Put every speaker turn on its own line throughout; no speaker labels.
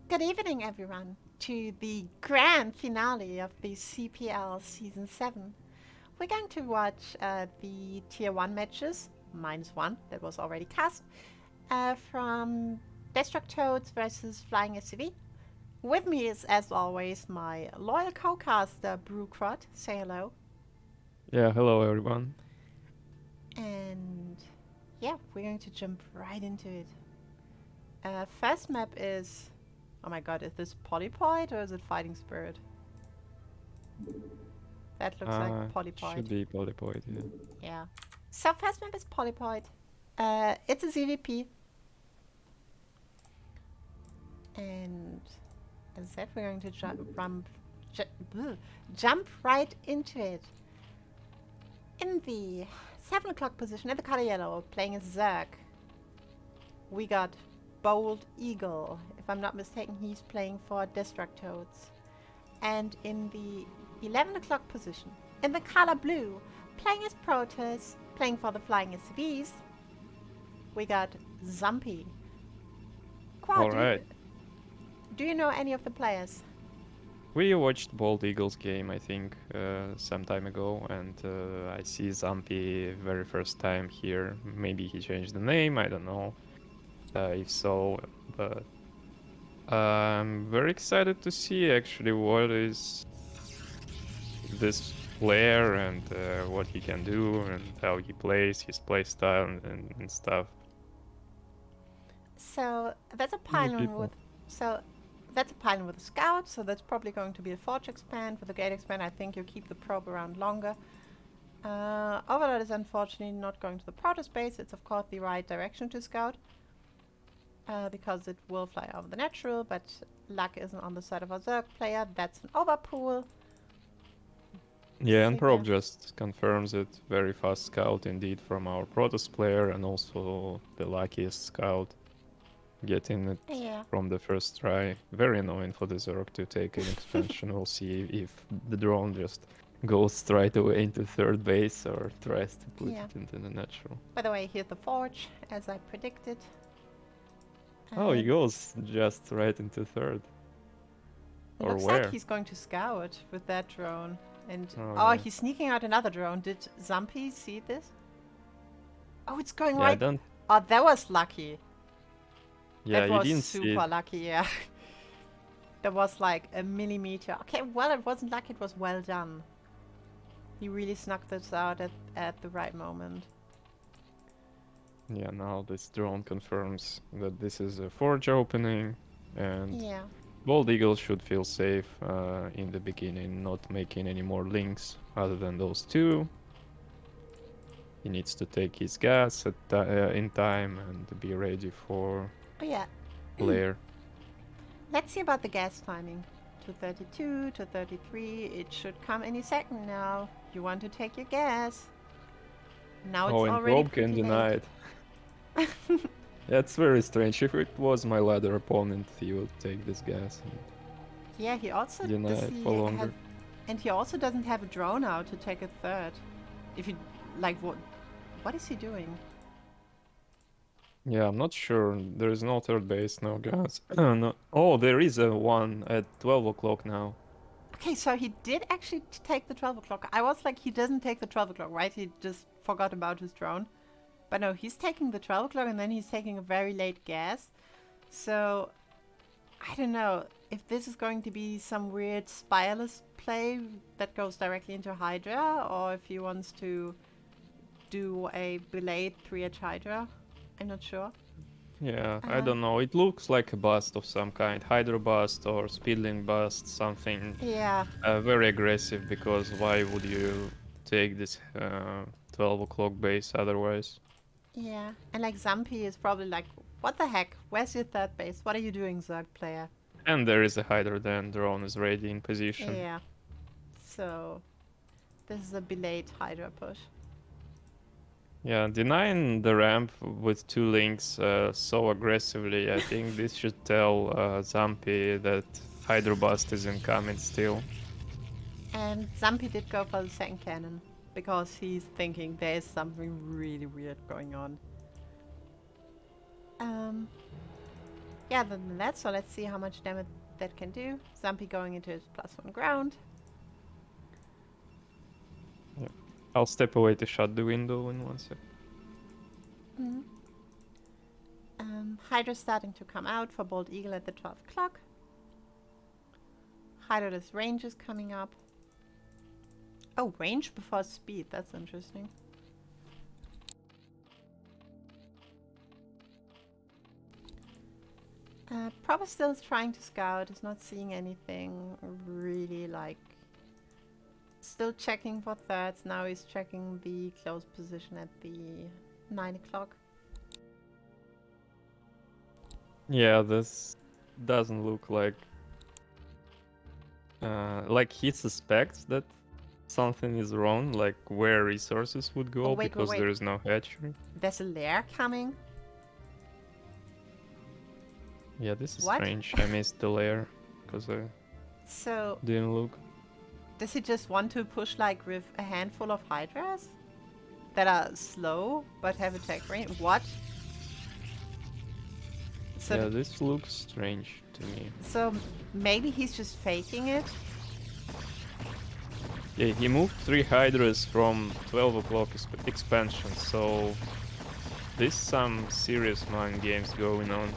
Good evening, everyone, to the grand finale of the CPL Season 7. We're going to watch the Tier 1 matches, -1, that was already cast, from DestrucToads versus Flying SCV. With me is, as always, my loyal co-caster, Brewcrot. Say hello.
Yeah, hello everyone.
And yeah, we're going to jump right into it. First map is... Oh my god, is this Polypoid or is it Fighting Spirit? That looks like Polypoid.
Should be Polypoid, yeah.
Yeah. So first map is Polypoid. It's a CVP. And as I said, we're going to jump right into it. In the 7 o'clock position, in the color yellow, playing as Zerg, we got Bold Eagle. If I'm not mistaken, he's playing for DestrucToads. And in the 11 o'clock position, in the color blue, playing as Protoss, playing for the Flying SCVs, we got Zumpy.
Alright.
Do you know any of the players?
We watched Bold Eagle's game, I think, some time ago, and I see Zumpy very first time here. Maybe he changed the name, I don't know. If so, but I'm very excited to see actually what is this player and what he can do and how he plays, his play style and stuff.
So that's a pylon with a scout, so that's probably going to be a forge expand. With a gate expand, I think you keep the probe around longer. Overlord is unfortunately not going to the Protoss base. It's of course the right direction to scout. Because it will fly over the natural, but luck isn't on the side of our Zerg player. That's an overpool.
Yeah, and probe just confirms it. Very fast scout indeed from our Protoss player, and also the luckiest scout getting it from the first try. Very annoying for the Zerg to take an expansion. We'll see if the drone just goes straight away into third base or tries to put it into the natural.
By the way, here's the forge, as I predicted.
Oh, he goes just right into third.
Or looks
where?
Like he's going to scout with that drone. And
yeah.
He's sneaking out another drone. Did Zumpy see this? Oh, it's going
yeah,
right. Oh, that was lucky.
Yeah,
that was
you didn't
super lucky. Yeah, that was like a millimeter. Okay, well, it wasn't lucky. It was well done. He really snuck this out at the right moment.
Yeah, now this drone confirms that this is a forge opening, and Bold Eagle should feel safe in the beginning, not making any more links other than those two. He needs to take his gas in time and be ready for player.
Let's see about the gas timing. 232, 233, it should come any second now. You want to take your gas. Now it's already
probe can deny it. That's very strange. If it was my ladder opponent, he would take this gas.
Yeah, he also
deny it for longer.
And he also doesn't have a drone out to take a third. If he like, what is he doing?
Yeah, I'm not sure. There is no third base, no gas. No. Oh, there is a one at 12 o'clock now.
Okay, so he did actually take the 12 o'clock. I was like, he doesn't take the 12 o'clock, right? He just forgot about his drone. But no, he's taking the 12 o'clock and then he's taking a very late gas. So, I don't know if this is going to be some weird spireless play that goes directly into Hydra, or if he wants to do a belayed 3H Hydra. I'm not sure.
Yeah, I don't know. It looks like a bust of some kind, Hydro bust or Speedling bust, something
Yeah,
very aggressive. Because why would you take this 12 o'clock base otherwise?
yeah. And like Zampi is probably like, what the heck? Where's your third base? What are you doing, Zerg player?
And there is a Hydra then, drone is ready in position.
Yeah. So, this is a belayed Hydra push.
Yeah, denying the ramp with 2 links so aggressively, I think this should tell Zampi that Hydro bust is incoming still.
And Zampi did go for the second cannon because he's thinking there's something really weird going on. Yeah, other than that, so let's see how much damage that can do. Zampi going into his +1 ground.
I'll step away to shut the window in 1 sec.
Hydra starting to come out for Bold Eagle at the 12 o'clock. Hydra's range is coming up. Oh, range before speed. That's interesting. Proper still is trying to scout. Is not seeing anything really like. Still checking for thirds. Now he's checking the close position at the 9 o'clock.
Yeah, this doesn't look like he suspects that something is wrong, like where resources would go,
wait,
because
wait.
there is no hatchery.
There's a lair coming.
Yeah, this is
What?
strange. I missed the layer because I
So,
didn't look.
does he just want to push like with a handful of Hydras that are slow but have attack range? What? So
Yeah, this looks strange to me.
So maybe he's just faking it.
Yeah, he moved 3 Hydras from 12 o'clock expansion, so there's some serious mind games going on.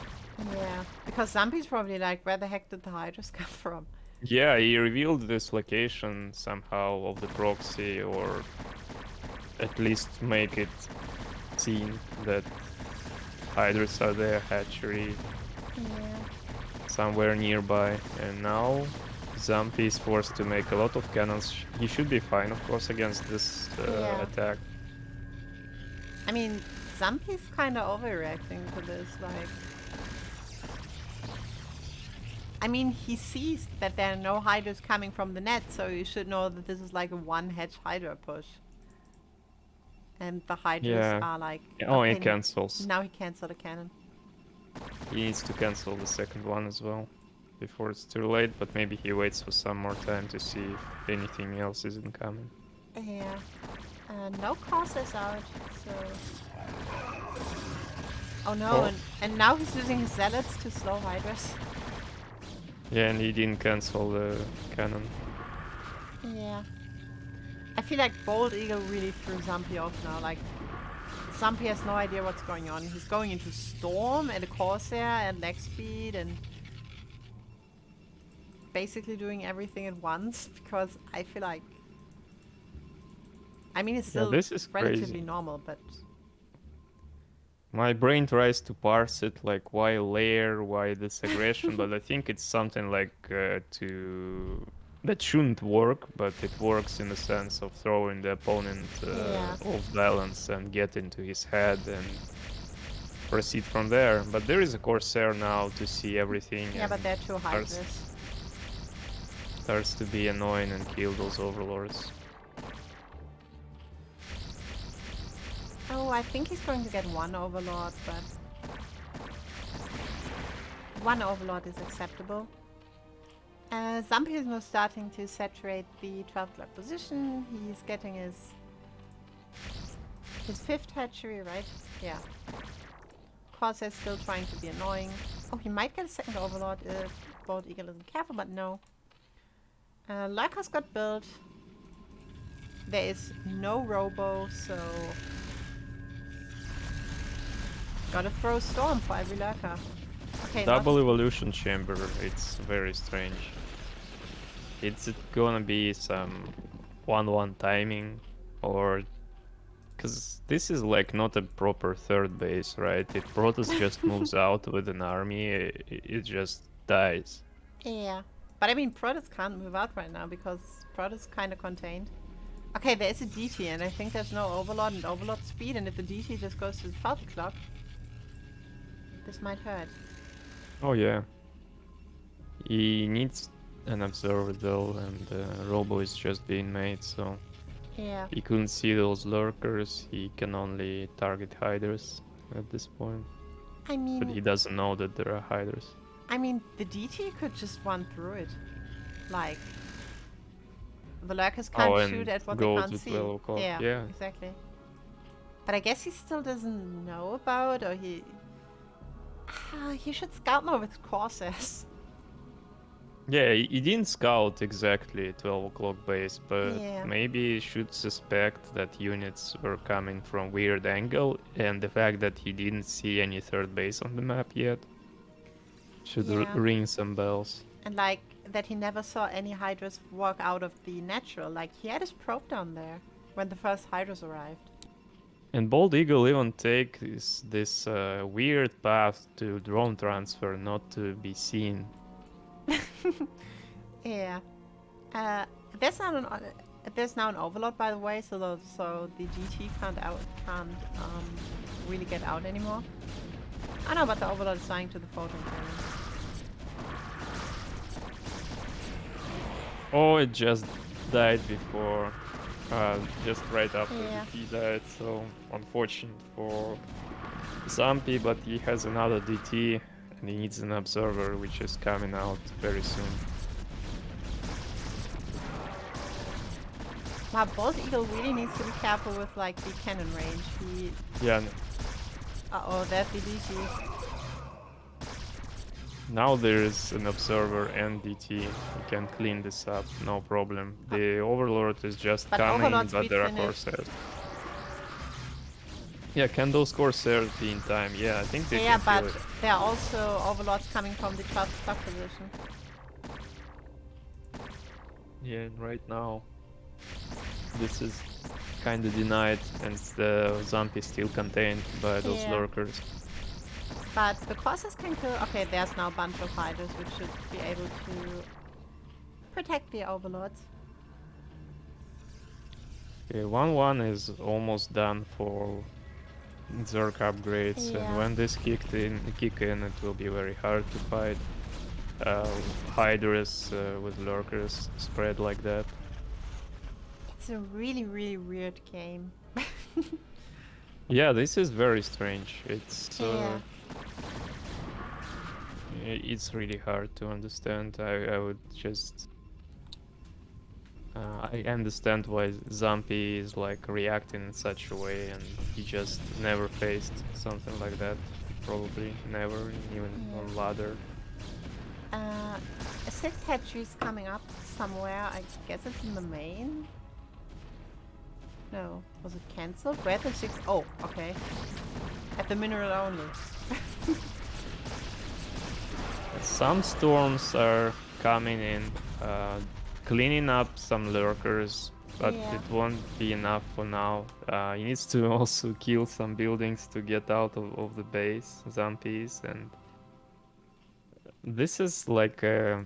Yeah, because Zampi's probably like, where the heck did the Hydras come from?
Yeah, he revealed this location somehow of the proxy, or at least make it seen that Hydras are there, hatchery
Yeah.
somewhere nearby, and now Zampi is forced to make a lot of cannons. He should be fine, of course, against this
Yeah.
attack.
I mean, Zampi's kind of overreacting to this, like... I mean, he sees that there are no Hydras coming from the net, so you should know that this is like a one-hedge Hydra push. And the Hydras are like...
Oh,
okay,
he cancels.
now he canceled a cannon.
He needs to cancel the second one as well before it's too late, but maybe he waits for some more time to see if anything else is incoming.
Yeah. No causes out, so... Oh no,
Oh.
And now he's using his zealots to slow Hydras.
Yeah, and he didn't cancel the cannon.
Yeah. I feel like Bold Eagle really threw Zampi off now. Like, Zampi has no idea what's going on. He's going into Storm and a Corsair and leg speed and basically doing everything at once, because I feel like... I mean, it's still
this is
relatively
crazy.
normal, but...
My brain tries to parse it, like why layer, why this aggression, but I think it's something like that shouldn't work, but it works in the sense of throwing the opponent off balance and get into his head and proceed from there. But there is a Corsair now to see everything.
Yeah, but they're too Hydras.
Starts to be annoying and kill those overlords.
Oh, I think he's going to get one Overlord, but... One Overlord is acceptable. Zampi is now starting to saturate the 12 o'clock position. He's getting his 5th hatchery, right? Yeah. Corsair's still trying to be annoying. Oh, he might get a second Overlord if Bold Eagle isn't careful, but no. Lurkers got built. There is no robo, so gotta throw a storm for every lurker. Okay,
Double evolution chamber, it's very strange. It's gonna be some 1-1 timing, or because this is like not a proper third base, right? If Protoss just moves out with an army, it just dies.
Yeah, but I mean, Protoss can't move out right now because Protoss kind of contained. Okay, there is a DT, and I think there's no Overlord and Overlord speed, and if the DT just goes to the 12 o'clock, this might hurt.
Oh yeah. He needs an observer though, and Robo is just being made, so
Yeah.
he couldn't see those lurkers. He can only target hiders at this point.
I mean,
But he doesn't know that there are hiders.
I mean, the DT could just run through it. Like, the lurkers can't shoot at what they can't see. Yeah, exactly. But I guess he still doesn't know about, or he should scout more with Corsairs.
Yeah, he didn't scout exactly 12 o'clock base, but
Yeah.
maybe he should suspect that units were coming from weird angle, and the fact that he didn't see any third base on the map yet should ring some bells.
And like, that he never saw any Hydras walk out of the natural. Like, he had his probe down there when the first Hydras arrived.
And Bald Eagle even take this weird path to drone transfer, not to be seen.
Yeah. There's now an Overlord, by the way, so the GT can't really get out anymore. I know, but the Overlord is dying to the photon cannon.
Oh, it just died before, just right after
Yeah.
DT died, so unfortunate for Zampi, but he has another DT and he needs an observer, which is coming out very soon.
Wow, Bald Eagle really needs to be careful with like the cannon range.
Yeah.
Uh-oh, there's the DT.
Now there is an observer and DT. You can clean this up, no problem. The Overlord is just coming, but there are Corsairs. Yeah, can those Corsairs be in time? Yeah, I think they can.
Yeah, but
it.
there are also Overlords coming from the 12th stock position.
Yeah, right now this is kind of denied, and the Zamp is still contained by those lurkers.
But the Corsairs can kill. Okay, there's now a bunch of fighters which should be able to protect the Overlords.
Okay, 1-1 is almost done for Zerg upgrades, and when this kick in, it will be very hard to fight Hydras with lurkers spread like that.
It's a really, really weird game.
Yeah, this is very strange. It's really hard to understand. I would just I understand why Zampi is like reacting in such a way, and he just never faced something like that. Probably never, even on ladder.
A sixth hatchery is coming up somewhere. I guess it's in the main. No, was it cancelled? Where's the sixth? Oh, okay. At the mineral only.
Some storms are coming in, cleaning up some lurkers, but it won't be enough for now. He needs to also kill some buildings to get out of the base, Zampies, and this is like a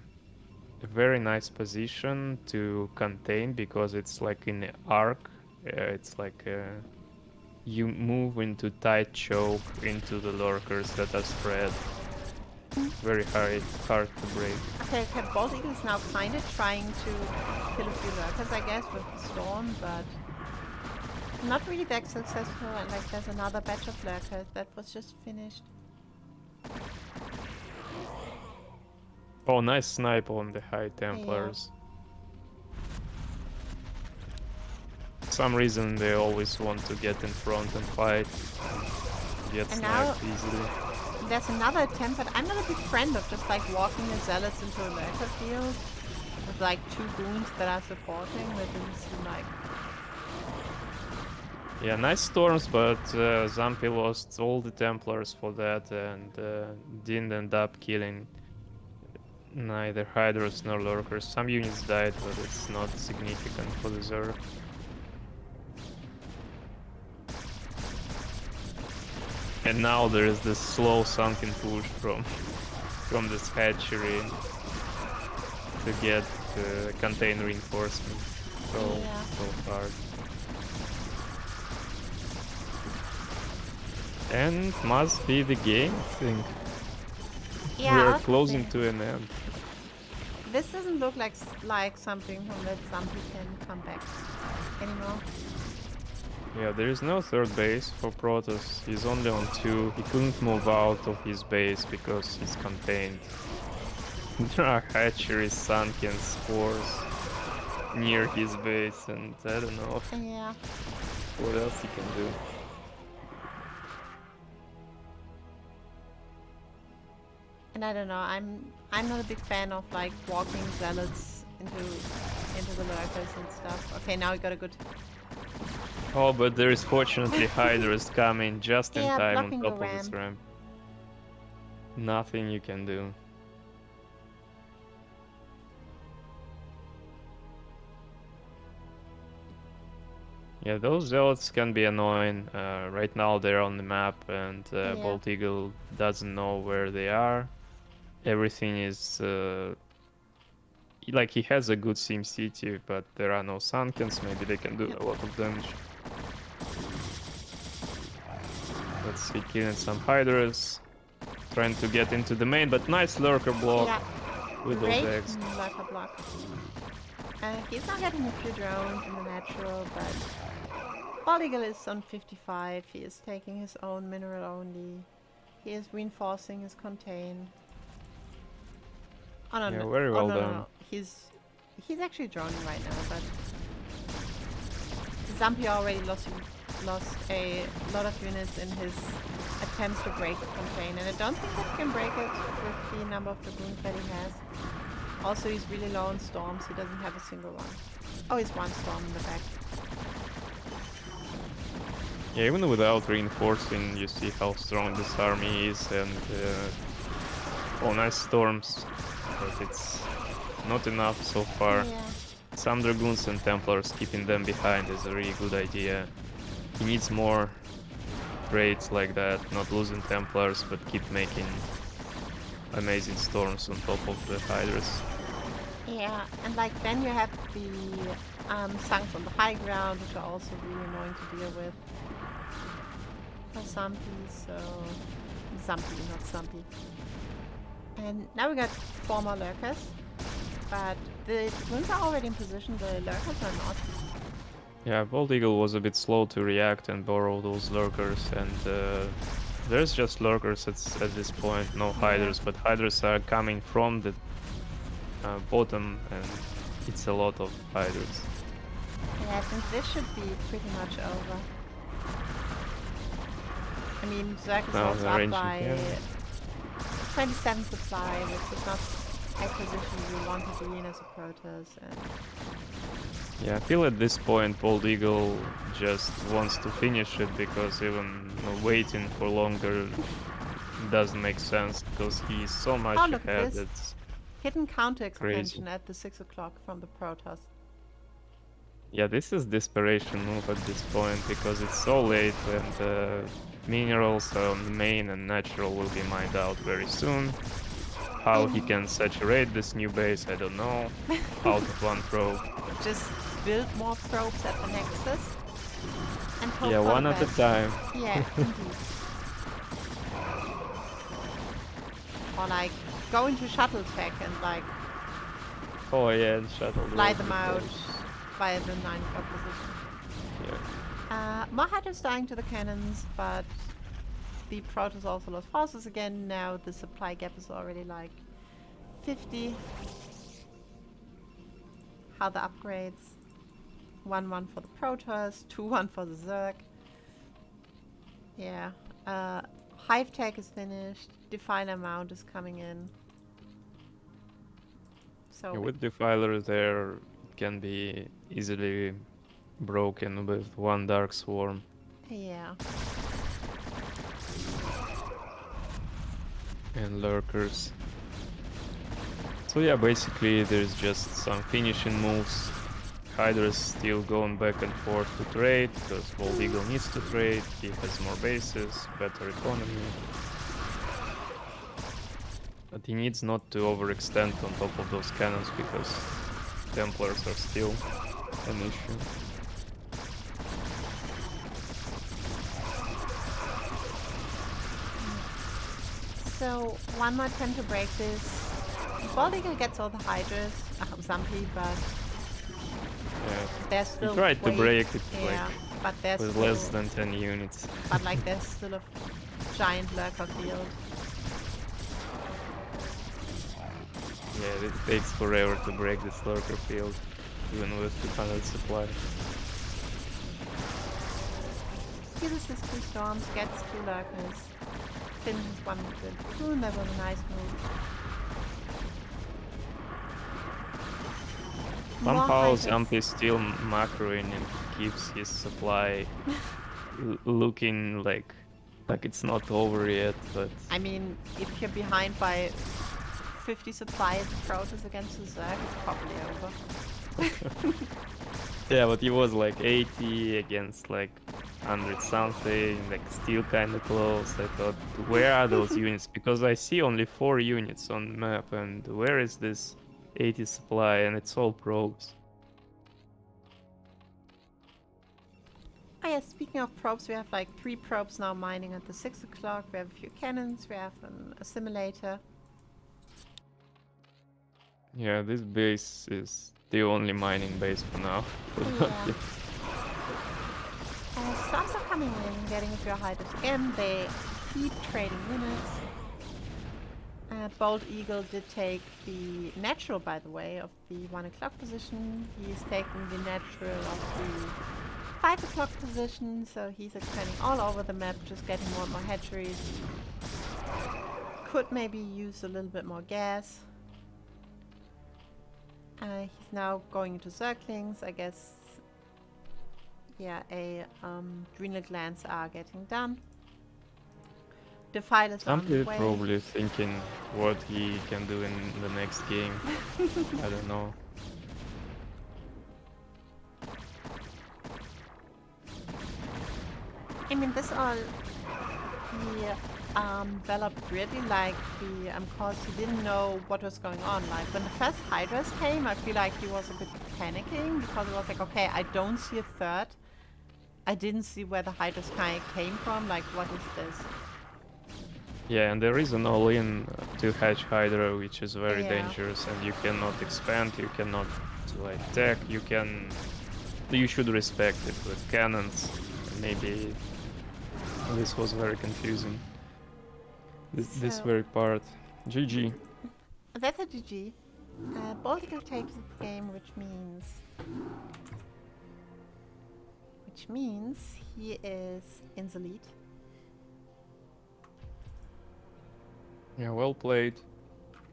very nice position to contain because it's like in the arc. It's like you move into tight choke into the lurkers that are spread. Very hard to break.
Okay, Bald Eagle is now kind of trying to kill a few lurkers, I guess, with the storm, but not really that successful. And like, there's another batch of lurkers that was just finished.
Oh, nice snipe on the High Templars. For some reason they always want to get in front and fight. Get sniped easily.
There's another attempt, but I'm not a big friend of just like walking the zealots into a lurker field. with like 2 goons that are supporting. That didn't seem like...
Yeah, nice storms, but Zampi lost all the Templars for that and didn't end up killing neither Hydras nor Lurkers. Some units died, but it's not significant for the Zerg. And now there is this slow sunken push from this hatchery to get contain reinforcement. So hard. And must be the game, I think.
Yeah,
We
I
are
also
closing
think
to an end.
this doesn't look like something from that Zampi can come back anymore.
Yeah, there is no third base for Protoss. He's only on 2. He couldn't move out of his base because he's contained. There are hatcheries, sunken spores near his base, and I don't know
Yeah.
what else he can do.
And I don't know, I'm not a big fan of like walking zealots into the lurkers and stuff. Okay, now we got a good...
Oh, but there is fortunately Hydras coming just in
Yeah,
time on
blocking
top
the
of this
ramp.
ramp. Nothing you can do. Yeah, those zealots can be annoying. Right now they're on the map and
Yeah.
Bolt Eagle doesn't know where they are. Everything is... like, he has a good Sim City, but there are no Sunkens. Maybe they can do a lot of damage. Let's see, killing some Hydras. Trying to get into the main, but nice Lurker block with those
Great
eggs.
lurker block. He's not getting a few drones in the natural, but Bald Eagle is on 55. He is taking his own mineral only. He is reinforcing his contain. Oh no,
Yeah,
no.
very well
no,
done.
no. He's actually droning right now, but Zampi already lost a lot of units in his attempts to break the contain, and I don't think that he can break it with the number of dragoons that he has. Also, he's really low on storms. He doesn't have a single one. Oh, he's 1 storm in the back.
Yeah, even without reinforcing, you see how strong this army is, and oh, nice storms, but it's not enough so far.
Yeah.
Some Dragoons and Templars keeping them behind is a really good idea. He needs more raids like that, not losing Templars, but keep making amazing storms on top of the Hydras.
Yeah, and like then you have the Sunks on the high ground, which are also really annoying to deal with. For Zampi, so... Zampi, not Zampi. And now we got 4 more lurkers. But the dragoons are already in position, the lurkers are not.
Yeah, Bald Eagle was a bit slow to react and borrow those lurkers, and there's just lurkers at this point, no Hydras, but Hydras are coming from the bottom, and it's a lot of Hydras.
Yeah, I think this should be pretty much over. I mean, Zerg is also up by 27 supply, which is not a position you want to be in as a Protoss. And
yeah, I feel at this point Bald Eagle just wants to finish it, because even waiting for longer doesn't make sense, because he's so much
look
ahead.
at this.
It's
hidden counter expansion
crazy.
at the 6 o'clock from the Protoss.
Yeah, this is desperation move at this point, because it's so late, and minerals on the main and natural will be mined out very soon. How he can saturate this new base, I don't know. Out of 1 probe.
Just build more probes at the Nexus and hope
Yeah,
for
one
the
at a
best.
time.
Yeah, indeed. Or like go into shuttle tech and like
Oh yeah, and shuttle.
fly them out via the 9 o'clock position.
Yeah.
Mahad is dying to the cannons, but the Protoss also lost forces again. Now the supply gap is already like 50. How the upgrades? 1-1 for the Protoss, 2-1 for the Zerg. Yeah. Hive tech is finished. Definer mount is coming in. So
Yeah, with Defiler there, it can be easily broken with one Dark Swarm.
yeah.
And Lurkers. So yeah, basically there's just some finishing moves. Hydra's still going back and forth to trade, because Bald Eagle needs to trade, he has more bases, better economy. But he needs not to overextend on top of those cannons, because Templars are still an issue.
So one more attempt to break this. Bald Eagle gets all the Hydras, Zampi, but
Yeah,
there's
he
still
tried to break it
yeah, but there's
with
still,
less than 10 units.
but like there's still a giant lurker field.
Yeah, it takes forever to break this lurker field, even with 200 supply.
Uses his 2 storms, gets 2 lurkers, finishes one with the 2, and that was a nice move.
Somehow Zamp is still macroing and keeps his supply looking like it's not over yet, but...
I mean, if you're behind by 50 supply as a Protoss against the Zerg, it's probably over.
Yeah, but he was like 80 against like 100 something, like still kind of close. I thought, where are those units? Because I see only 4 units on the map, and where is this 80 supply? And it's all probes.
Oh yeah, speaking of probes, we have like 3 probes now mining at the 6 o'clock. We have a few cannons, we have an assimilator.
Yeah, this base is the only mining base for now.
Yeah. Stars are coming in, getting a few hydras again. They keep trading units. Bold Eagle did take the natural, by the way, of the 1 o'clock position. He's taking the natural of the 5 o'clock position, so he's expanding all over the map, just getting more and more hatcheries. Could maybe use a little bit more gas. He's now going into circlings, I guess. Yeah, adrenal glands are getting done. The fight is on the way.
Probably thinking what he can do in the next game. I don't know.
I mean, this all developed really like cause he didn't know what was going on. Like when the first Hydras came, I feel like he was a bit panicking because it was like, okay, I don't see a third. I didn't see where the Hydras kind of came from. Like, what is this?
Yeah, and there is an all-in to hatch Hydra, which is very dangerous, and you cannot expand, you cannot like tech, you should respect it with cannons. Maybe this was very confusing. This very part. GG.
That's a GG. Baltic takes the game, which means he is in the lead.
Yeah, well played.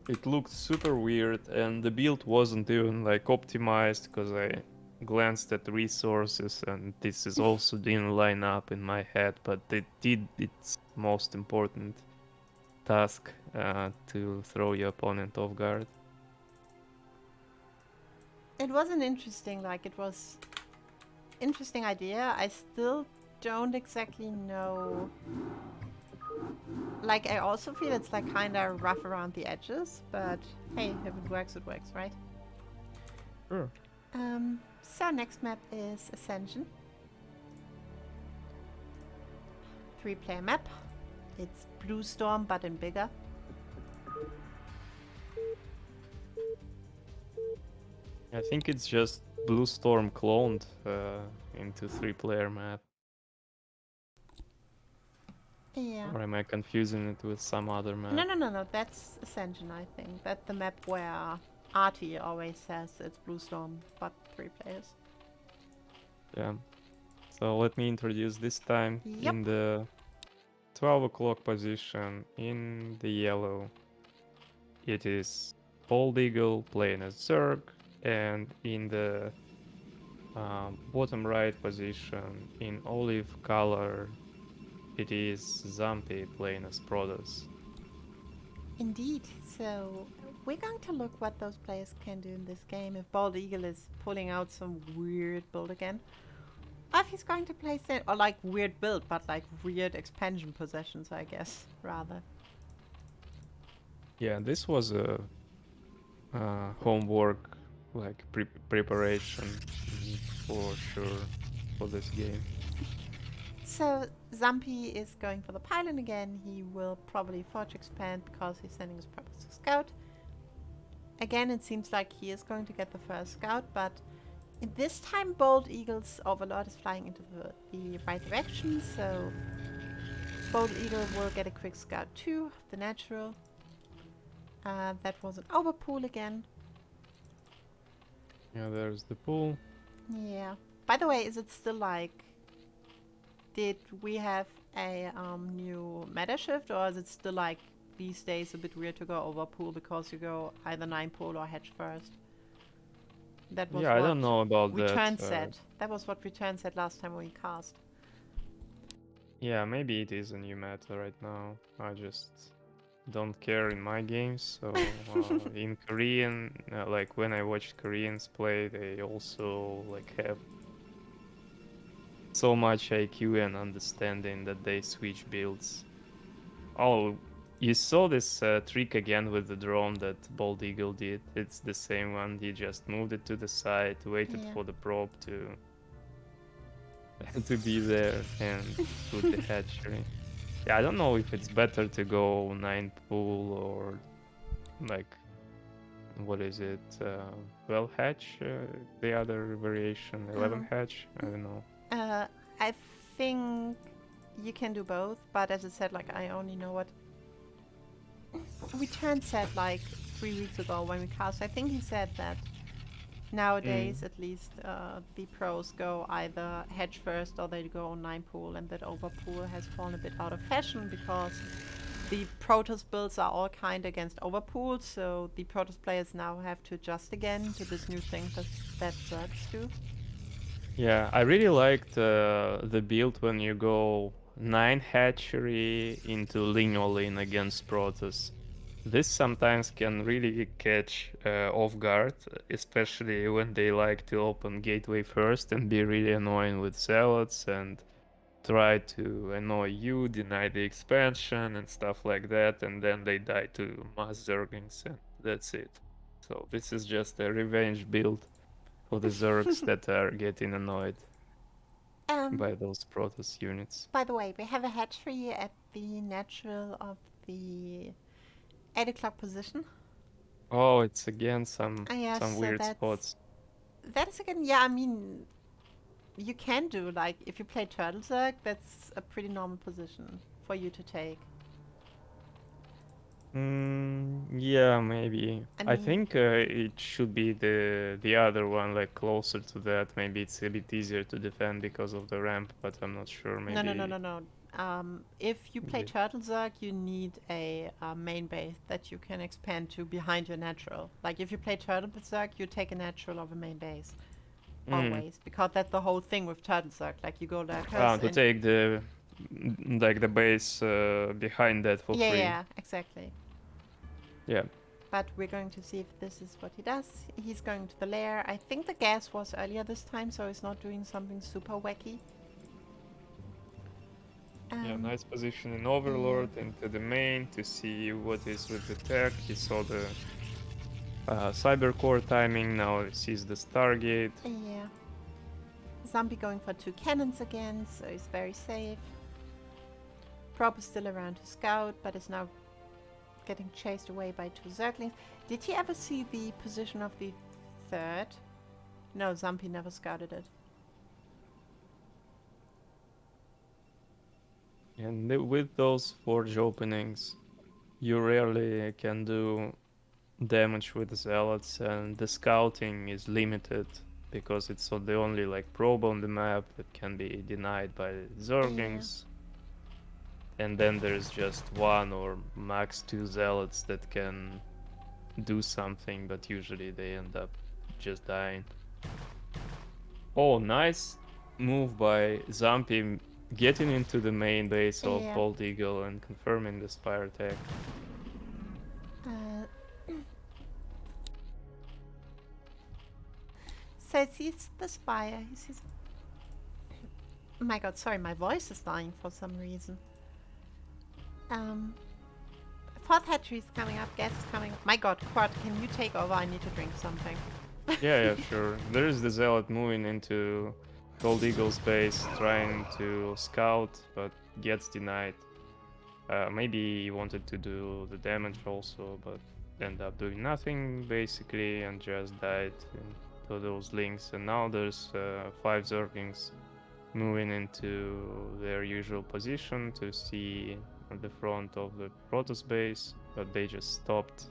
It looked super weird, and the build wasn't even like optimized, because I glanced at resources and this is also didn't line up in my head, but it did its most important task, to throw your opponent off guard.
It was an interesting idea. I still don't exactly know. Like, I also feel it's like kind of rough around the edges, but hey, if it works, right?
Sure.
So next map is Ascension. 3-player map. It's Blue Storm, but in bigger.
I think it's just Blue Storm cloned into 3-player map.
Yeah.
Or am I confusing it with some other map?
No. That's Ascension, I think. That's the map where Artie always says it's Blue Storm, but 3 players.
Yeah. So let me introduce this time in the 12 o'clock position in the yellow. It is Bald Eagle playing as Zerg, and in the bottom right position in olive color it is Zampi playing as Protoss.
Indeed. So we're going to look what those players can do in this game. If Bald Eagle is pulling out some weird build again, or if he's going to play or like weird build, but like weird expansion possessions, I guess rather.
Yeah, this was a homework, like preparation for sure for this game.
So Zampi is going for the pylon again. He will probably forge expand because he's sending his Protoss to scout. Again, it seems like he is going to get the first scout, but in this time Bold Eagle's Overlord is flying into the right direction, so Bold Eagle will get a quick scout too, the natural. That was an overpool again.
Yeah, there's the pool.
Yeah. By the way, is it still like... Did we have a new meta shift, or is it still like these days a bit weird to go overpool because you go either 9 pool or hedge first? That was
Yeah, I
what
don't know about
Return
that.
said. That was what Return said last time we cast.
Yeah, maybe it is a new meta right now. I just don't care in my games. So in Korean, like when I watch Koreans play, they also like have so much IQ and understanding that they switch builds. Oh, you saw this trick again with the drone that Bald Eagle did. It's the same one. He just moved it to the side, waited
Yeah.
for the probe to to be there and put the hatchery. Yeah, I don't know if it's better to go 9 pool or like what is it? 12 hatch, the other variation, 11 hatch. I don't know.
I think you can do both, but as I said, like I only know what Return said like 3 weeks ago when we cast. I think he said that nowadays, at least, the pros go either hedge first or they go 9 pool, and that overpool has fallen a bit out of fashion because the Protoss builds are all kind against overpool, so the Protoss players now have to adjust again to this new thing that Zergs do.
Yeah, I really liked the build when you go 9 hatchery into Linolin against Protoss. This sometimes can really catch off guard, especially when they like to open gateway first and be really annoying with zealots and try to annoy you, deny the expansion and stuff like that, and then they die to mass zerglings and that's it. So this is just a revenge build for the zergs that are getting annoyed by those Protoss units.
By the way, we have a hatchery at the natural of the 8 o'clock position.
Oh, it's again some
Yeah, so
weird spots.
that is again, yeah, I mean, you can do, like, if you play Turtle Zerg, that's a pretty normal position for you to take.
Yeah, maybe.
I
I
mean,
think it should be the other one, like closer to that. Maybe it's a bit easier to defend because of the ramp, but I'm not sure. Maybe.
no. If you play Turtle Zerg, you need a main base that you can expand to behind your natural. Like, if you play Turtle Zerg, you take a natural of a main base. Always. Because that's the whole thing with Turtle Zerg. Like, you go there
To take the base behind that for free.
Yeah, exactly.
Yeah.
But we're going to see if this is what he does. He's going to the lair. I think the gas was earlier this time, so he's not doing something super wacky.
Yeah, nice position in Overlord into the main to see what is with the tech. He saw the cyber core timing, now he sees the Stargate.
Yeah. Zombie going for 2 cannons again, so he's very safe. Prop is still around to scout, but is now getting chased away by 2 Zerglings. Did he ever see the position of the 3rd? No, Zombie never scouted it.
And with those forge openings, you rarely can do damage with zealots, and the scouting is limited because it's the only like probe on the map that can be denied by zerglings. And then there's just 1 or max 2 zealots that can do something, but usually they end up just dying. Oh, nice move by Zampi getting into the main base of
Yeah.
Bald Eagle and confirming the Spire attack.
So it sees the spire. He sees. Oh my god, sorry, my voice is dying for some reason. Fourth hatchery is coming up. Gas is coming up. My god, Quad, can you take over? I need to drink something.
Yeah, sure. There is the Zealot moving into Gold Eagle's base, trying to scout, but gets denied. Maybe he wanted to do the damage also, but ended up doing nothing basically and just died into those links. And now there's 5 Zerglings moving into their usual position to see at the front of the Protoss base, but they just stopped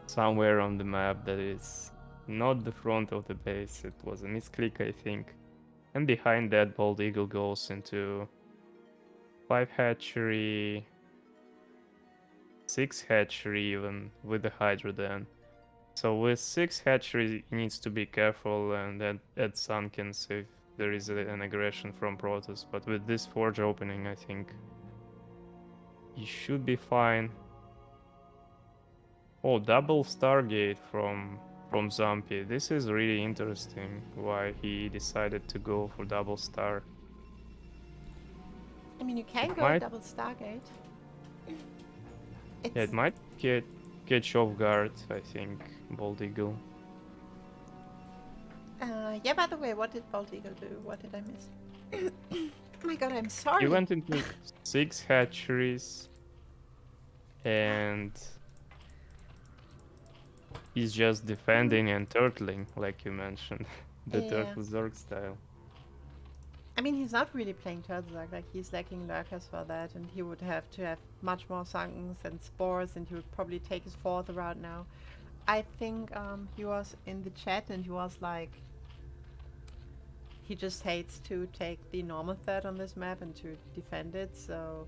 somewhere on the map that is not the front of the base. It was a misclick, I think. And behind that, Bald Eagle goes into 5 hatchery, 6 hatchery even with the Hydra then. So with 6 hatchery, he needs to be careful and add Sunkens if there is an aggression from Protoss. But with this forge opening, I think he should be fine. Oh, double Stargate from Zampi. This is really interesting why he decided to go for double star.
I mean, you can
It
go
might,
double Stargate.
yeah, it might catch off guard, I think, Bald Eagle.
Yeah, by the way, what did Bald Eagle do? What did I miss? Oh my god, I'm sorry.
He went into 6 hatcheries and he's just defending and turtling, like you mentioned. The
Yeah.
Turtle Zerg style.
I mean, he's not really playing Turtle Zerg, like he's lacking lurkers for that, and he would have to have much more Sunkens and Spores, and he would probably take his fourth route now. I think he was in the chat and he was like, he just hates to take the normal threat on this map and to defend it, so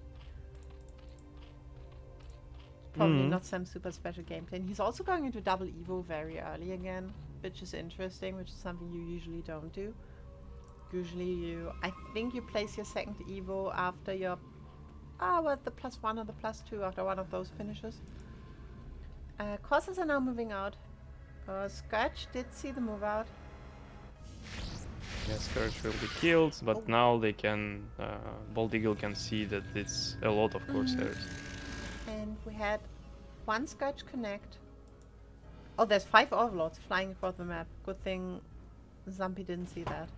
probably not some super special gameplay. And he's also going into double Evo very early again, which is interesting, which is something you usually don't do. Usually I think you place your second Evo after your, the +1 or the +2 after one of those finishes. Courses are now moving out. Scourge did see the move out.
Yeah, Scourge will be killed, but now they can, Bald Eagle can see that it's a lot of Corsairs.
And we had one Scourge connect. Oh, there's 5 Overlords flying across the map. Good thing Zampi didn't see that.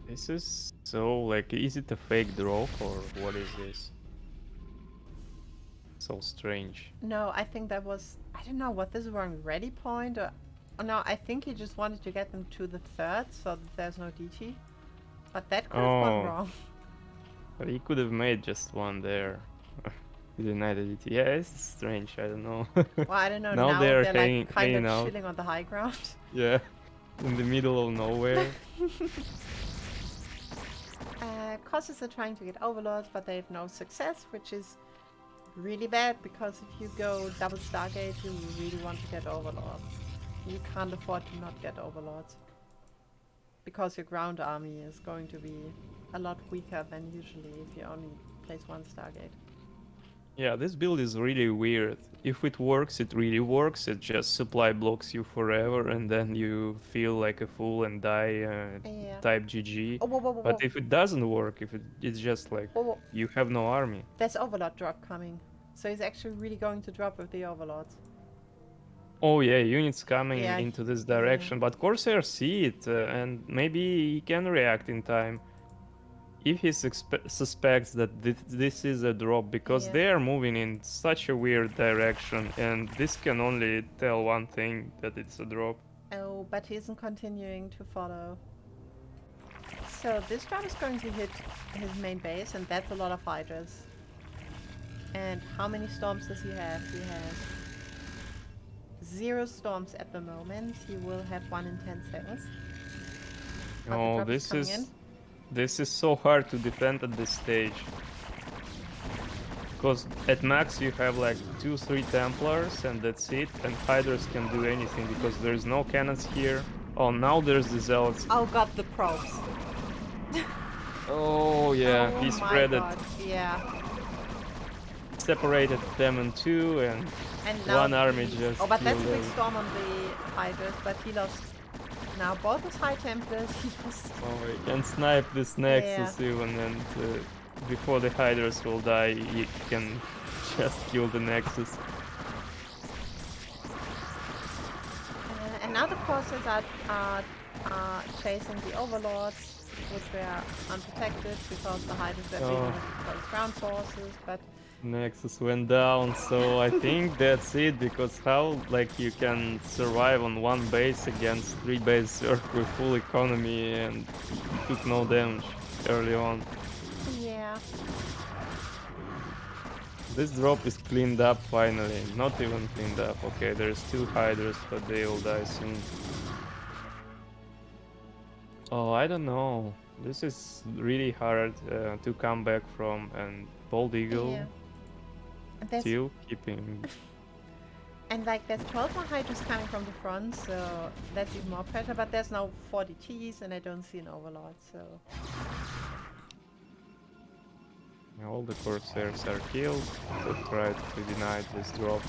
This is so, like, is it a fake drop or what is this? So strange.
No, I think that was, I don't know what this wrong ready point or, no, I think he just wanted to get them to the 3rd so that there's no DT. But that could have gone wrong.
But he could have made just one there. He denied the DT. Yeah, it's strange, I don't know.
Well, I don't know, now
they're
like kind
hanging
of
out.
chilling on the high ground.
Yeah, in the middle of nowhere.
Corsairs are trying to get Overlords, but they have no success, which is really bad, because if you go double Stargate, you really want to get Overlords. You can't afford to not get Overlords, because your ground army is going to be a lot weaker than usually if you only place one Stargate.
Yeah, this build is really weird. If it works, it really works. It just supply blocks you forever, and then you feel like a fool and die. Type GG.
Oh, whoa.
But if it doesn't work, if it's just like you have no army.
There's Overlord drop coming, so he's actually really going to drop with the Overlords.
Oh yeah, units coming into this direction, but Corsairs see it, and maybe he can react in time. If he suspects that this is a drop, because they are moving in such a weird direction, and this can only tell one thing, that it's a drop.
Oh, but he isn't continuing to follow. So this drop is going to hit his main base, and that's a lot of Hydras. And how many storms does he have? He has 0 storms at the moment. He will have 1 in 10 seconds.
Oh, this is so hard to defend at this stage. Because at max you have like 2-3 Templars and that's it, and Hydras can do anything because there's no cannons here. Oh, now there's the Zealots.
Oh god, the probes.
Oh yeah,
Oh
he
my
spread it,
god, yeah.
separated them in two, and
now
one army
he's-
just
Oh, but that's a
killed
big
them.
storm on the Hydras, but he lost. Now both his High Templars, he lost.
Oh, he can snipe this Nexus even, and before the Hydras will die, he can just kill the Nexus.
And now the forces are chasing the Overlords, which were unprotected because the Hydras were being those ground forces, but
Nexus went down, so I think that's it, because how like you can survive on one base against 3 base Zerg with full economy and he took no damage early on.
yeah.
This drop is cleaned up finally, not even cleaned up. Okay, there's 2 Hydras, but they will die soon. Oh, I don't know. This is really hard to come back from, and Bald Eagle
Yeah. And there's
still keeping.
And like there's 12 more Hydras coming from the front, so that's even more pressure, but there's no 40 Ts and I don't see an Overlord, so...
All the Corsairs are killed, to try to deny this drop.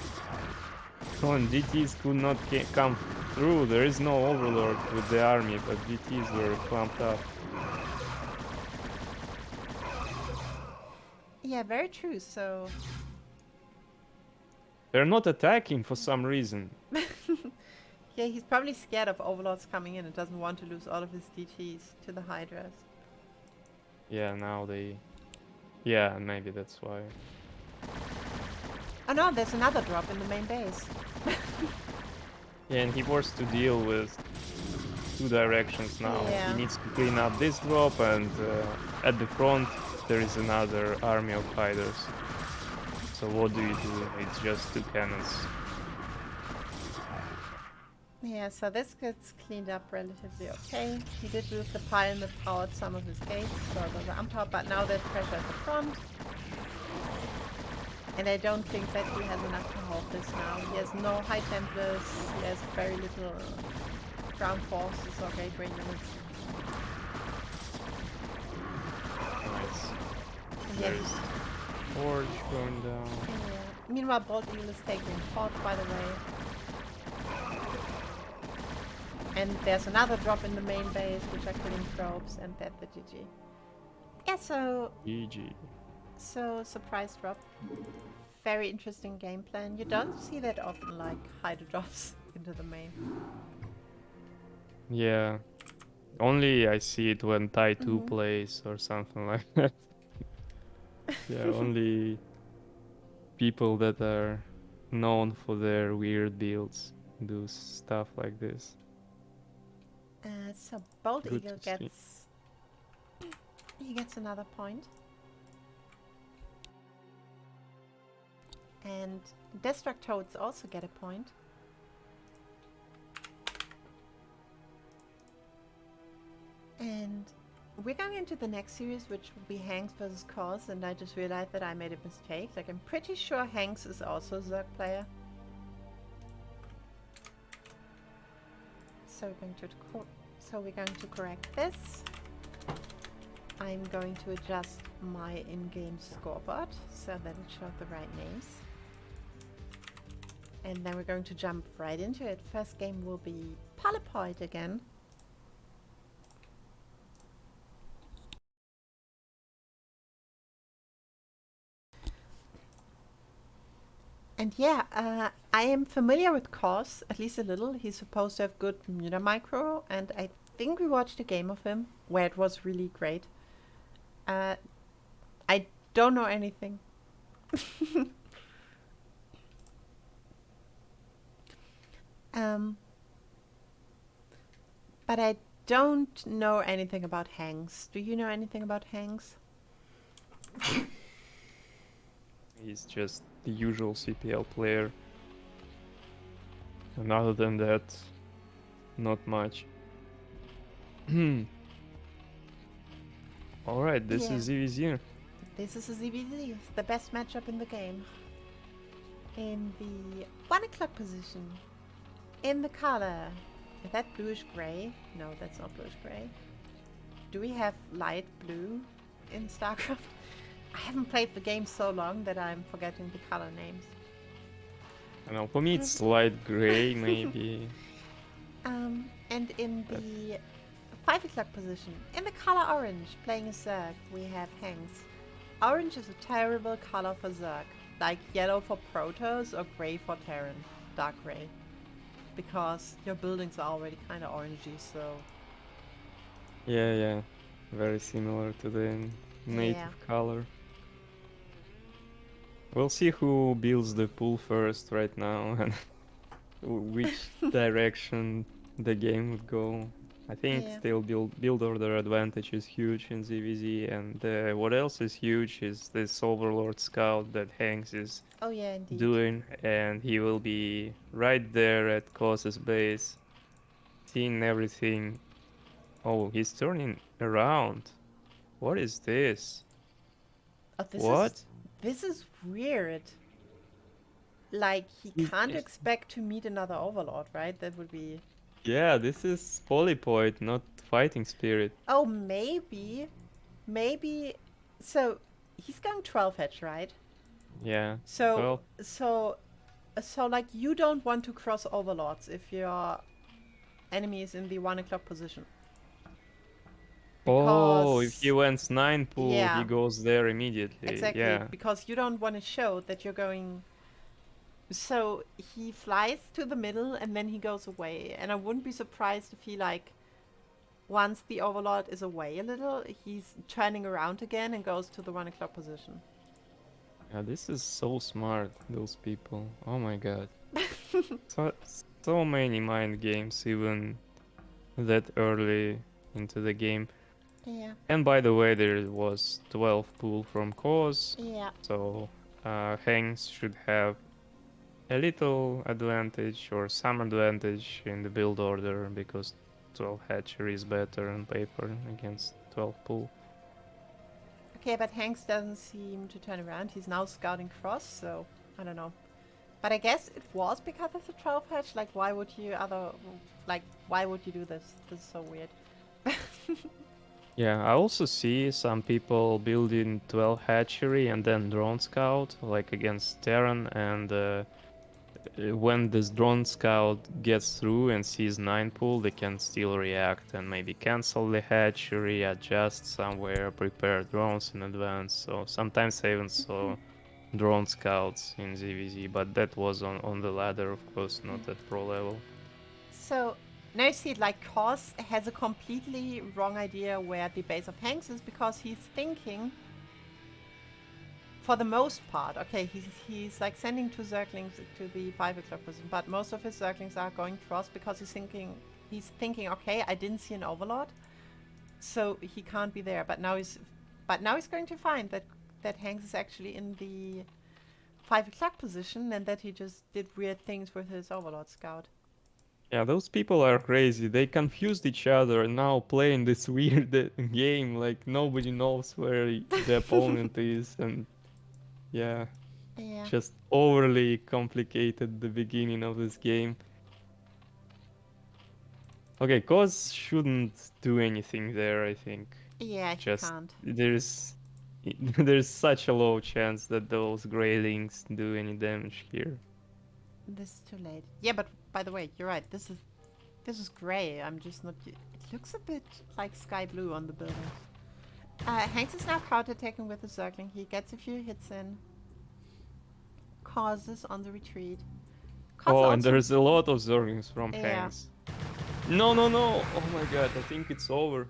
Oh, and DTs could not come through, there is no Overlord with the army, but DTs were clumped up.
Yeah, very true, so...
They're not attacking for some reason.
Yeah, he's probably scared of Overlords coming in and doesn't want to lose all of his DTs to the Hydras.
Yeah, now they... Yeah, maybe that's why.
Oh no, there's another drop in the main base.
Yeah, and he wants to deal with 2 directions now.
Yeah.
He needs to clean up this drop, and at the front there is another army of Hydras. So what do you do? It's just 2 cannons.
Yeah, so this gets cleaned up relatively okay. He did lose the pile that powered some of his gates, so those are unpowered, but now there's pressure at the front. And I don't think that he has enough to hold this now. He has no High Templars, he has very little ground forces or gateway units.
Nice.
And
There
yet
is Forge going down.
yeah. Meanwhile, Bolt Eagle is taking 4th, by the way. And there's another drop in the main base, which are killing probes, and that's the GG. Yeah, so
GG.
surprise drop. Very interesting game plan. You don't see that often, like Hydra drops into the main.
Yeah. Only I see it when Tai 2 plays or something like that. Yeah, only people that are known for their weird builds do stuff like this.
So Bold
Good
Eagle
to see.
gets another point. And DestrucToads also get a point. And we're going into the next series, which will be Hanks versus Cos, and I just realized that I made a mistake. Like, I'm pretty sure Hanks is also a Zerg player. So we're going to correct this. I'm going to adjust my in-game scoreboard so that it shows the right names. And then we're going to jump right into it. First game will be Polypoid again. And yeah, I am familiar with Cos, at least a little. He's supposed to have good meter micro, and I think we watched a game of him where it was really great. I don't know anything. But I don't know anything about Hanks. Do you know anything about Hanks?
He's just the usual CPL player. And other than that, not much. Alright, this
Yeah.
is EVZ.
This is a ZVZ, the best matchup in the game. In the 1 o'clock position. In the color. Is that bluish gray? No, that's not bluish gray. Do we have light blue in StarCraft? I haven't played the game so long that I'm forgetting the color names.
I don't know, for me it's light gray maybe.
And in the 5 o'clock position, in the color orange, playing a Zerg, we have Hanks. Orange is a terrible color for Zerg, like yellow for Protoss or gray for Terran, dark gray. Because your buildings are already kind of orangey, so...
Yeah, very similar to the native color. We'll see who builds the pool first right now and which direction the game would go. I think still build order advantage is huge in ZVZ, and what else is huge is this Overlord Scout that Hanks is doing, and he will be right there at Koss's base, seeing everything. Oh, he's turning around. What is this?
This is weird. Like, he can't expect to meet another Overlord, right? That would be...
Yeah, this is Polypoid, not Fighting Spirit.
Oh, maybe. Maybe... So, he's going 12 hedge, right?
Yeah.
So, like, you don't want to cross Overlords if your enemy is in the 1 o'clock position.
Oh, if he went 9 pool, he goes there immediately.
Exactly, because you don't want to show that you're going... So he flies to the middle and then he goes away. And I wouldn't be surprised if he, like, once the Overlord is away a little, he's turning around again and goes to the 1 o'clock position.
Yeah, this is so smart, those people. Oh my god. so many mind games, even that early into the game.
Yeah.
And by the way, there was 12 pool from Koss.
Yeah.
So Hanks should have a little advantage or some advantage in the build order because 12 hatchery is better on paper against 12 pool.
Okay, but Hanks doesn't seem to turn around. He's now scouting cross, so I don't know. But I guess it was because of the 12 hatch. Like, why would you why would you do this? This is so weird.
Yeah, I also see some people building 12 hatchery and then drone scout, like against Terran, and when this drone scout gets through and sees 9 pool, they can still react and maybe cancel the hatchery, adjust somewhere, prepare drones in advance. So sometimes I even saw drone scouts in ZVZ, but that was on the ladder, of course, not at pro level.
So now you see it, like, Koss has a completely wrong idea where the base of Hanks is because he's thinking, for the most part, okay, he's like sending 2 Zerglings to the 5 o'clock position, but most of his Zerglings are going cross because he's thinking, okay, I didn't see an Overlord, so he can't be there. But now he's going to find that Hanks is actually in the 5 o'clock position and that he just did weird things with his Overlord Scout.
Yeah, those people are crazy. They confused each other now playing this weird game, like nobody knows where the opponent is, and yeah, just overly complicated the beginning of this game. Okay, Koss shouldn't do anything there, I think.
Yeah, he can't.
There's such a low chance that those Greylings do any damage here.
This is too late. Yeah, but by the way, you're right. This is gray. I'm just not... It looks a bit like sky blue on the buildings. Hanks is now counterattacking with a Zergling. He gets a few hits in. Causes on the retreat.
And there's a lot of Zerglings from Hanks. No! Oh my god, I think it's over.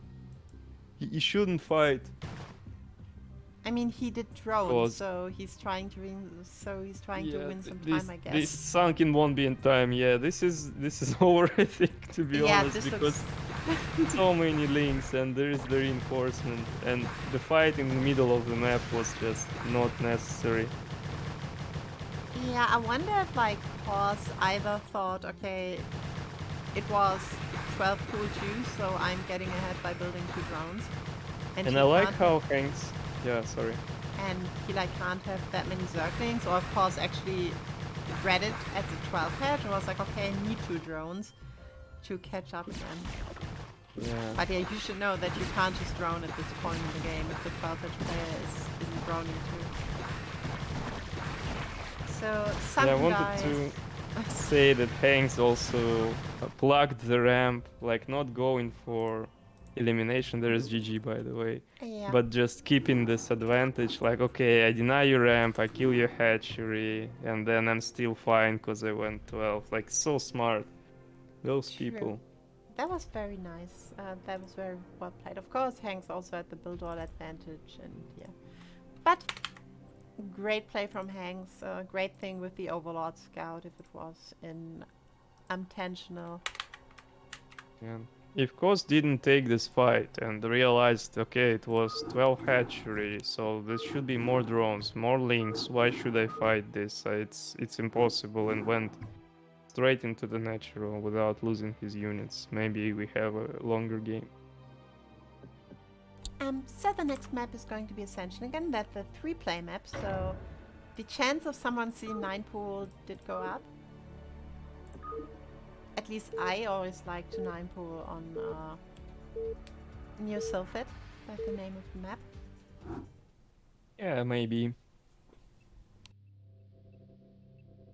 He shouldn't fight.
I mean, he did drones, so he's trying to win. So he's trying to win some time, I guess.
This sunken won't be in time. Yeah, this is over. I think, to be honest, because so many links and there is the reinforcement, and the fight in the middle of the map was just not necessary.
Yeah, I wonder if like Koss either thought, okay, it was 12 pool 2, so I'm getting ahead by building 2 drones.
And I like how Hanks. Yeah, sorry.
and he like can't have that many Zerglings, or of course actually read it as a 12 hedge and was like, okay, I need 2 drones to catch up again.
Yeah.
But yeah, you should know that you can't just drone at this point in the game if the 12 hedge player isn't droning too. So some
Yeah, I wanted
guys...
to say that Hanks also plugged the ramp, like not going for elimination. There is GG, by the way.
Yeah.
But just keeping this advantage, like, okay, I deny your ramp, I kill your hatchery, and then I'm still fine because I went 12. Like, so smart. Those
True.
people.
That was very nice. That was very well played. Of course, Hanks also had the build all advantage, and yeah. But great play from Hanks. Great thing with the Overlord Scout if it was intentional.
Yeah. If Kos didn't take this fight and realized, okay, it was 12 hatchery, so there should be more drones, more links, why should I fight this? It's impossible, and went straight into the natural without losing his units. Maybe we have a longer game.
So the next map is going to be Ascension again. That's the 3-play map, so the chance of someone seeing 9 pool did go up. At least I always like to 9 pool on New Sylphid. That's the name of the map.
Yeah, maybe.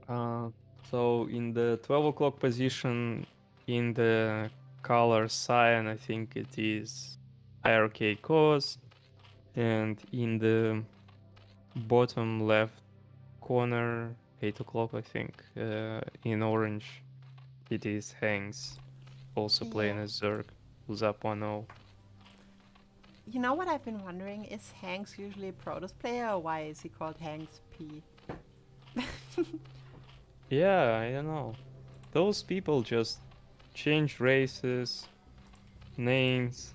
So in the 12 o'clock position, in the color cyan, I think it is IRK Cause, and in the bottom left corner, 8 o'clock, I think, in orange, it is Hanks, also playing
Yeah.
as Zerg, who's up 1-0.
You know what I've been wondering? Is Hanks usually a Protoss player, or why is he called Hanks P?
Yeah, I don't know. Those people just change races, names.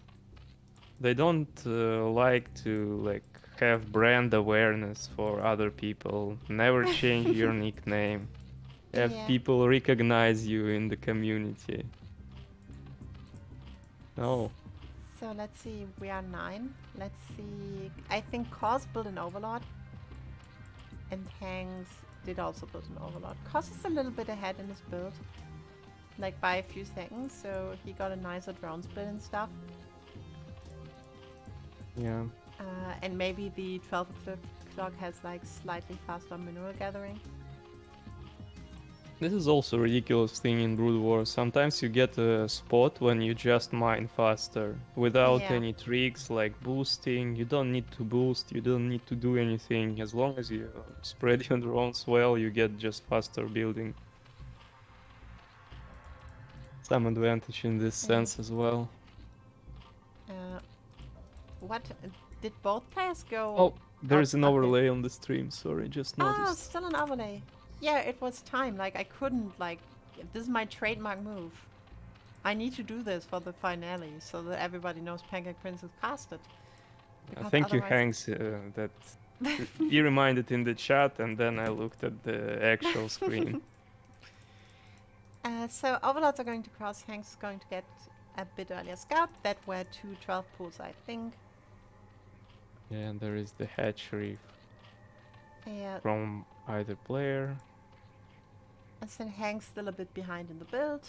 They don't like to have brand awareness for other people. Never change your nickname. Have
Yeah.
people recognize you in the community. No.
So let's see, we are 9. Let's see, I think Kos built an Overlord. And Hanks did also build an Overlord. Kos is a little bit ahead in his build. Like by a few seconds, so he got a nicer drone split and stuff.
Yeah.
And maybe the 12 o'clock has like slightly faster mineral gathering.
This is also a ridiculous thing in Brood War. Sometimes you get a spot when you just mine faster without
Yeah.
any tricks like boosting. You don't need to boost, you don't need to do anything. As long as you spread your drones well, you get just faster building. Some advantage in this sense as well.
What did both players go?
Oh, there's an
okay.
overlay on the stream. Sorry, just
Oh,
noticed.
still an overlay. Yeah, it was time. Like I couldn't this is my trademark move. I need to do this for the finale so that everybody knows Pancake Prince is casted.
Thank you,
otherwise-
Hanks, that you reminded in the chat, and then I looked at the actual screen.
So Overlords are going to cross. Hanks is going to get a bit earlier scout. That were 2 12 pools, I think.
Yeah, and there is the hatchery
Yeah.
from either player.
And then Hank's still a bit behind in the build.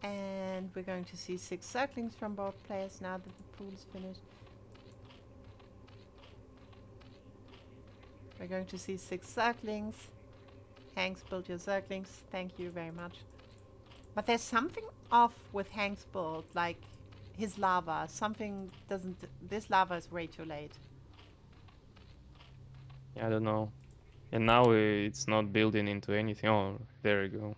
And we're going to see 6 circlings from both players now that the pool is finished. We're going to see 6 circlings. Hank's build your circlings. Thank you very much. But there's something off with Hank's build, like his lava. Something doesn't... This lava is way too late.
I don't know. And now it's not building into anything. Oh, there you go.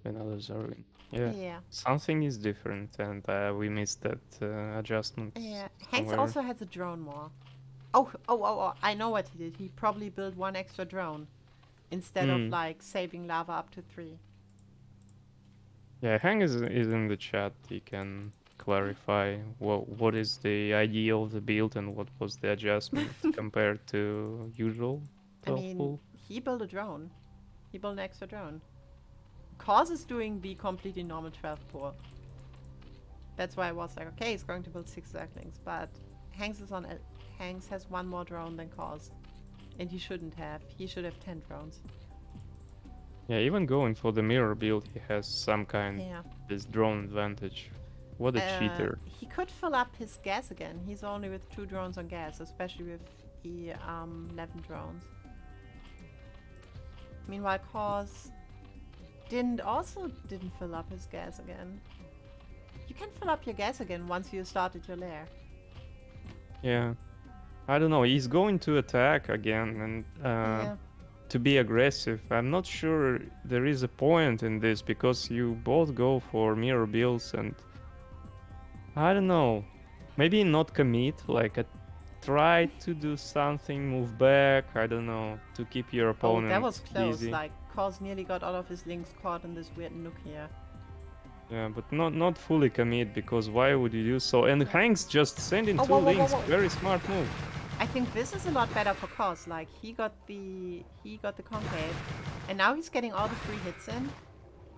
Another Zarwin. Yeah. Something is different, and we missed that adjustment.
Yeah. Hanks
somewhere.
also has a drone more. Oh, I know what he did. He probably built 1 extra drone instead of like saving lava up to 3.
Yeah, Hang is in the chat. He can clarify what is the idea of the build and what was the adjustment compared to usual.
I mean, he built a drone. He built an extra drone. Cause is doing the completely normal 12 pool. That's why I was like, okay, he's going to build 6 Zerglings, but Hanks is on Hanks has one more drone than Cause. And he shouldn't have. He should have 10 drones.
Yeah, even going for the mirror build, he has some kind
Yeah.
this drone advantage. What a cheater.
He could fill up his gas again. He's only with 2 drones on gas, especially with the 11 drones. Meanwhile, Cause didn't fill up his gas again. You can fill up your gas again once you started your lair.
Yeah. I don't know, he's going to attack again and
Yeah.
to be aggressive. I'm not sure there is a point in this because you both go for mirror builds and I don't know. Maybe not commit, like try to do something, move back, I don't know, to keep your
Oh,
opponent
that was close.
busy.
Like, Cause nearly got all of his links caught in this weird nook here.
Yeah, but not fully commit because why would you do so? And Hanks just sending
Oh,
2
whoa, whoa, whoa,
links,
whoa.
very smart move.
I think this is a lot better for Cause. Like, he got the concave, and now he's getting all the free hits in.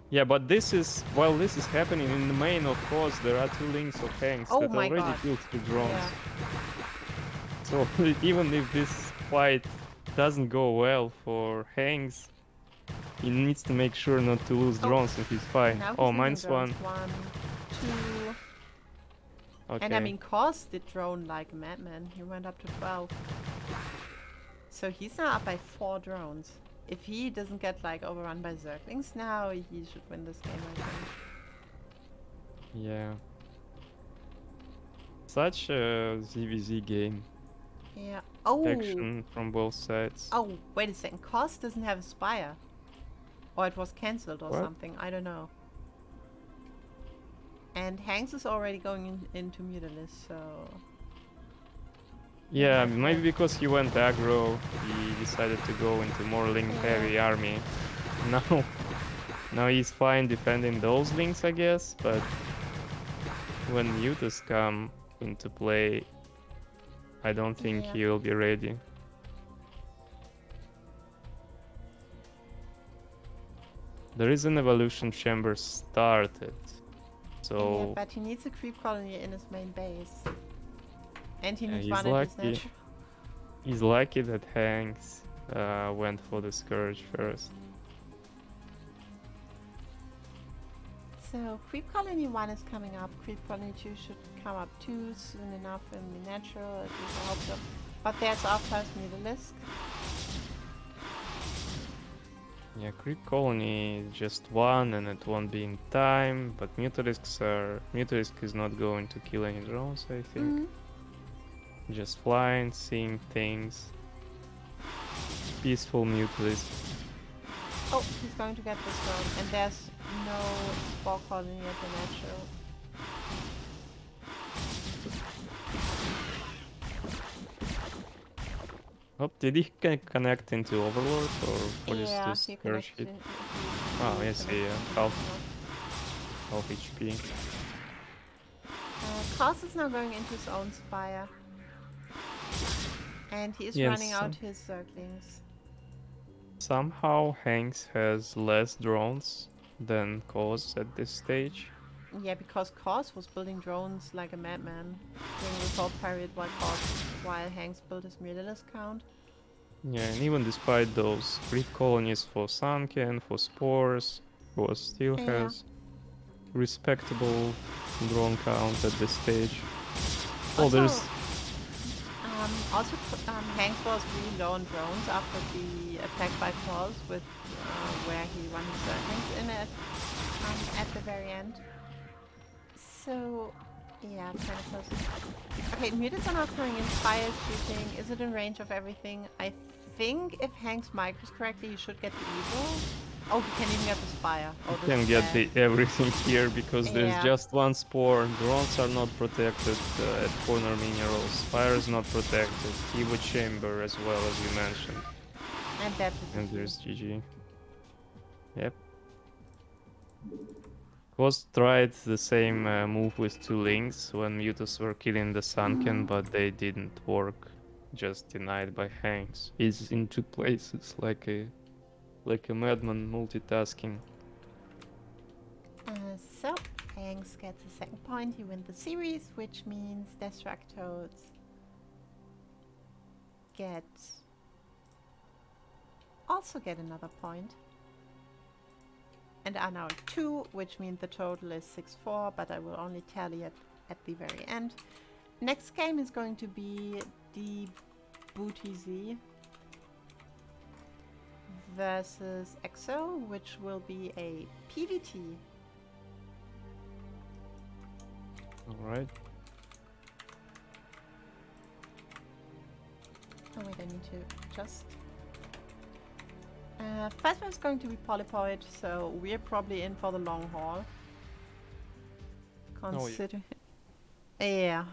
Yeah, but this is while this is happening in the main, of course, there are 2 links of Hanks
Oh
that
my
already
God.
killed 2 drones.
Yeah.
So even if this fight doesn't go well for Hanks, he needs to make sure not to lose drones and he's fine.
Now he's
Oh,
losing
minus
drones.
1.
1, 2.
Okay.
And I mean, Cause did drone like a madman. He went up to 12. So he's now up by 4 drones. If he doesn't get like overrun by Zerglings now, he should win this game, I think.
Yeah. Such a ZVZ game.
Yeah. Oh.
Action from both sides.
Oh, wait a second. Cause doesn't have a spire. Or it was cancelled or
What?
something. I don't know. And Hanks is already going into Mutalis, so...
Yeah, maybe because he went aggro, he decided to go into more link heavy army. Now he's fine defending those links, I guess, but when mutas come into play, I don't think
Yeah.
he'll be ready. There is an evolution chamber started,
Yeah,
so
but he needs a creep colony in his main base. And he needs
he's
one in his
lucky.
natural.
He's lucky that Hanks went for the Scourge first.
So, creep colony 1 is coming up. Creep colony 2 should come up too soon enough in the natural, at least I hope so. But there's our first Mutalisk.
Yeah, creep colony is just 1 and it won't be in time, but Mutalisk is not going to kill any drones, I think. Just flying, seeing things. Peaceful Mutalisk.
Oh, he's going to get this one. And there's no spore colony at the natural.
Oh, did he connect into Overlord or what is
Yeah,
this
he
Scourge
connected
hit?
in-
Oh,
he
yes,
connected
yeah,
into
half HP.
Cause is now going into his own spire. And he is
Yes,
running out his Zerglings.
Somehow Hanks has less drones than Cause at this stage.
Yeah, because Cause was building drones like a madman during this whole period while Hanks built his Mutalisk count.
Yeah, and even despite those creep colonies for Sunken, for Spores, Cause still has respectable drone count at this stage. Oh, there's...
Hanks was really low on drones after the attack by Claws with where he won his Zerglings in it at the very end. So, yeah, kind of close. Okay, Mutants are now coming in, fire shooting. Is it in range of everything? I think if Hanks micros correctly, he should get the evil. Oh, he can even get the spire. Oh,
You can get the everything here because there's just 1 spore. Drones are not protected at corner minerals. Fire is not protected. Evo chamber as well, as you mentioned.
And that's
And there's GG. Yep. Was tried the same move with 2 links when Mutas were killing the Sunken, but they didn't work. Just denied by Hanks. He's in 2 places like a madman multitasking.
So, Hanks gets a second point. He wins the series, which means DestrucToads also get another point. And are now 2, which means the total is 6-4, but I will only tally it at the very end. Next game is going to be DestrucToads versus EXO, which will be a PvT.
Alright.
Oh wait, I need to adjust. First one's going to be Polypoid, so we're probably in for the long haul. Consider... Yeah.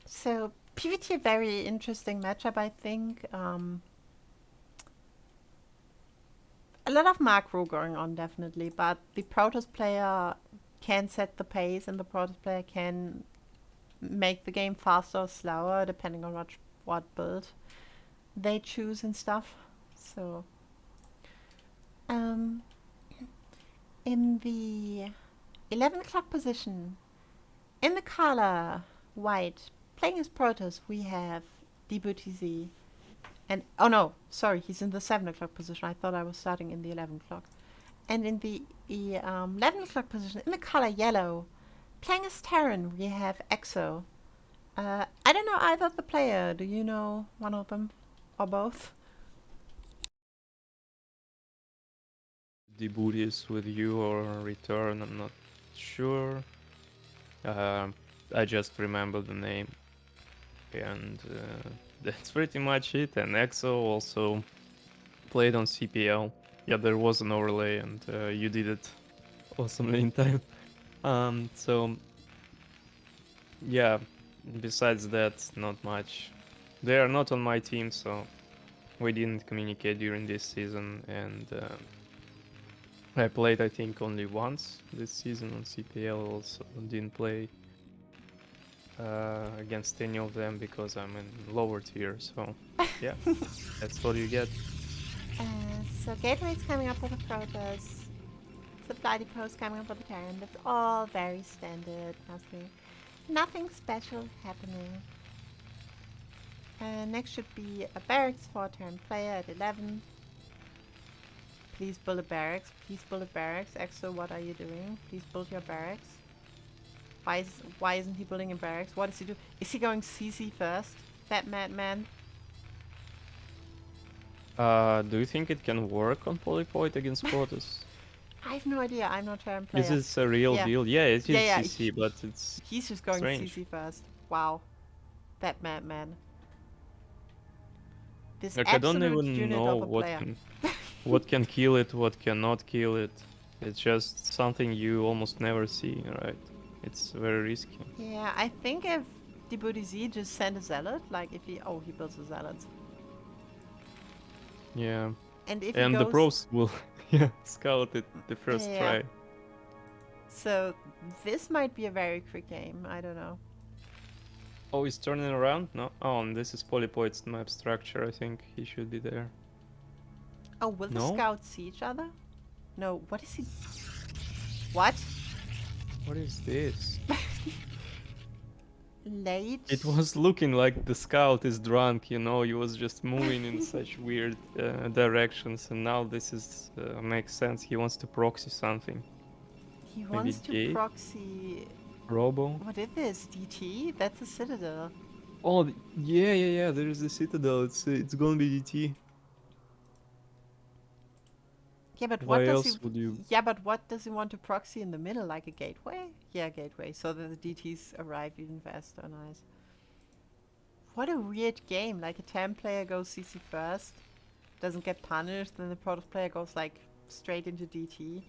So, PvT, a very interesting matchup, I think. A lot of macro going on, definitely, but the Protoss player can set the pace, and the Protoss player can make the game faster or slower, depending on what build they choose and stuff. So, in the 11 o'clock position, in the color white, playing as Protoss, we have DestrucToads. And, oh no, sorry, he's in the 7 o'clock position. I thought I was starting in the 11 o'clock. And in the 11 o'clock position, in the color yellow, playing as Terran, we have EXO. I don't know either of the player. Do you know one of them? Or both?
DestrucToads with you or return, I'm not sure. I just remember the name. And that's pretty much it. And EXO also played on CPL. Yeah, there was an overlay, and you did it awesomely in time. So yeah, besides that, not much. They are not on my team, so we didn't communicate during this season, and I played, I think, only once this season on CPL. Also didn't play against any of them because I'm in lower tier, so yeah, that's what you get.
So Gateway's coming up with a Protoss. Supply Depot's coming up with a Terran. That's all very standard, nothing special happening. Next should be a Barracks for a Terran player at 11. Please build a barracks. Please build a barracks. EXO, what are you doing? Please build your barracks. Why isn't he building a barracks? What is he doing? Is he going CC first? That madman.
Do you think it can work on Polypoid against Protoss?
I have no idea. I'm not a Terran player.
Is this a real deal? Yeah, it is CC, but it's
he's just going
strange.
CC first. Wow. That madman. This
Like, I don't
absolute
even
unit
know
of a player.
what can kill it, what cannot kill it. It's just something you almost never see, right? It's very risky.
Yeah, I think if DestrucToads just sent a zealot, like if he builds a zealot.
Yeah.
And if
the pros will scout it the first try.
So this might be a very quick game. I don't know.
Oh, he's turning around? No. Oh, and this is Polypoid's map structure. I think he should be there.
Oh, will the scouts see each other? No. What is he? What?
What is this?
Late.
It was looking like the scout is drunk, you know. He was just moving in such weird directions, and now this is makes sense. He wants to proxy something.
He wants to proxy.
Robo.
What is this? DT? That's a citadel.
Oh, yeah. There is the citadel. It's gonna be DT.
Yeah, but
Why else would you?
Yeah, but what does he want to proxy in the middle, like a gateway? Yeah, gateway. So that the DTs arrive even faster. Nice. What a weird game. Like a Terran player goes CC first, doesn't get punished, then the Protoss player goes like straight into DT.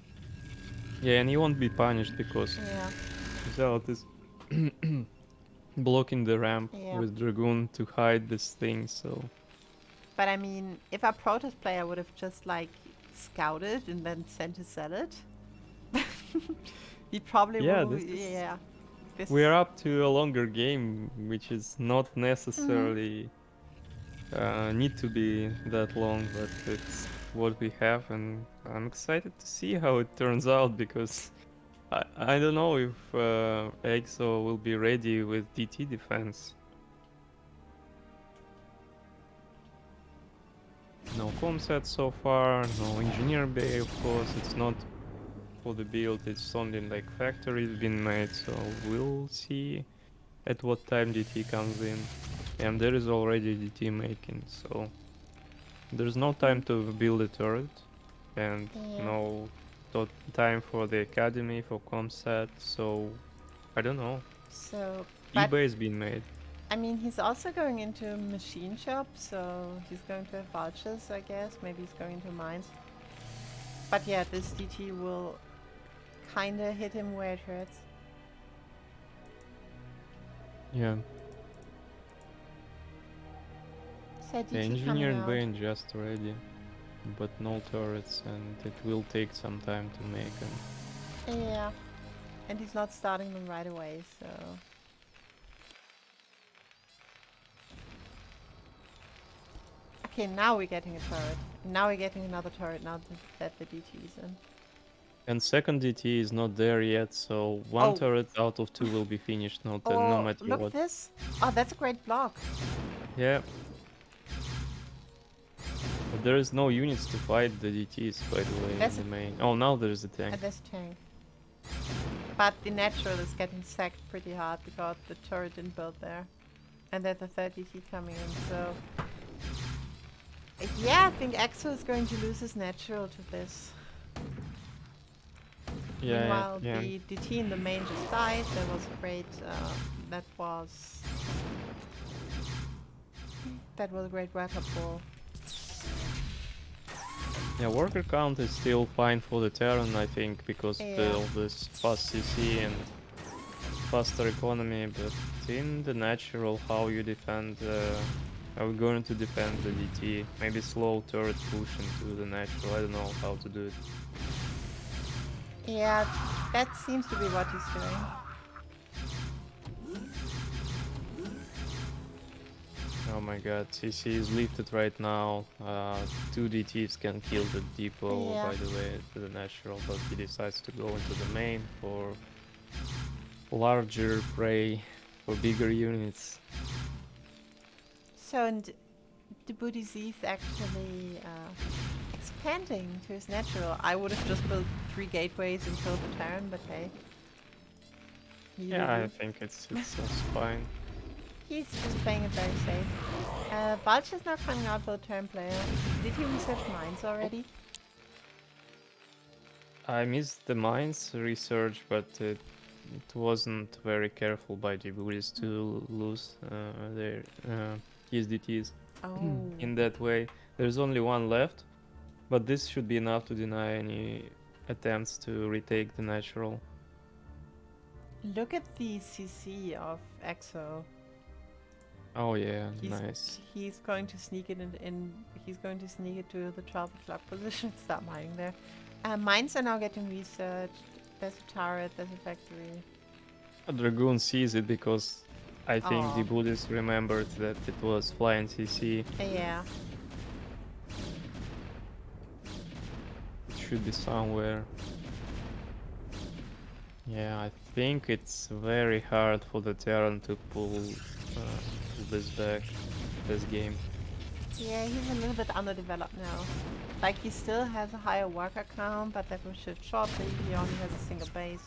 Yeah, and he won't be punished because Zealot is blocking the ramp with Dragoon to hide this thing. So.
But I mean, if our Protoss player would have just like scouted and then sent a zealot, he probably would. Yeah.
We are up to a longer game, which is not necessarily need to be that long, but it's what we have, and I'm excited to see how it turns out because I don't know if EXO will be ready with DT defense. No comset so far, no engineer bay, of course. It's not for the build, it's only like factories been made, so we'll see at what time DT comes in. And there is already DT making, so there's no time to build a turret and
Yeah.
no time for the academy for comset, so I don't know.
So, but
eBay has been made.
I mean, he's also going into machine shop, so he's going to have vultures, I guess. Maybe he's going into mines. But yeah, this DT will kinda hit him where it hurts.
Yeah,
So
the
DT coming
engineered
out.
vein just ready, but no turrets, and it will take some time to make them.
Yeah. And he's not starting them right away, so... Okay, now we're getting a turret. Now we're getting another turret now that the DT's in.
And second DT is not there yet, so one
Oh.
turret out of two will be finished, no
Oh,
matter
look
what.
this. Oh, that's a great block.
Yeah. But there is no units to fight the DTs, by the way,
That's
in the main. Oh, now there's a tank.
And this tank. But the natural is getting sacked pretty hard because the turret didn't build there. And there's a third DT coming in, so... Yeah, I think Exo is going to lose his natural to this.
Yeah,
Meanwhile,
yeah.
the DT in the main just died. There was a great... That was a great wrap-up ball.
Yeah, worker count is still fine for the Terran, I think, because of this fast CC and faster economy, but in the natural, how you defend... are we going to defend the DT? Maybe slow turret push into the natural, I don't know how to do it.
Yeah, that seems to be what he's doing.
Oh my god, CC is lifted right now. Two DTs can kill the depot, by the way, to the natural, but he decides to go into the main for larger prey, for bigger units.
So, and the Buddhizi is actually expanding to his natural. I would have just built 3 gateways and killed the Terran, but hey.
Yeah, I think it's also fine.
He's just playing it very safe. Vulture is now coming out for the Terran player. Did he research mines already?
I missed the mines research, but it wasn't very careful by the Buddhists to lose their his DTs. In that way. There's only one left, but this should be enough to deny any attempts to retake the natural.
Look at the CC of Exo.
Oh yeah, nice.
He's going to sneak it he's going to sneak it to the 12 o'clock position. Start mining there. Mines are now getting researched. There's a turret, there's a factory.
A Dragoon sees it because I think the Buddhists remembered that it was flying CC.
Yeah.
It should be somewhere. Yeah, I think it's very hard for the Terran to pull this back, this game.
Yeah, he's a little bit underdeveloped now. Like, he still has a higher worker count, but that will shift shortly. He only has a single base.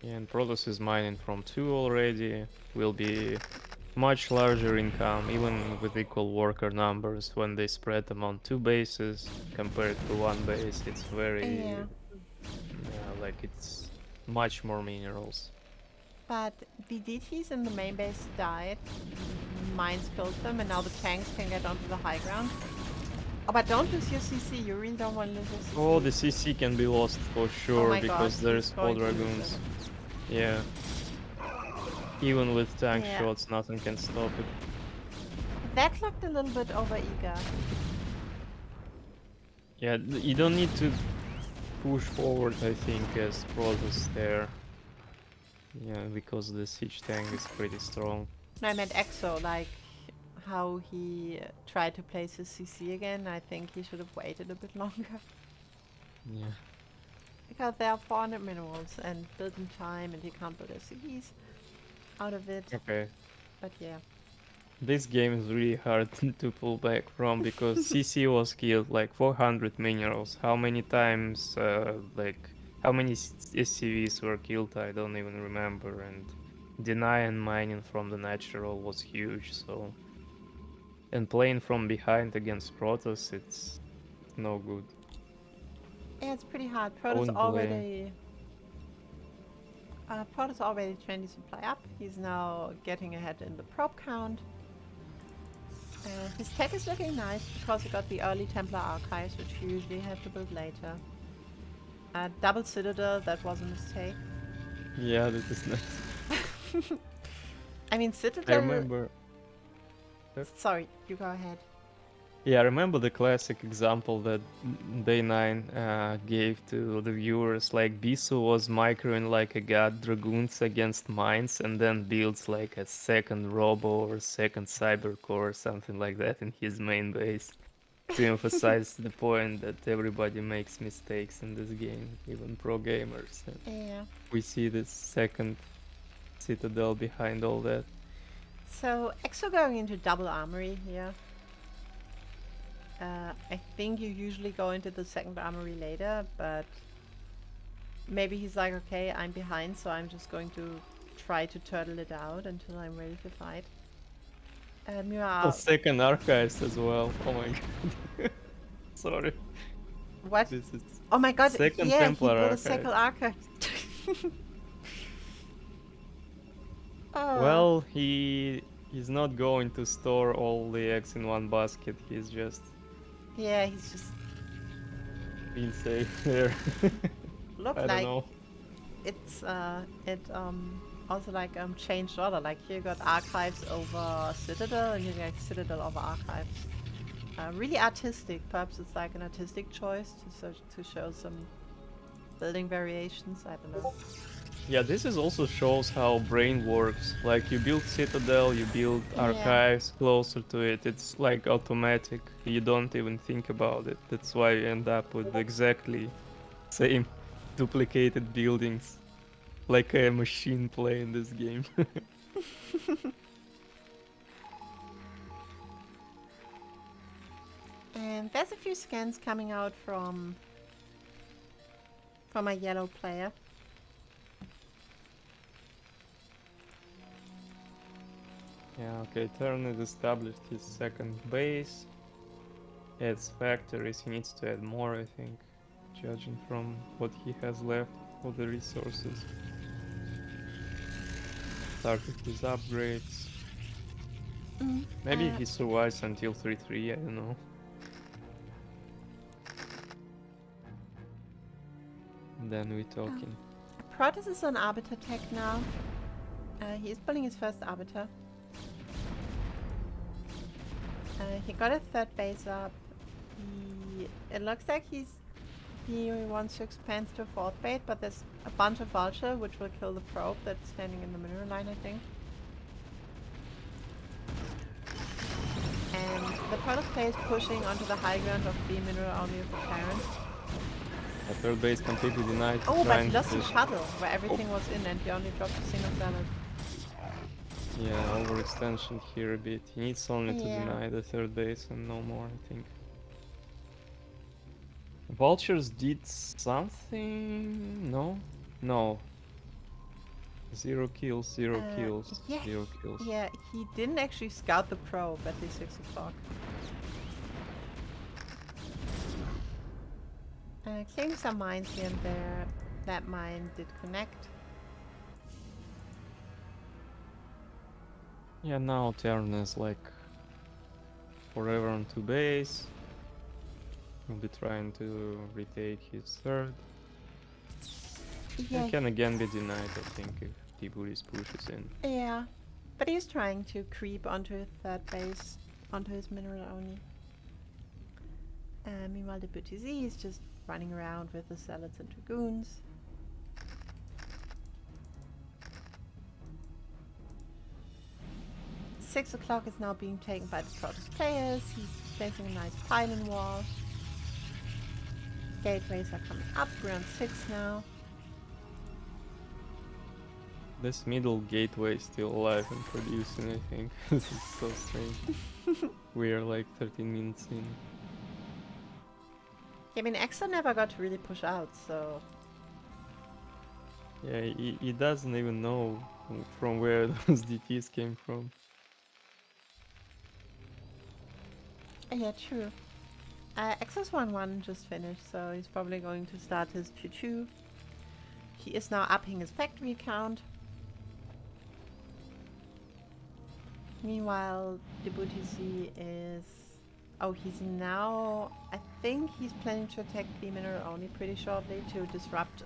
Yeah, and Protoss is mining from 2 already. Will be much larger income, even with equal worker numbers, when they spread among 2 bases compared to 1 base. It's very... like, it's much more minerals.
But the DTs in the main base died. Mines killed them, and now the tanks can get onto the high ground. Oh, but don't lose your CC. You really don't want to lose your CC.
Oh, the CC can be lost for sure because there's 4 Dragoons. Yeah. Even with tank shots, nothing can stop it.
That looked a little bit over-eager.
Yeah, you don't need to push forward, I think, as Protoss there. Yeah, because the siege tank is pretty strong.
No, I meant Exo, like how he tried to place his CC again. I think he should have waited a bit longer.
Yeah.
because there are 400 minerals and building time, and you can't build SCVs out of it.
Okay.
But yeah.
This game is really hard to pull back from because CC was killed like 400 minerals. How many times, how many SCVs were killed? I don't even remember. And denying mining from the natural was huge. So, and playing from behind against Protoss, it's no good.
Yeah, it's pretty hard.
I wouldn't blame.
Protoss already 20 supply up. He's now getting ahead in the probe count. His tech is looking nice because he got the early Templar archives, which you usually have to build later. Double Citadel, that was a mistake.
Yeah, that is nice.
I mean,
I
Citadel.
remember.
Sorry, you go ahead.
Yeah, I remember the classic example that Day 9 gave to the viewers. Like, Bisu was microing like a god, Dragoons against mines, and then builds like a second Robo or second Cybercore or something like that in his main base to emphasize the point that everybody makes mistakes in this game, even pro gamers. And
Yeah.
we see this second Citadel behind all that.
So, Exo going into double armory here. I think you usually go into the second armory later, but maybe he's like, okay, I'm behind, so I'm just going to try to turtle it out until I'm ready to fight. Mira,
Second archives as well. Oh my god. Sorry.
what?
This is
Oh my god,
second
yeah,
Templar
he pulled a
archive.
second archive. Oh.
Well, he's not going to store all the eggs in one basket. He's just
Yeah, he's just
being safe there.
look
I don't
like
know.
it's also like changed order. Like here you got archives over Citadel, and you got Citadel over archives. Really artistic. Perhaps it's like an artistic choice to show some building variations. I don't know.
Yeah, this is also shows how brain works. Like you build Citadel, you build
Yeah.
archives closer to it. It's like automatic. You don't even think about it. That's why you end up with exactly same duplicated buildings. Like a machine playing this game.
And there's a few scans coming out from a yellow player.
Yeah, okay, Turner established his second base. Adds factories, he needs to add more, I think, judging from what he has left for the resources. Started his upgrades. Maybe he survives until 3-3, I don't know. And then we're talking.
Protoss is on Arbiter tech now. He is building his first Arbiter. He got a third base up. It looks like he wants to expand to a fourth base, but there's a bunch of Vulture which will kill the probe that's standing in the mineral line, I think. And the Protoss player is pushing onto the high ground of the mineral army of the Terran.
The third base completely denied.
Oh, but he lost the shuttle where everything was in, and he only dropped a single salad.
Yeah, overextension here a bit. He needs only to deny the third base and no more, I think. Vultures did something? No? No. 0 kills, 0 kills,
yeah,
0 kills.
Yeah, he didn't actually scout the probe at the 6 o'clock. Clearing some mines here and there. That mine did connect.
Yeah, now Terran is like forever on 2 base. He'll be trying to retake his third.
Yeah.
He can again be denied, I think, if Tiburis pushes in.
Yeah, but he's trying to creep onto his third base, onto his mineral only. Meanwhile, the BTZ is just running around with the Zealots and Dragoons. Six o'clock is now being taken by the Protoss players. He's placing a nice pylon wall. gateways are coming up. We're on 6 now.
This middle gateway is still alive and producing, I think. This is so strange. We are like 13 minutes in.
I mean, Exo never got to really push out, so...
Yeah, he doesn't even know from where those DPs came from.
Yeah, true. Exo's 1-1 just finished, so he's probably going to start his 2-2. He is now upping his factory count. Meanwhile, DestrucToads is... Oh, he's now... I think he's planning to attack the mineral only pretty shortly to disrupt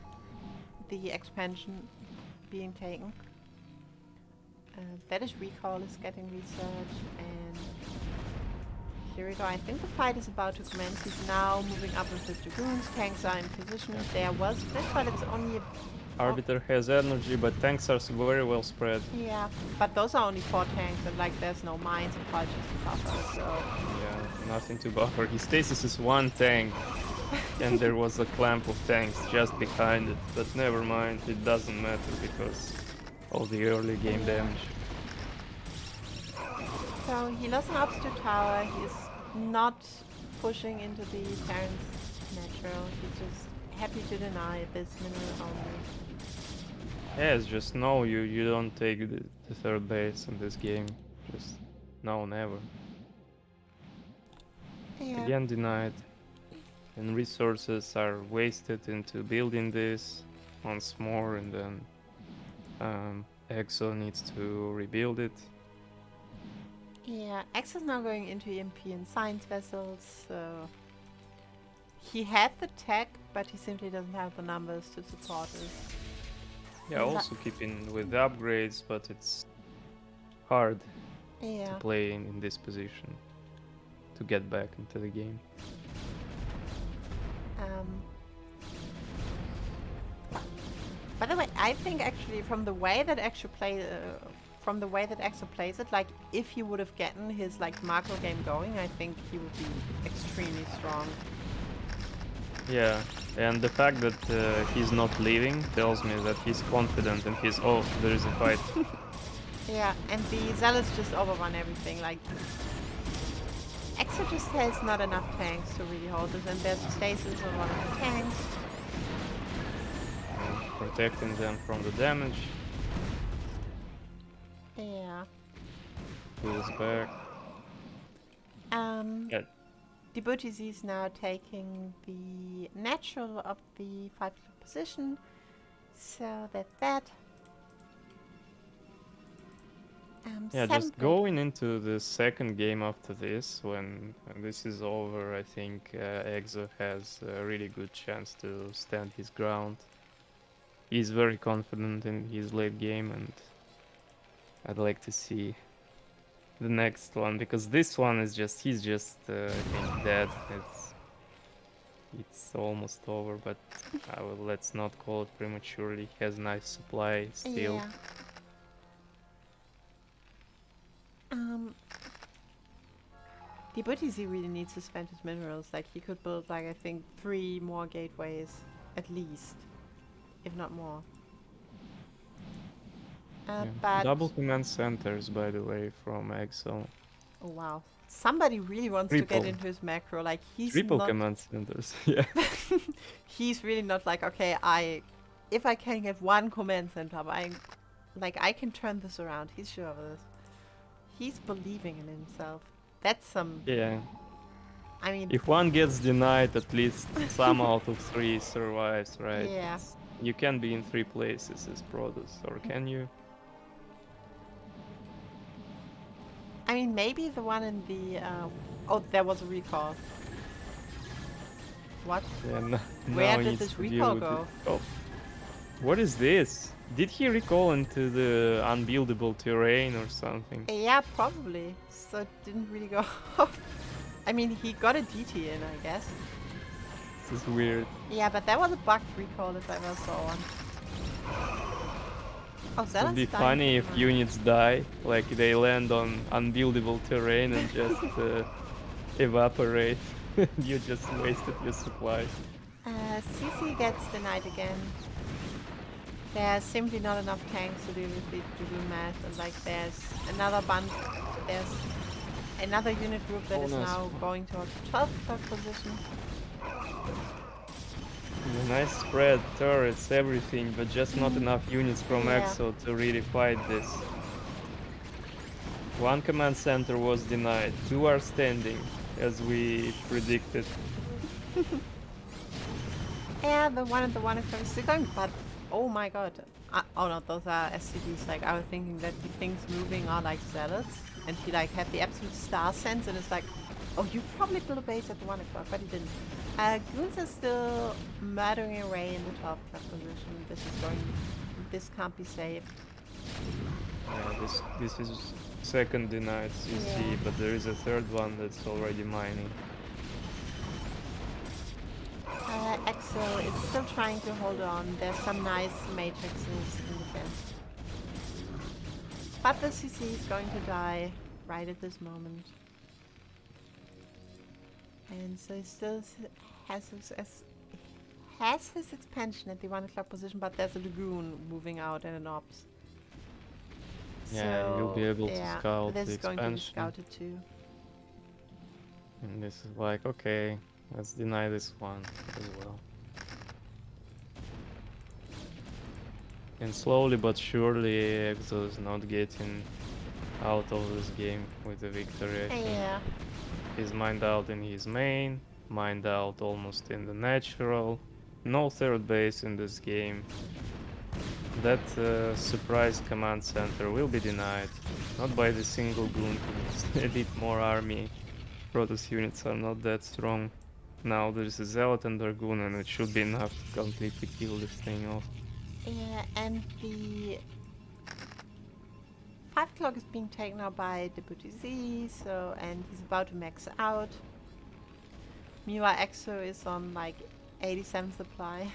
the expansion being taken. That is recall is getting research, and here we go. I think the fight is about to commence. He's now moving up with the dragoons. Tanks are in position. There was split, but it's only a...
Arbiter has energy, but tanks are very well spread.
Yeah, but those are only 4 tanks, and like there's no mines and pulses to buffer, so...
Yeah, nothing to buffer. His stasis is 1 tank, and there was a clamp of tanks just behind it. But never mind, it doesn't matter because of the early game damage.
So he lost an obstacle tower. He's not pushing into the Terran's natural. He's just happy to deny this mineral only.
Yes, just no, you don't take the 3rd base in this game. Just no, never.
Yeah.
Again denied. And resources are wasted into building this once more, and then Exo needs to rebuild it.
Yeah, X is now going into EMP and science vessels, so... He had the tech, but he simply doesn't have the numbers to support it.
Yeah, also keeping with the upgrades, but it's hard to play in this position to get back into the game.
By the way, I think actually from the way that Exo plays it, like if he would have gotten his like macro game going, I think he would be extremely strong.
Yeah, and the fact that he's not leaving tells me that he's confident and he's, oh, there is a fight.
Yeah, and the Zealots just overrun everything, like... Exo just has not enough tanks to really hold this, and there's a stasis on one of the tanks.
Protecting them from the damage.
Yeah.
Pulls back. Yeah.
DestrucToads is now taking the natural of the 5 position, so that.
Yeah, just going into the 2nd game after this, when this is over, I think Exo has a really good chance to stand his ground. He's very confident in his late game, and I'd like to see the next one, because this one is just, he's just I think dead. It's almost over, but let's not call it prematurely. He has nice supply still.
Yeah. DestrucToads really needs to spend his minerals. Like he could build like I think 3 more gateways at least, if not more. But
double command centers, by the way, from Exo.
Oh wow! Somebody really wants to get into his macro. Like he's
triple
not
command centers. Yeah.
He's really not like, okay, if I can get 1 command center, I can turn this around. He's sure of this. He's believing in himself. That's some...
Yeah.
I mean...
If one gets denied, at least some out of 3 survives, right?
Yeah.
You can be in 3 places as Protoss, or can you?
I mean, maybe the one in the... oh, there was a recall. What?
Yeah,
Where did this recall go?
Oh. What is this? Did he recall into the unbuildable terrain or something?
Yeah, probably. So it didn't really go off. I mean, he got a DT in, I guess.
This is weird.
Yeah, but that was a bugged recall if I ever saw one. Oh, that
would be funny if units die, like they land on unbuildable terrain and just evaporate. You just wasted your supply.
CC gets denied again. There's simply not enough tanks to do math, and like there's there's another unit group that
Oh,
is
nice.
now going towards the 12th o'clock position.
Nice spread, turrets, everything, but just not enough units from
Yeah.
EXO to really fight this. One command center was denied, 2 are standing, as we predicted.
Yeah, the one and the one is still going, but oh my god. Oh no, those are SCVs. Like, I was thinking that the things moving are like zealots, and he like had the absolute star sense, and it's like, oh, you probably built a base at the 1 o'clock, but he didn't. Goons are still murdering away in the 12 o'clock position. This can't be saved.
Yeah, this is second denied CC,
Yeah.
but there is a third one that's already mining.
Axel is still trying to hold on. There's some nice matrices in defense. But the CC is going to die right at this moment. And so he still has his expansion at the 1 o'clock position, but there's a Lagoon moving out and an Ops.
Yeah, and you'll be able to
yeah,
scout
this
the
is going to be
expansion.
scouted too.
And this is like, okay, let's deny this one as well. And slowly but surely EXO is not getting out of this game with a victory, I think.
Yeah.
He's mined out in his main, mined out almost in the natural. No third base in this game. That surprise command center will be denied. Not by the single goon who needs a bit more army. Protoss units are not that strong. Now there's a Zealot and Dragoon, and it should be enough to completely kill this thing off.
Yeah, and the 5 o'clock is being taken now by Deputy Z, so, and he's about to max out. Miwa Exo is on like 87 supply.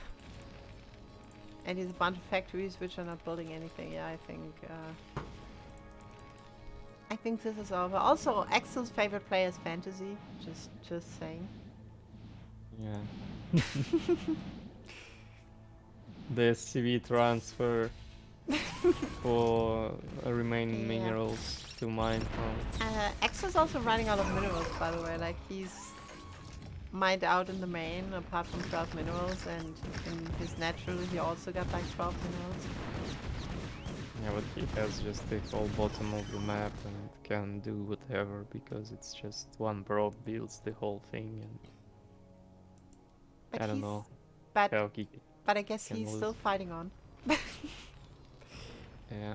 And he's a bunch of factories which are not building anything. Yeah, I think this is over. Also, Exo's favorite player is Fantasy. Just saying.
Yeah. The SCV transfer for remaining minerals to mine from.
Exo's also running out of minerals, by the way. Like, he's mined out in the main, apart from 12 minerals, and in his natural, he also got like 12 minerals.
Yeah, but he has just the whole bottom of the map and can do whatever because it's just one proc builds the whole thing, and
But
I don't know
but
how he
but I guess
can
he's
lose.
still fighting on.
Yeah.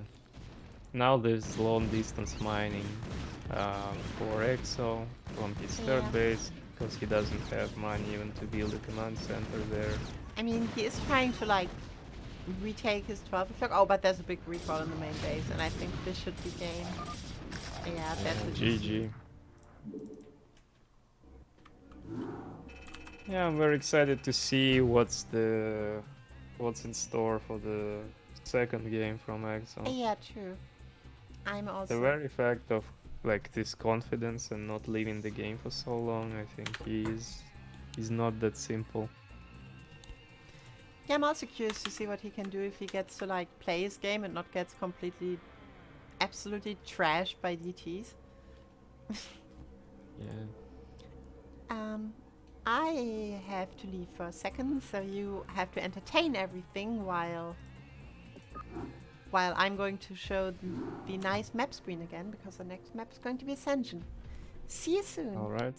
Now there's long distance mining for EXO from his third base because he doesn't have money even to build a command center there.
I mean, he is trying to like retake his 12 o'clock. Oh, but there's a big recall in the main base, and I think this should be game. Yeah, that's a
GG. Yeah, I'm very excited to see what's in store for the second game from EXO.
Yeah, true. I'm also
The very fact of like this confidence and not leaving the game for so long, I think he's not that simple.
Yeah, I'm also curious to see what he can do if he gets to like play his game and not gets absolutely trashed by DTs.
Yeah.
I have to leave for a second, so you have to entertain everything while I'm going to show the nice map screen again, because the next map is going to be Ascension. See you soon.
All right.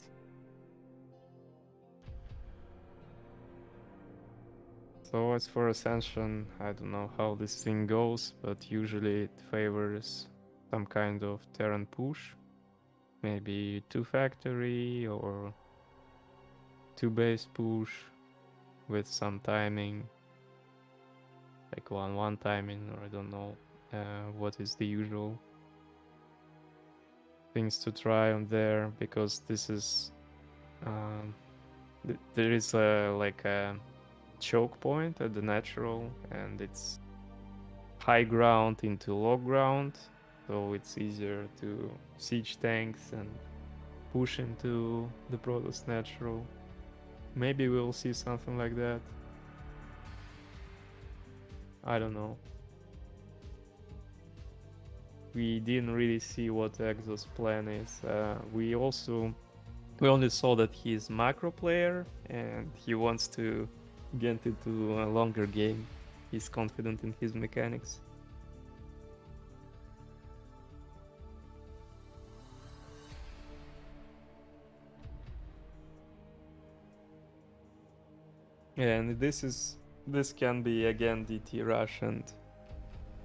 So as for Ascension, I don't know how this thing goes, but usually it favors some kind of Terran push. Maybe 2 factory or 2 base push with some timing. Like 1-1 timing, or I don't know what is the usual things to try on there, because this is there is like a choke point at the natural, and it's high ground into low ground, so it's easier to siege tanks and push into the Protoss natural. Maybe we'll see something like that. I don't know. We didn't really see what Exo's plan is. We only saw that he's macro player and he wants to get into a longer game. He's confident in his mechanics. And this can be again DT rush and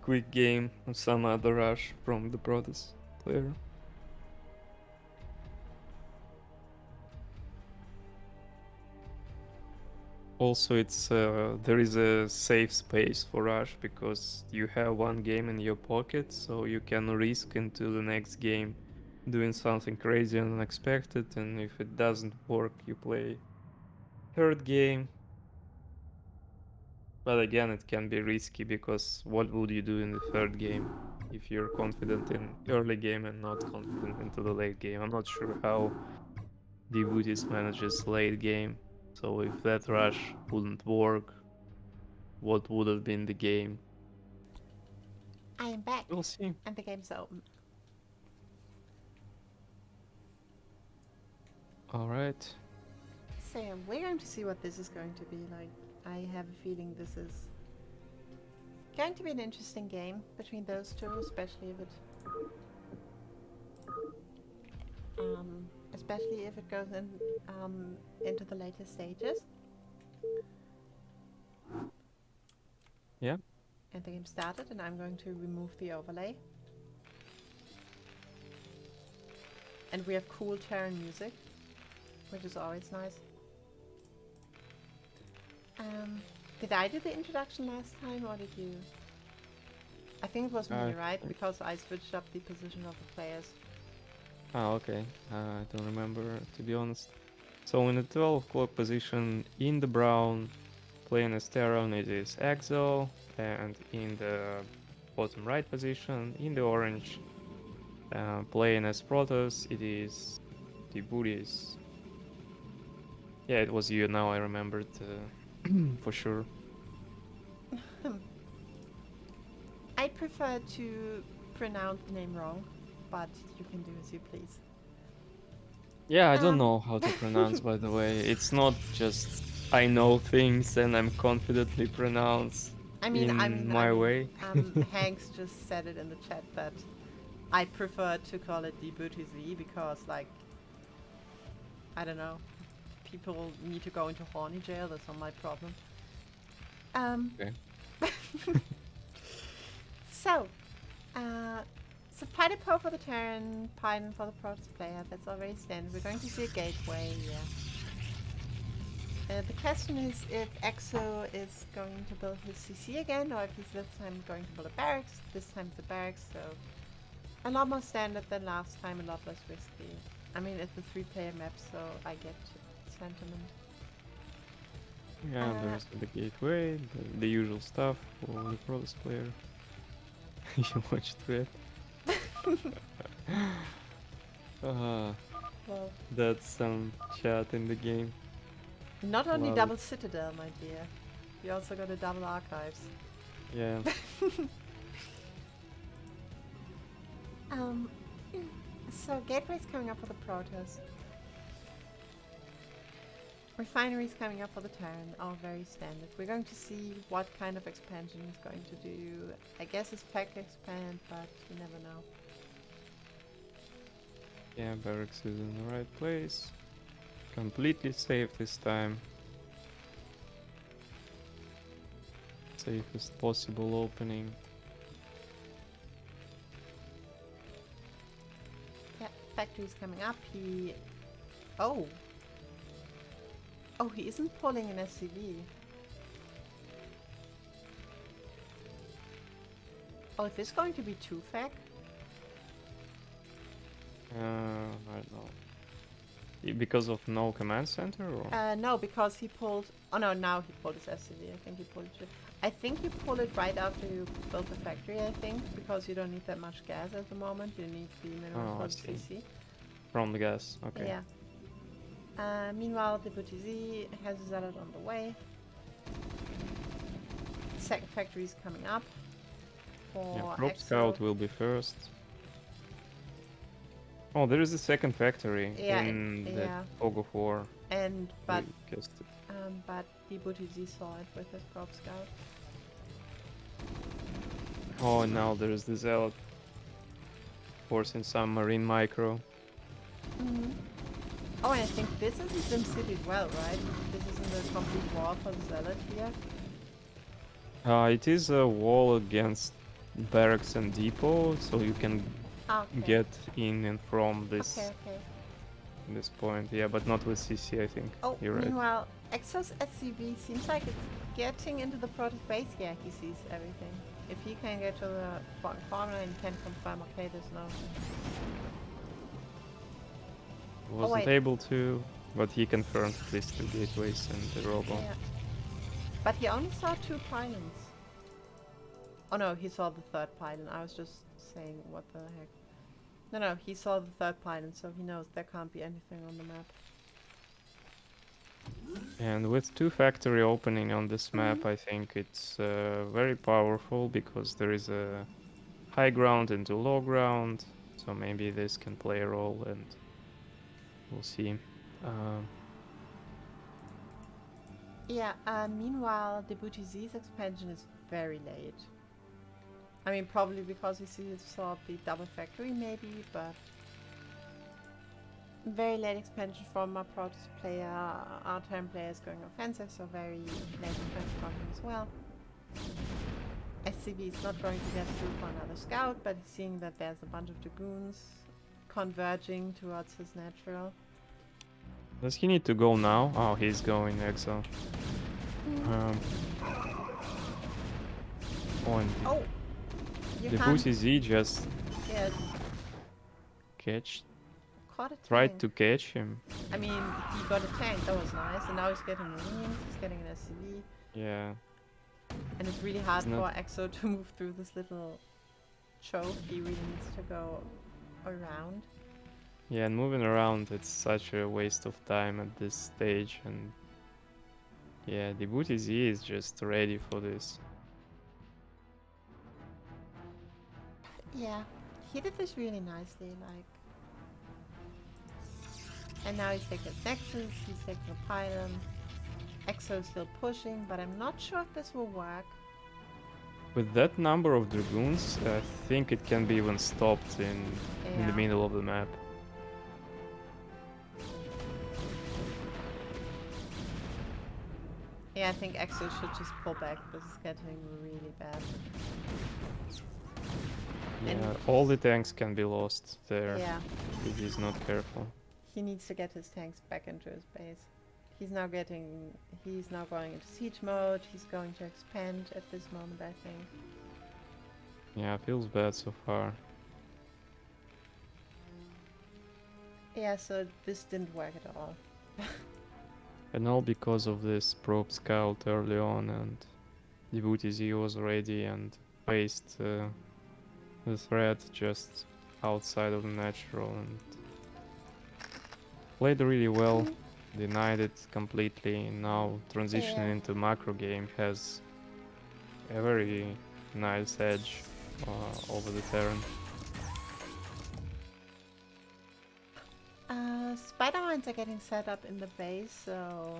quick game or some other rush from the Protoss player. Also, it's there is a safe space for rush because you have one game in your pocket, so you can risk into the next game doing something crazy and unexpected, and if it doesn't work, you play third game. But again, it can be risky because what would you do in the third game if you're confident in early game and not confident into the late game? I'm not sure how Debutis manages late game. So if that rush wouldn't work, what would have been the game?
I am back,
We'll see.
and the game's open.
All right.
So we're going to see what this is going to be like. I have a feeling this is going to be an interesting game between those two, especially if it goes into the later stages.
Yeah.
And the game started, and I'm going to remove the overlay. And we have cool Terran music, which is always nice. Did I do the introduction last time, or did you? I think it was me, right? Because I switched up the position of the players.
Oh, okay. I don't remember, to be honest. So in the 12 o'clock position, in the brown, playing as Terran, it is Exo, and in the bottom right position, in the orange, playing as Protoss, it is the Buddhist. Yeah, it was you, now I remembered for sure.
I prefer to pronounce the name wrong, but you can do as you please.
Yeah, I don't know how to pronounce, by the way. It's not just I know things and I'm confidently pronounce my way.
Hanks just said it in the chat that I prefer to call it DestrucToads because, like, I don't know, people need to go into horny jail. That's not my problem.
Okay.
So Python Pro for the Terran, Python for the Protoss player. That's already standard. We're going to see a gateway, yeah. The question is if Exo is going to build his CC again, or if he's this time going to build a barracks. This time it's a barracks, so a lot more standard than last time, a lot less risky. I mean, it's a 3-player map, so I get sentiment.
Yeah, there's the gateway, the usual stuff for the Protoss player. You watched it.
Well,
that's some chat in the game.
Not only double Citadel, my dear. You also got a double Archives.
Yeah.
So Gateway's coming up for the Protoss. Refinery's coming up for the Terran, all very standard. We're going to see what kind of expansion he's going to do. I guess it's pack expand, but you never know.
Yeah, barracks is in the right place. Completely safe this time. Safest possible opening.
Yeah, factory's coming up. He isn't pulling an SCV. Oh, is this going to be 2-fac?
I don't know. Because of no command center, or?
No, because he pulled. Oh no, now he pulled his SCV. I think he pulled it. I think you pull it right after you build the factory. I think because you don't need that much gas at the moment. You need the minimum for the CC.
From the gas. Okay.
Yeah. Meanwhile, the Boutique has a zealot on the way. Second factory is coming up for
Yeah, Probe
Exo.
Scout will be first. Oh, there is a second factory
Yeah,
in the
yeah.
Fog of War.
But
We guessed it.
the Boutique saw it with his Probe Scout.
Oh, and now there's the Zealot forcing some Marine Micro.
Oh, and I think this is in SimCity as well, right? This isn't a complete war for the Zealot here.
It is a wall against barracks and depot, so you can
Okay.
get in and from this
Okay.
this point. Yeah, but not with CC, I think.
Oh,
You're right.
meanwhile, Exo's SCV seems like it's getting into the Protoss base. Yeah, he sees everything. If he can get to the bottom corner and can confirm, okay, there's no...
Wasn't
wait.
able to, but he confirmed at least the gateways and the robo.
Yeah. But he only saw 2 pylons. Oh no, he saw the 3rd pylon. I was just saying, what the heck. No, he saw the 3rd pylon, so he knows there can't be anything on the map.
And with 2 factory opening on this map, I think it's very powerful because there is a high ground into low ground, so maybe this can play a role, and we'll see.
Yeah, meanwhile, the Boutique's expansion is very late. I mean, probably because we saw the double factory maybe, but... Very late expansion from a Protoss player. Our turn player is going offensive, so very late expansion from him as well. SCV is not going to get through for another scout, but seeing that there's a bunch of Dragoons converging towards his natural.
Does he need to go now? Oh, he's going exo.
Oh! You
The
can't...
Booty Z just
Yeah, caught a tank.
tried to catch him.
I mean, he got a tank, that was nice, and now he's getting Marines, he's getting an SCV.
Yeah.
And it's really hard
It's
for
not-
Exo to move through this little choke. He really needs to go around.
Yeah, and moving around, it's such a waste of time at this stage, and yeah, the Booty Z is just ready for this.
Yeah, he did this really nicely, like... And now he's taking his Nexus, he's taking a Pylon. Exo is still pushing, but I'm not sure if this will work.
With that number of Dragoons, I think it can be even stopped in the middle of the map.
Yeah, I think Exo should just pull back. This is getting really bad.
Yeah, all the tanks can be lost there
Yeah,
if he's not careful.
he needs to get his tanks back into his base. He's now going into siege mode. He's going to expand at this moment, I think.
Yeah, feels bad so far.
Yeah, so this didn't work at all.
And all because of this probe scout early on, and the Booty Z was ready and faced the threat just outside of the natural and played really well, denied it completely. Now transitioning into macro game has a very nice edge over the Terran.
Spider mines are getting set up in the base, so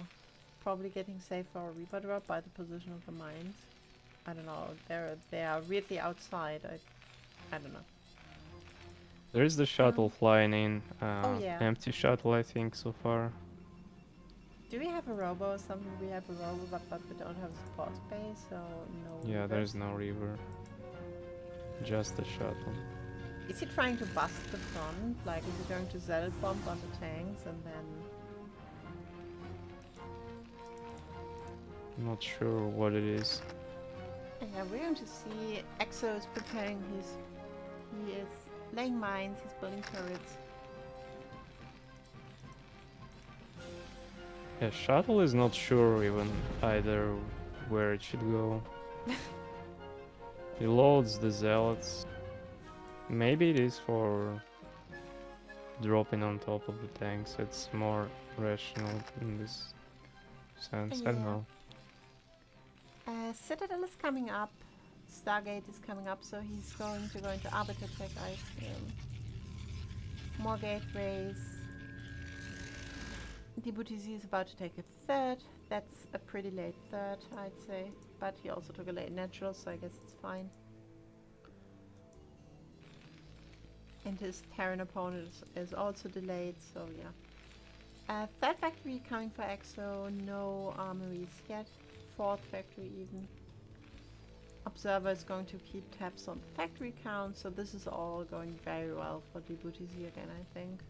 probably getting safe for a Reaper drop by the position of the mines. I don't know. They are weirdly outside. I don't know.
There is the shuttle flying in.
Oh, yeah.
Empty shuttle, I think, so far.
Do we have a robo or something? We have a robo, but we don't have a support space, so no.
Yeah,
Reavers.
there's no river. Just a shuttle.
Is he trying to bust the front? Like, is he going to Zealot bomb on the tanks and then...
Not sure what it is.
Yeah, we're going to see Exo is preparing he is laying mines, he's building turrets.
Yeah, shuttle is not sure even either where it should go. He loads the zealots. Maybe it is for dropping on top of the tanks. It's more rational in this sense. I don't
Yeah.
know.
Citadel is coming up. Stargate is coming up, so he's going to go into Arbiter Tech, I assume. More gateways. DBTZ is about to take a third. That's a pretty late third, I'd say. But he also took a late natural, so I guess it's fine. And his Terran opponent is also delayed, so yeah. Third factory coming for Exo, no armories yet. Fourth factory even. Observer is going to keep tabs on the factory count, so this is all going very well for DBTZ again, I think.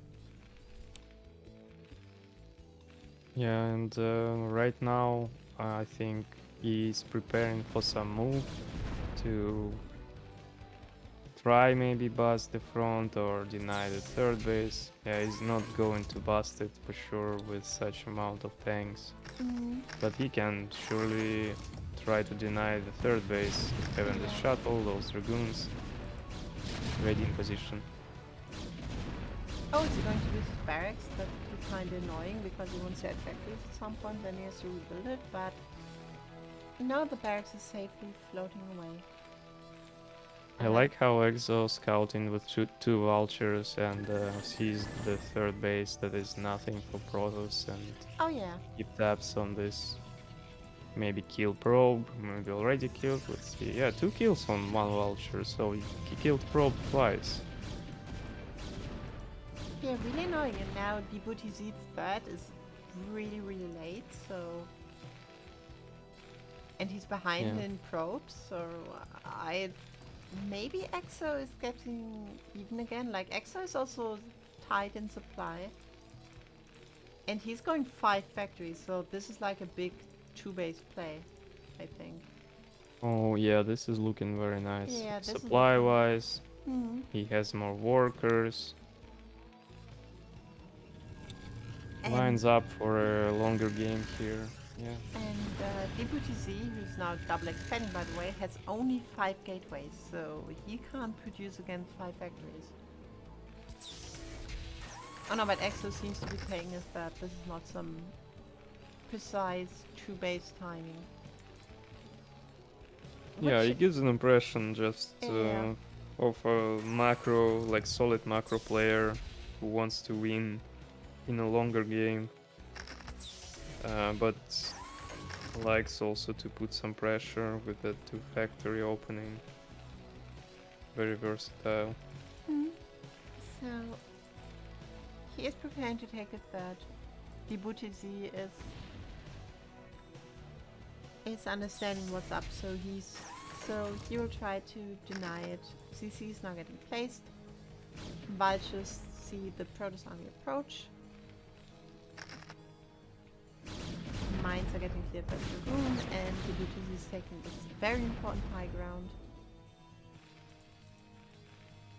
Yeah, and right now I think he's preparing for some move to try maybe bust the front or deny the third base. Yeah, he's not going to bust it for sure with such amount of tanks. But he can surely try to deny the third base, having the shuttle, those dragoons ready in position.
Oh, is he going to use his barracks? That would be kind of annoying because he wants to add factories at some point, then he has to rebuild it, but now the barracks is safely floating away.
I like how Exo scouting with two vultures and sees the third base that is nothing for Protoss and
Oh yeah.
keep tabs on this. Maybe kill probe, maybe already killed, let's see. Yeah, 2 kills on 1 vulture, so he killed probe twice.
Yeah, really annoying, and now DBTZ's third is really, really late, so... And he's behind in probes, so maybe Exo is getting even again. Like, Exo is also tight in supply. And he's going 5 factories, so this is like a big 2-base play, I think.
Oh yeah, this is looking very nice.
Yeah, this
Supply-wise, he has more workers. Lines up for a longer game here. Yeah.
And DBTZ, who's now double expanding by the way, has only 5 gateways, so he can't produce against 5 factories. Oh no, but Exo seems to be playing as that this is not some precise 2-base timing.
Yeah, it gives an impression just of a macro, like solid macro player who wants to win in a longer game, but likes also to put some pressure with the 2 factory opening. Very versatile.
So he is preparing to take a third. DBTZ is understanding what's up, so he will try to deny it. CC is now getting placed. Vultures see the Protoss army approach. Mines are getting cleared by Dragoon, and DBTZ is taking this very important high ground.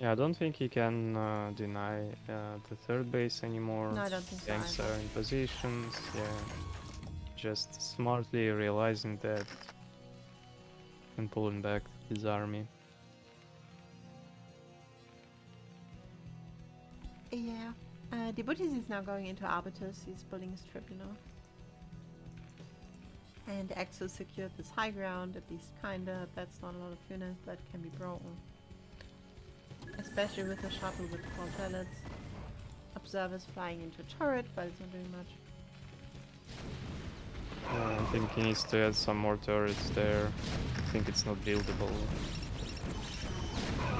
Yeah, I don't think he can deny the third base anymore.
No, I don't think so
Tanks
either.
are in positions, yeah. Just smartly realizing that and pulling back his army.
Yeah. DBTZ is now going into Arbiters. He's building his tribunal. And Exo secured this high ground, at least kinda. That's not a lot of units that can be broken. Especially with the shuttle with 4 pellets. Observers flying into a turret, but it's not doing much.
I think he needs to add some more turrets there. I think it's not buildable.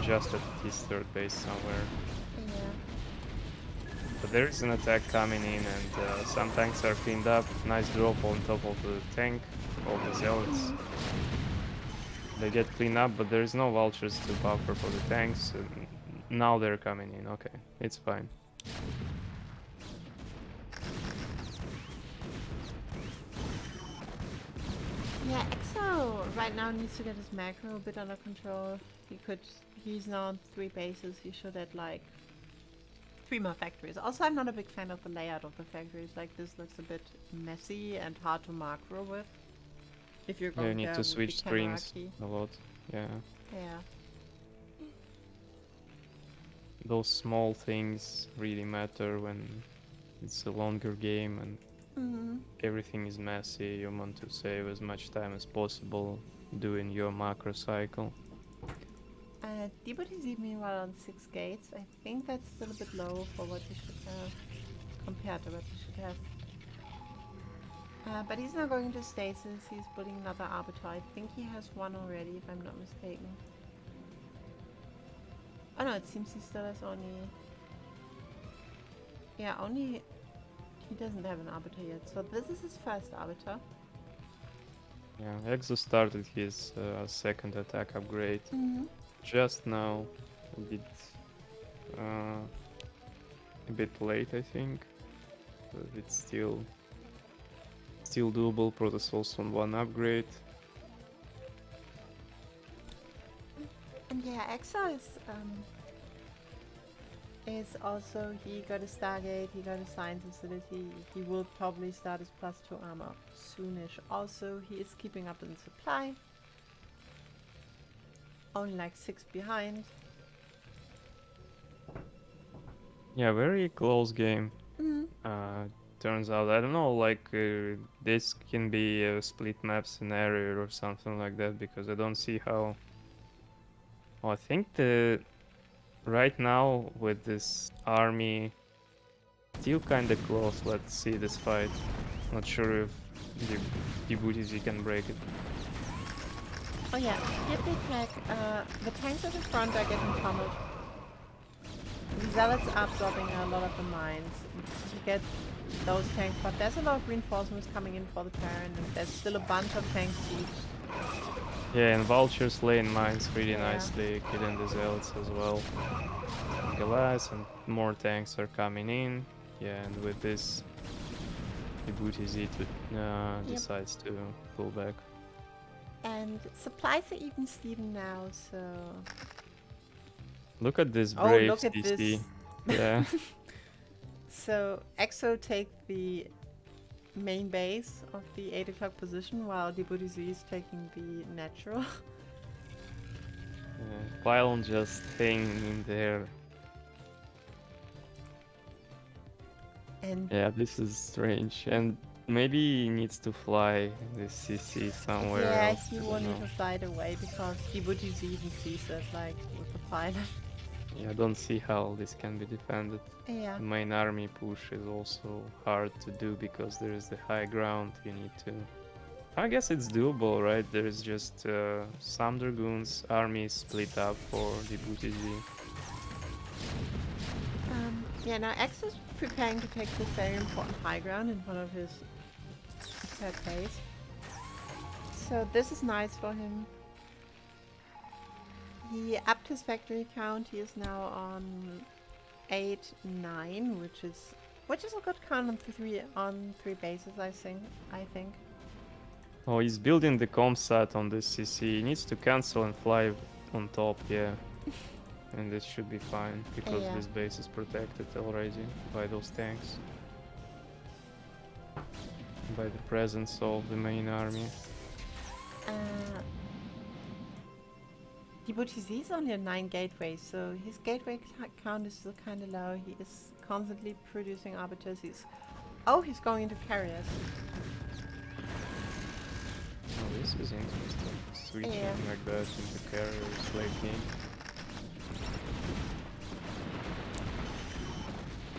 Just at his third base somewhere.
Yeah.
But there is an attack coming in and some tanks are cleaned up. Nice drop on top of the tank, all the zealots. They get cleaned up, but there is no vultures to buffer for the tanks. Now they're coming in, okay, it's fine.
Yeah, Exo right now needs to get his macro a bit under control. He's now on 3 bases. He should add like 3 more factories. Also, I'm not a big fan of the layout of the factories. Like, this looks a bit messy and hard to macro with. If you're going
you need to switch screens a lot, yeah.
Yeah.
those small things really matter when it's a longer game and
Mm.
everything is messy. You want to save as much time as possible doing your macro cycle.
DBTZ meanwhile on 6 gates. I think that's still a bit low for what we should have, compared to what we should have. But he's now going to stasis. He's building another arbiter. I think he has one already, if I'm not mistaken. Oh no, it seems he still has only... Yeah, only... He doesn't have an arbiter yet. So this is his first arbiter.
Yeah, Exo started his second attack upgrade
Mm-hmm.
just now, a bit late, I think, but it's still doable. Protosol's on one upgrade.
And yeah, Exo is also, he got a Stargate, he got a Science Facility, he will probably start his +2 armor soonish. Also, he is keeping up in supply. Only like 6 behind.
Yeah, very close game.
Mm.
Turns out, I don't know, like this can be a split map scenario or something like that, because I don't see how. Well, I think right now with this army still kind of close. Let's see this fight. Not sure if the DBTZ can break it.
Oh yeah, here they attack. The tanks at the front are getting pummeled. The zealots are absorbing a lot of the mines to get those tanks, but there's a lot of reinforcements coming in for the Terran, and there's still a bunch of tanks sieged.
Yeah, and vultures laying mines really
Yeah.
nicely, killing the zealots as well. Glass and more tanks are coming in. Yeah, and with this, the DBTZ decides to pull back.
And supplies are even Steven now, so...
Look at this
Oh,
brave
look at
CC.
this.
Yeah.
So Exo take the main base of the 8 o'clock position, while DBTZ is taking the natural.
Pylon just hanging in there.
And
Yeah, this is strange. And maybe he needs to fly this CC somewhere
yeah,
else.
he
I
will
don't
need
know.
to fly it away because DBTZ even sees it, like, with the pilot.
Yeah, I don't see how this can be defended.
Yeah.
The main army push is also hard to do because there is the high ground. You need to... I guess it's doable, right? There is just some Dragoons armies split up for the DBTZ.
Yeah, now X is preparing to take this very important high ground in front of his third base. So this is nice for him. He upped his factory count. He is now on 8, 9, which is a good count on three bases, I think.
Oh, he's building the comsat on this CC. He needs to cancel and fly on top, yeah. And this should be fine, because
Yeah.
this base is protected already by those tanks. By the presence of the main army.
DBTZ is only at 9 gateways, so his gateway count is still kind of low. He is constantly producing arbiters. He's going into carriers.
Oh, this is interesting. Switching
Yeah.
like that into carriers late game.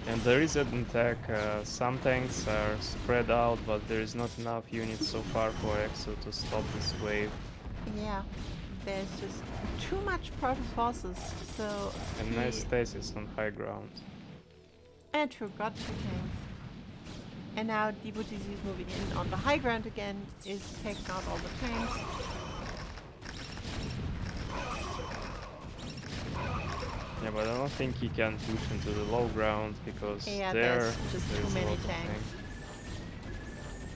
And there is an attack. Some tanks are spread out, but there is not enough units so far for Exo to stop this wave.
Yeah, there's just too much Protoss forces, so...
And nice stasis on high ground.
True, got 2 tanks. And now DBTZ is moving in on the high ground again, is taking out all the tanks.
Yeah, but I don't think he can push into the low ground because
Yeah,
there's
there's just too
a
many
lot of
tanks.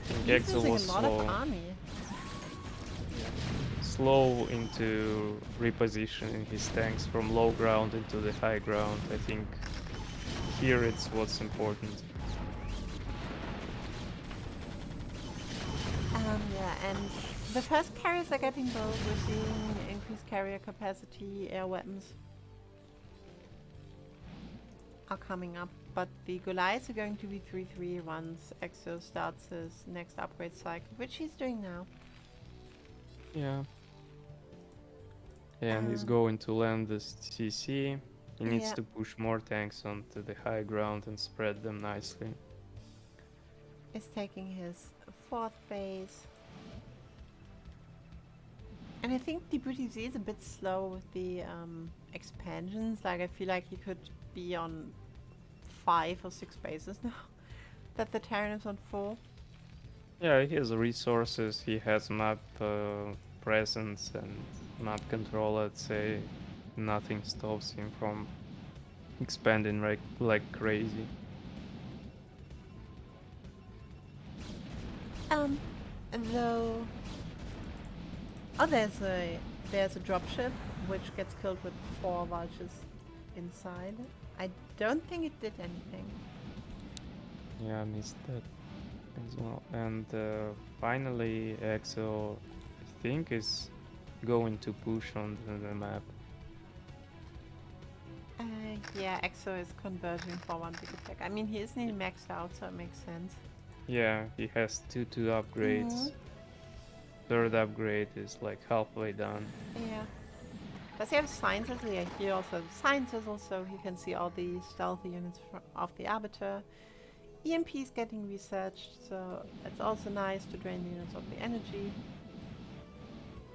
I think
He's
Exo
losing
was
a lot of army.
slow into repositioning his tanks from low ground into the high ground. I think here it's what's important.
Yeah, and the first carriers are getting built. We're seeing increased carrier capacity, air weapons. are coming up, but the Goliaths are going to be 3-3 once Exo starts his next upgrade cycle, which he's doing now.
Yeah. And he's going to land this CC. He needs
Yeah.
to push more tanks onto the high ground and spread them nicely.
Is taking his 4th base. And I think DestrucToads is a bit slow with the expansions. Like, I feel like he could be on 5 or 6 bases now. That the Terran is on 4.
Yeah, he has resources, he has map presence and map control, I'd say. Nothing stops him from expanding like crazy.
Though... Oh, there's a dropship which gets killed with 4 vultures inside. I don't think it did anything.
Yeah, I missed that as well. And finally, Exo, I think, is going to push on the map.
Yeah, Exo is converging for 1 big attack. I mean, he isn't even maxed out, so it makes sense.
Yeah, he has two upgrades. 3rd upgrade is like halfway done.
Yeah. Does he have sciences? Yeah, he also has sciences, so he can see all the stealthy units of the Arbiter. EMP is getting researched, so it's also nice to drain the units of the energy.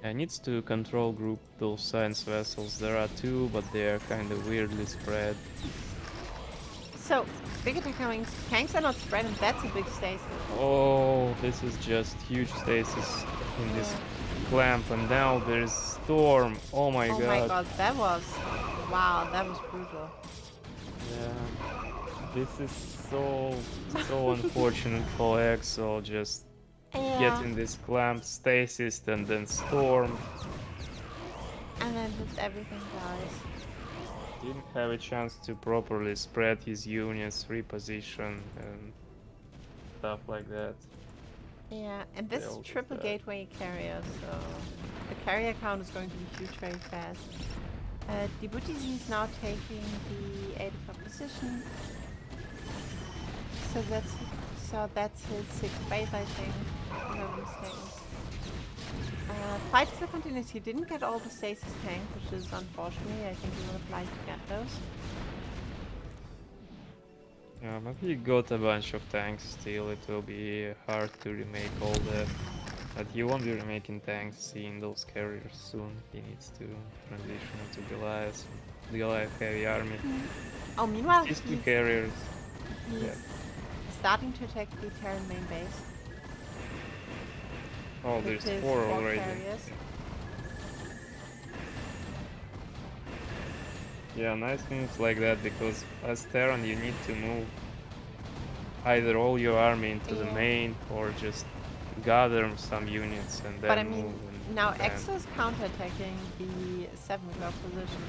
Yeah, needs to control group those science vessels. There are 2, but they are kind of weirdly spread.
So, big attack coming. Tanks are not spread, and that's a big stasis.
Oh, this is just huge stasis in this clamp, and now there's storm. Oh my god.
Oh my god, that was... Wow, that was brutal.
Yeah. This is so unfortunate for Exo, just getting this clamp stasis and then storm.
And then just everything dies.
Didn't have a chance to properly spread his units, reposition and stuff like that.
Yeah, and this is
They'll
triple
just die.
gateway carrier, so the carrier count is going to be huge very fast. DestrucToads is now taking the 8 o'clock position. So that's his 6th base, I think. If I'm not mistaken. Fight still continues. He didn't get all the stasis tanks, which is unfortunate. I think he would have liked to get those.
Yeah, but he got a bunch of tanks still. It will be hard to remake all that. But he won't be remaking tanks, seeing those carriers soon. He needs to transition into Goliath. Goliath heavy army.
Oh, meanwhile,
These 2
he's
carriers.
starting to attack the Terran main base.
Oh,
with
there's
his
4
4
already.
carriers.
Yeah, nice moves like that, because as Terran you need to move either all your army into the main or just gather some units and then
But I mean,
move. And
now
then-
Exo is counterattacking the 7 o'clock position.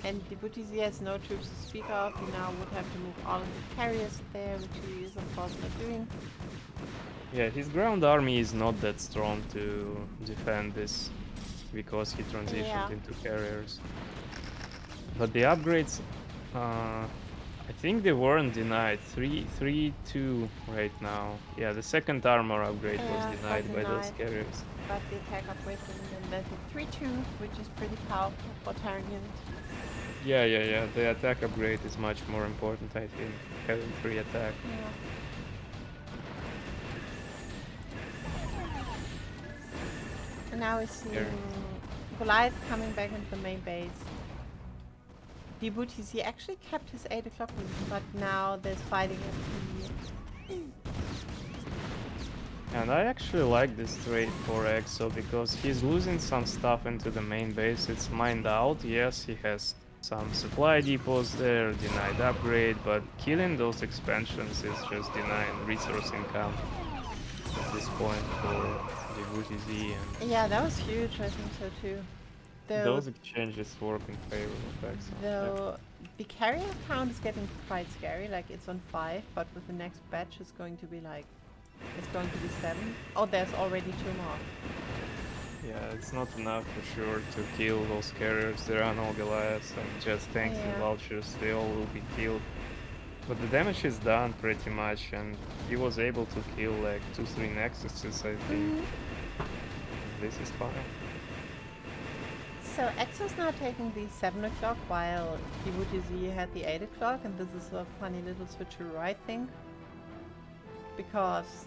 And DestrucToads has no troops to speak of. He now would have to move all of the carriers there, which he is of course not doing.
Yeah, his ground army is not that strong to defend this because he transitioned into carriers. But the upgrades, I think they weren't denied. 3-2 right now. Yeah, the 2nd armor upgrade was denied by those carriers.
But the attack upgrade and then the 3-2, which is pretty powerful for Terran units.
Yeah. The attack upgrade is much more important, I think. Having 3 attack.
Yeah. And now we're seeing Goliath coming back into the main base. DestrucToads, he actually kept his 8 o'clock position, but now there's fighting at the...
And I actually like this trade for Exo because he's losing some stuff into the main base. It's mined out. Yes, he has some supply depots there, denied upgrade, but killing those expansions is just denying resource income at this point for DestrucToads. And
yeah, that was huge. I think so too.
those exchanges work in favor of Exo.
Though the carrier count is getting quite scary. Like it's on 5, but with the next batch it's going to be like... It's going to be 7. Oh, there's already 2 more.
Yeah, it's not enough for sure to kill those carriers. There are no Goliaths and just tanks and
Yeah.
vultures. They all will be killed. But the damage is done pretty much, and he was able to kill like 2-3 Nexuses, I think.
Mhm.
This is fine.
So Exo's now taking the 7 o'clock while DWTZ had the 8 o'clock, and this is a funny little switcheroo, I think. Because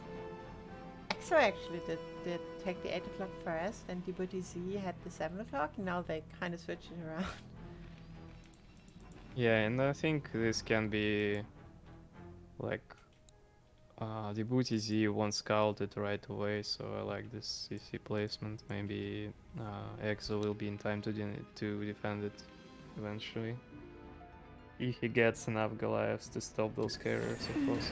Exo actually did take the 8 o'clock first, and DWTZ had the 7 o'clock, and now they kind of switched it around.
Yeah, and I think this can be like the booty Z won't scout it right away, so I like this CC placement. Maybe EXO will be in time to defend it eventually. If he gets enough Goliaths to stop those carriers, of course.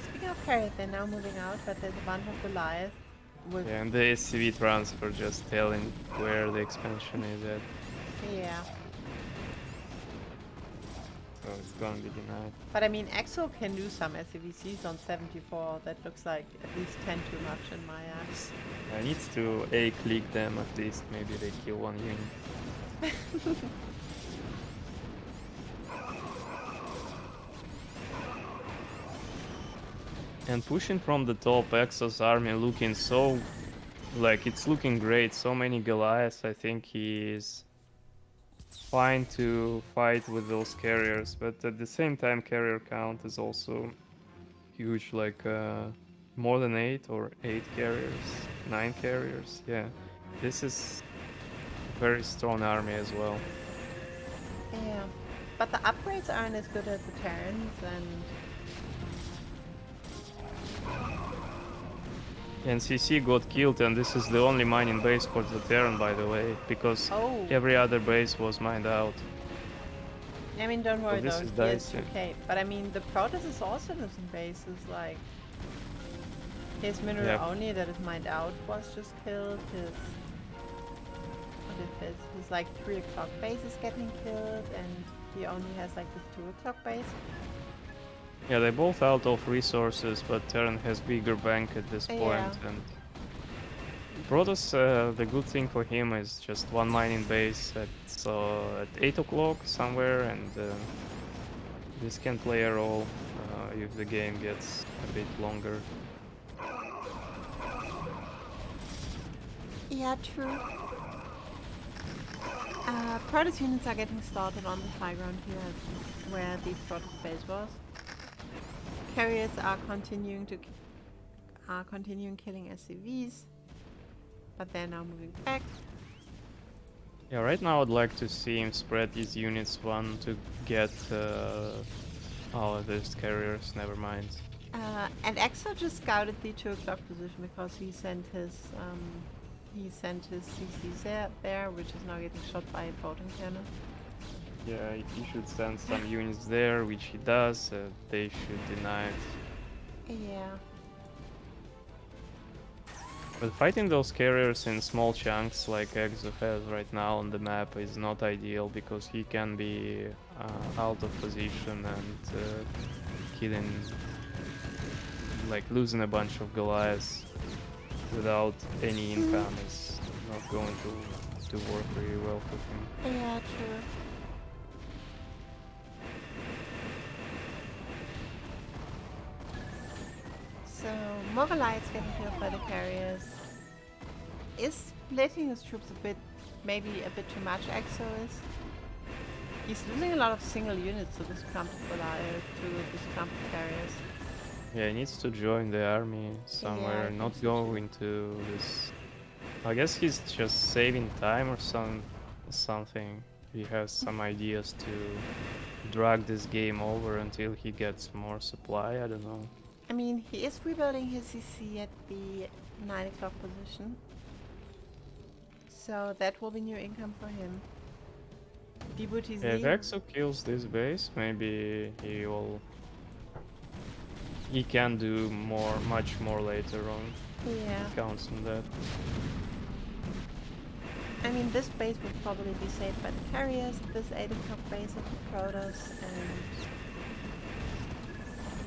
Speaking of carriers, they're now moving out, but there's a bunch of Goliath with...
Yeah, and the SCV transfer just telling where the expansion is at,
Yeah.
so it's gonna be denied.
But I mean, Exo can do some SCVCs on 74. That looks like at least 10 too much in my eyes.
I needs to A-click them at least, maybe they kill one unit. And pushing from the top, Exo's army looking so... like, it's looking great. So many Goliaths. I think he is fine to fight with those carriers. But at the same time, carrier count is also huge. Like, more than 8 or 8 carriers. 9 carriers. Yeah. This is a very strong army as well.
Yeah. But the upgrades aren't as good as the Terrans,
And CC got killed, and this is the only mining base for the Terran, by the way, because
oh,
every other base was mined out.
I mean, don't worry
this
though,
is
he has
dicey.
2k. But I mean, the Protoss is also losing bases, like... His mineral
Yep.
only that is mined out was just killed, his... What is this? His like 3 o'clock base is getting killed, and he only has like this 2 o'clock base.
Yeah, they're both out of resources, but Terran has bigger bank at this point,
Yeah.
and Protoss, the good thing for him is just one mining base at 8 o'clock somewhere, and this can play a role if the game gets a bit longer.
Yeah, true. Protoss units are getting started on the high ground here, where the Protoss base was. Carriers are continuing killing SCVs, but they're now moving back.
Yeah, right now I'd like to see him spread these units one to get... oh, there's carriers, never mind.
And Exo just scouted the 2 o'clock position because he sent his CCs there, which is now getting shot by a photon cannon.
Yeah, he should send some units there, which he does. They should deny it.
Yeah.
But fighting those carriers in small chunks like Exo has right now on the map is not ideal because he can be out of position and killing, like losing a bunch of Goliaths without any income is not going to work very well for him.
Yeah, true. So, more Goliaths getting killed by the carriers. Is splitting his troops a bit, maybe a bit too much, Exo is? He's losing a lot of single units to this clump of Goliath, to this clump of carriers.
Yeah, he needs to join the army somewhere,
I
not
think so
go into this. I guess he's just saving time or something. He has some ideas to drag this game over until he gets more supply, I don't know.
I mean, he is rebuilding his CC at the 9 o'clock position. So that will be new income for him. DWTZ.
Yeah, if Exo kills this base, maybe he can do much more later on.
Yeah.
Counts on that.
I mean, this base would probably be saved by the carriers, this 8 o'clock base of the Protoss, and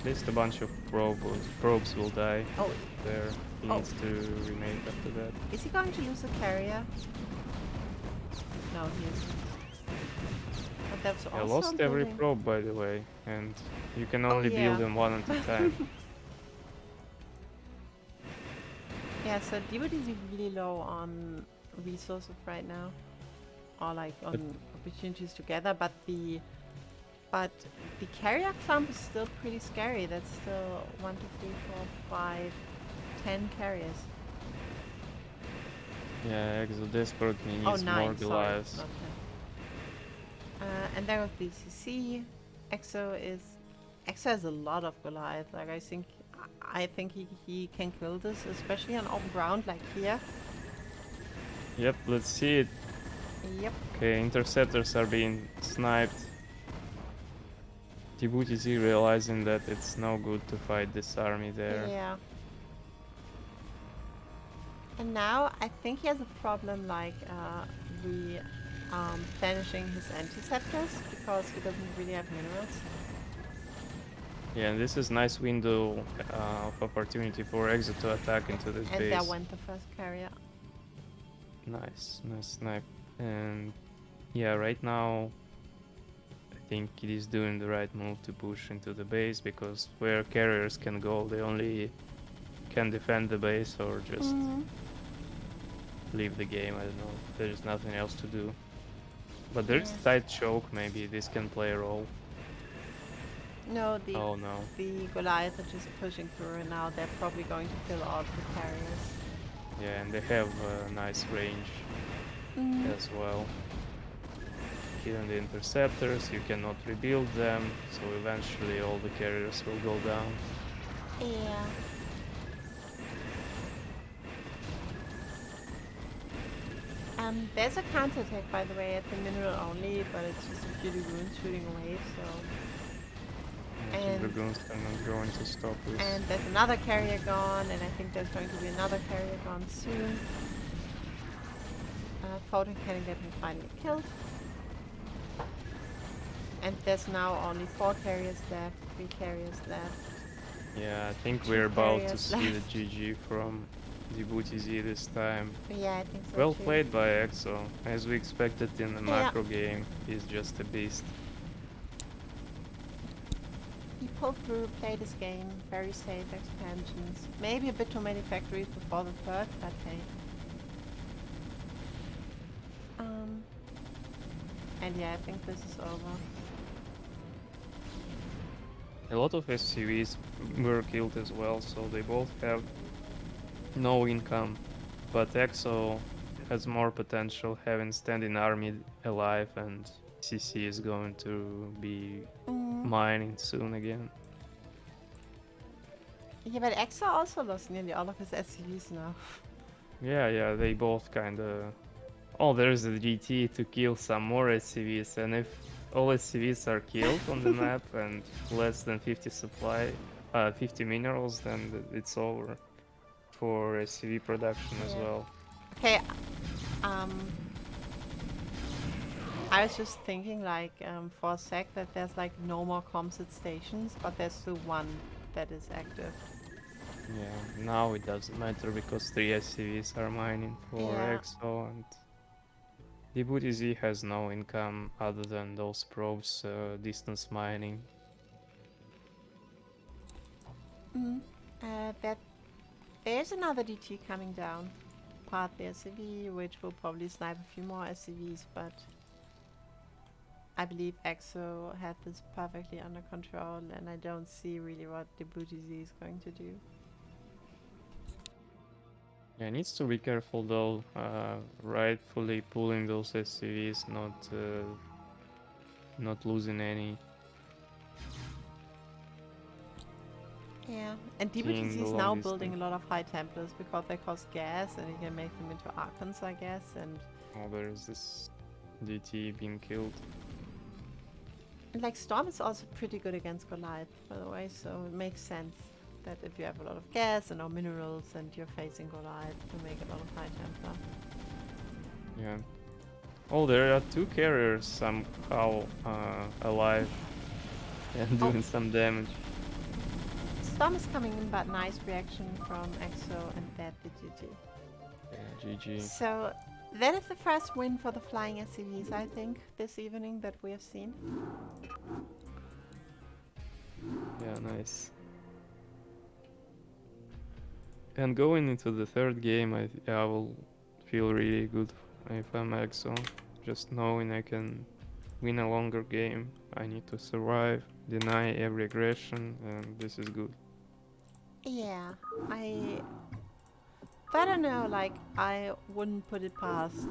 At least a bunch of probes will die
Oh,
there. He
Oh.
needs to remake after that.
is he going to lose a carrier? No, he isn't. But that's
I
also
lost every
building.
probe, by the way, and you can
Oh,
only build
yeah.
them one at a time.
Yeah, so Djibouti is really low on resources right now, or like on opportunities together. But the carrier clump is still pretty scary. That's still 1, 2, 3, 4, 5, 10 carriers.
Yeah, Exo desperately
Oh,
needs
9,
more
sorry,
Goliaths.
not 10. And then with BCC, Exo has a lot of Goliath. Like I think he can kill this, especially on open ground like here.
Yep, let's see it.
Yep.
Okay, interceptors are being sniped. Djibouti Z realizing that it's no good to fight this army there.
Yeah. And now I think he has a problem like replenishing his interceptors because he doesn't really have minerals.
Yeah, and this is nice window of opportunity for Exo to attack into this
And
base.
there went the first carrier.
Nice snipe. And yeah, right now I think it is doing the right move to push into the base, because where carriers can go, they only can defend the base or just leave the game. I don't know. There's nothing else to do. But there's
Yeah.
tight choke, maybe this can play a role.
No,
Oh no.
the Goliath are just pushing through, and now they're probably going to kill all the carriers.
Yeah, and they have a nice range as well. Killing the interceptors, you cannot rebuild them, so eventually all the carriers will go down.
Yeah. There's a counterattack, by the way, at the mineral only, but it's just a few dragoons shooting away, so...
I think dragoons are not going to stop this.
And there's another carrier gone, and I think there's going to be another carrier gone soon. Photon cannon getting finally killed. And there's now only 4 carriers left, 3 carriers left.
Yeah, I think
2
we're about to
carriers
see the
left.
GG from Djibouti Z this time.
Yeah, I think so
Well
too.
played by Exo. As we expected in the macro game, he's just a beast.
He pulled through, played his game, very safe expansions. Maybe a bit too many factories before the third, but hey. And yeah, I think this is over.
A lot of SCVs were killed as well, so they both have no income. But Exo has more potential, having standing army alive, and CC is going to be mining soon again.
Yeah, but Exo also lost nearly all of his SCVs now.
Yeah, they both kinda... Oh, there's a GT to kill some more SCVs, and if all SCVs are killed on the map and less than 50 minerals, then it's over for SCV production as well.
Okay, I was just thinking like for a sec that there's like no more composite stations, but there's still one that is active.
Yeah, now it doesn't matter because 3 SCVs are mining for Exo, and Djibouti Z has no income other than those probes distance mining.
There's another DT coming down. Part the SCV, which will probably snipe a few more SCVs, but I believe Exo had this perfectly under control, and I don't see really what Djibouti Z is going to do.
Yeah, needs to be careful though, rightfully pulling those SCVs, not losing any.
Yeah, and Djibouti Z is now building a lot of high Templars because they cost gas, and you can make them into Archons, I guess, and...
Oh, there's this DT being killed.
And like Storm is also pretty good against Goliath, by the way, so it makes sense that if you have a lot of gas and no minerals and you're facing Goliath, to make a lot of high Templar.
Yeah. Oh, there are 2 carriers somehow alive and doing some damage.
Storm is coming in, but nice reaction from EXO and that the GG.
Yeah, GG.
So that is the first win for the flying SCVs, I think, this evening that we have seen.
Yeah, nice. And going into the third game, I will feel really good if I'm EXO. Just knowing I can win a longer game. I need to survive, deny every aggression, and this is good.
Yeah, I don't know, like, I wouldn't put it past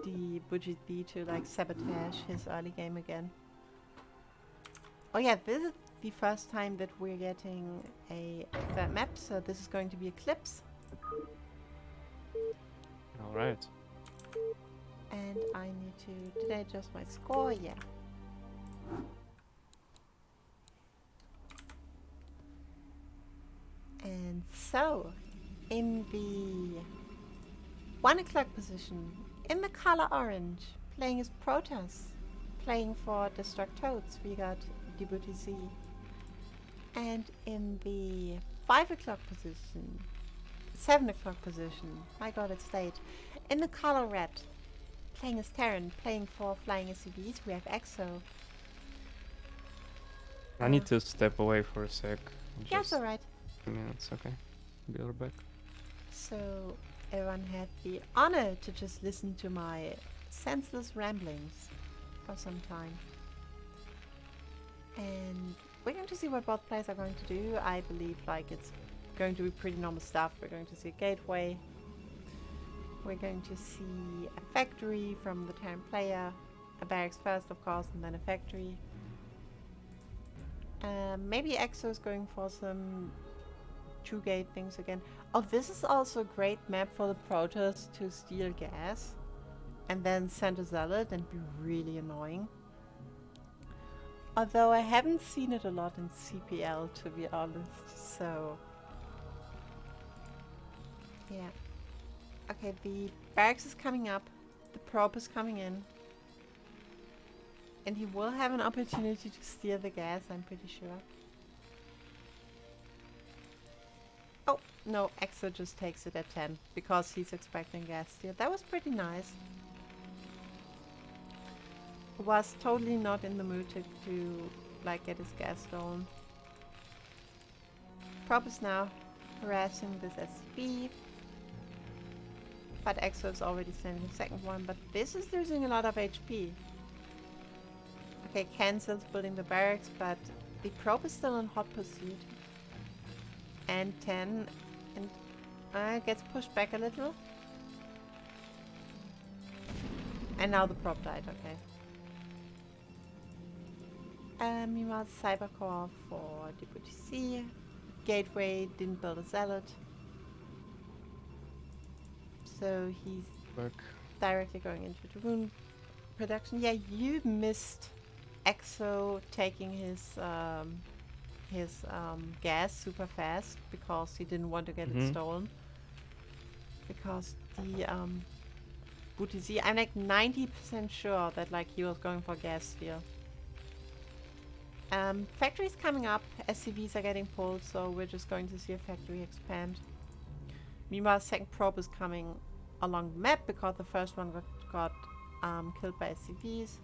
the Budget B to, like, sabotage his early game again. Oh yeah, this is the first time that we're getting a third map, so this is going to be Eclipse.
Alright.
And I need to... Did I adjust my score? Yeah. And so, in the 1 o'clock position, in the color orange, playing as Protoss, playing for DestrucToads, we got DBTC. And in the 5 o'clock position, 7 o'clock position, my god, it's late. In the color red, playing as Terran, playing for flying SCVs, we have EXO.
I need to step away for a sec.
Yeah, it's alright.
2 minutes, okay. Be right back.
So everyone had the honor to just listen to my senseless ramblings for some time. And we're going to see what both players are going to do. I believe like it's going to be pretty normal stuff. We're going to see a gateway. We're going to see a factory from the Terran player. A barracks first, of course, and then a factory. Maybe EXO is going for some two-gate things again. Oh, this is also a great map for the Protoss to steal gas and then send a zealot and be really annoying. Although I haven't seen it a lot in CPL, to be honest, so... yeah. Okay, the barracks is coming up, the probe is coming in. And he will have an opportunity to steal the gas, I'm pretty sure. Oh, no, EXO just takes it at 10, because he's expecting gas steal. That was pretty nice. Was totally not in the mood to like get his gas stolen. Prop is now harassing this SCV. But EXO is already sending the second one, but this is losing a lot of HP. Okay, cancels building the barracks, but the probe is still in hot pursuit. And 10, and gets pushed back a little. And now the probe died, okay. Meanwhile, Cybercore for DBTC. Gateway didn't build a zealot. So he's directly going into Dragoon production. Yeah, you missed EXO taking his gas super fast because he didn't want to get it stolen. Because the BTC, I'm like 90% sure that like he was going for gas steal. Factories coming up, SCVs are getting pulled, so we're just going to see a factory expand. Meanwhile, second probe is coming along the map because the first one got killed by SCVs.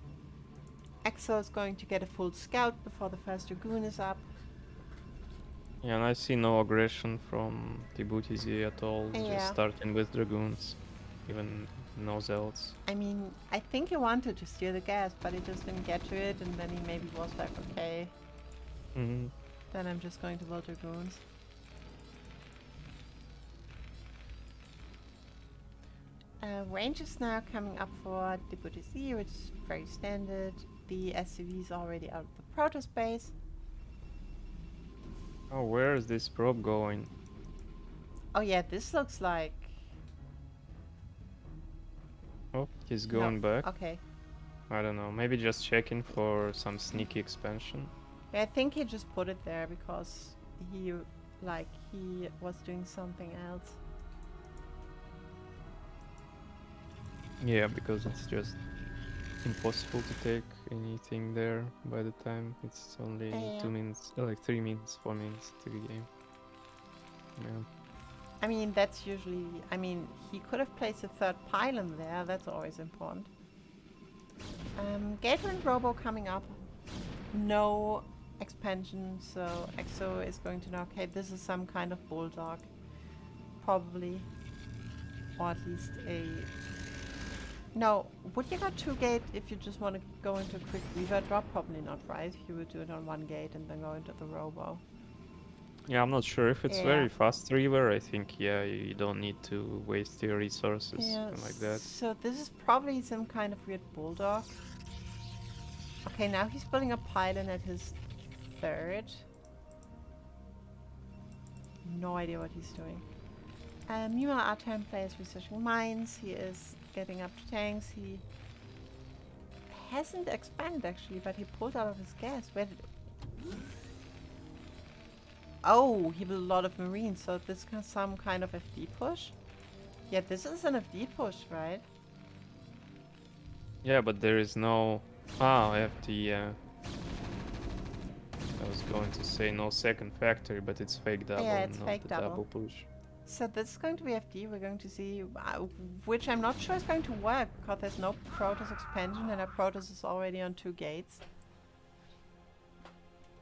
EXO is going to get a full scout before the first Dragoon is up.
Yeah, and I see no aggression from TBTZ at all,
Yeah.
just starting with Dragoons, even no zealots.
I mean, I think he wanted to steal the gas, but he just didn't get to it, and then he maybe was like, okay, then I'm just going to build Dragoons. Range is now coming up for DBTC, which is very standard. The SCV is already out of the Protoss base.
Oh, where is this probe going?
Oh yeah, this looks like...
Oh, he's going back.
Okay.
I don't know, maybe just checking for some sneaky expansion.
Yeah, I think he just put it there because he was doing something else.
Yeah, because it's just impossible to take anything there by the time it's only
Yeah.
2 minutes, like 3 minutes, 4 minutes to the game. Yeah.
I mean, that's usually... I mean, he could have placed a third pylon there. That's always important. Gator and Robo coming up. No expansion, so Exo is going to know, okay, this is some kind of bulldog. Probably. Or at least a... No, would you go 2 gate if you just want to go into a quick Weaver drop? Probably not, right? You would do it on 1 gate and then go into the Robo.
Yeah, I'm not sure if it's
Yeah.
very fast river. I think, yeah, you don't need to waste your resources
Yeah,
like that.
so this is probably some kind of weird bulldog. Okay, now he's building a pylon at his 3rd. No idea what he's doing. Meanwhile, our turn player is researching mines. He is getting up to tanks. He hasn't expanded actually, but he pulled out of his gas. Where did... Oh, he built a lot of marines, so this is some kind of FD push? Yeah, this is an FD push, right?
Yeah, but there is no... Ah, FD, yeah. I was going to say no second factory, but it's fake double,
Yeah, it's
not
fake
the
double.
double push.
So this is going to be FD. We're going to see, which I'm not sure is going to work because there's no Protoss expansion and our Protoss is already on 2 gates.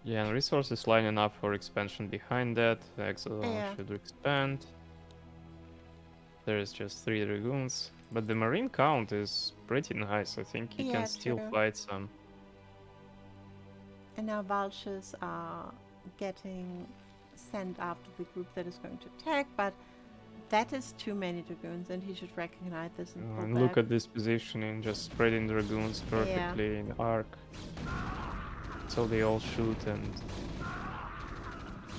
Yeah, and resources lining up for expansion behind that. Exo should expand. There's just 3 dragoons, but the marine count is pretty nice. I think he can still fight some.
And now vultures are getting sent after the group that is going to attack, but that is too many dragoons and he should recognize this and pull
And
back.
look at this positioning, just spreading dragoons perfectly in arc. So they all shoot and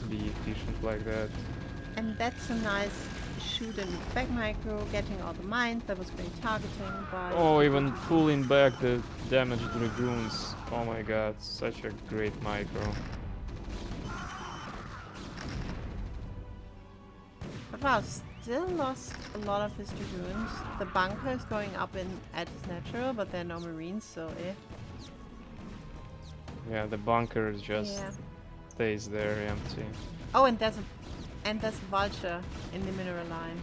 be efficient like that.
And that's a nice shoot in back micro, getting all the mines. That was great targeting by...
Oh, even pulling back the damaged dragoons. Oh my god, such a great micro.
But wow, still lost a lot of his dragoons. The bunker is going up in at his natural, but there are no marines, so eh.
Yeah, the bunker just stays there empty.
Oh, and there's a vulture in the mineral line.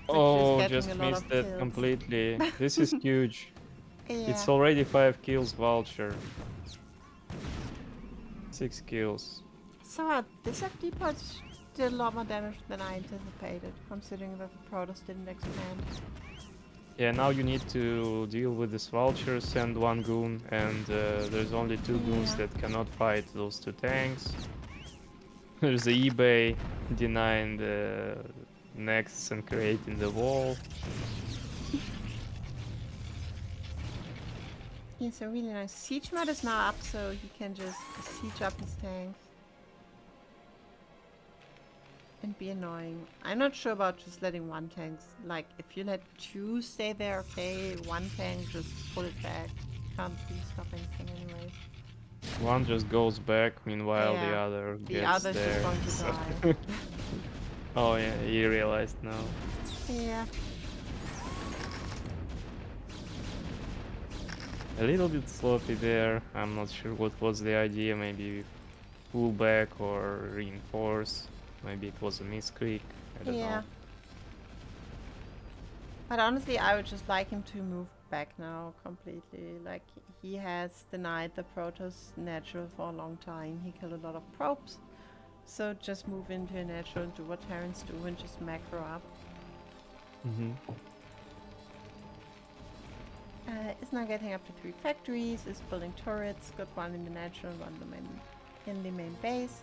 Oh, just missed it completely. This is huge. It's already 5 kills vulture. 6 kills.
So this FD pod did a lot more damage than I anticipated, considering that the Protoss didn't expand.
Yeah, now you need to deal with this vulture, send 1 goon, and there's only 2 goons that cannot fight those 2 tanks. There's the eBay denying the nexts and creating the wall.
Yeah, so really nice. Siege mode is now up, so he can just siege up his tanks. And be annoying. I'm not sure about just letting 1 tank, like if you let 2 stay there, okay, 1 tank, just pull it back. Can't really stop anything anyways.
1 just goes back, meanwhile the other gets there.
The other's just going to die.
Oh yeah, he realized now.
Yeah.
A little bit sloppy there. I'm not sure what was the idea, maybe pull back or reinforce. Maybe it was a misclick, I don't know.
But honestly, I would just like him to move back now completely. Like, he has denied the Protoss natural for a long time. He killed a lot of probes. So just move into a natural and do what Terrans do and just macro up. Is now getting up to 3 factories, is building turrets, got 1 in the natural and 1 in the main base.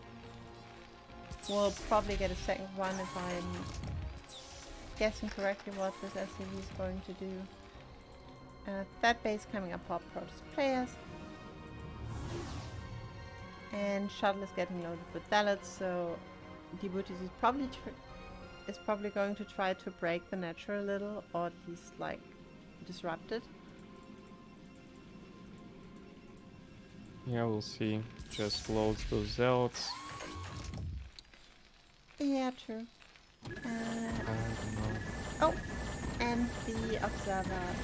We'll probably get a second one if I'm guessing correctly what this SCV is going to do. That base coming up for Protoss players. And shuttle is getting loaded with zealots, so Djibouti is probably going to try to break the natural a little, or at least like disrupt it.
Yeah, we'll see. Just loads those zealots.
Yeah, true. Oh, and the observer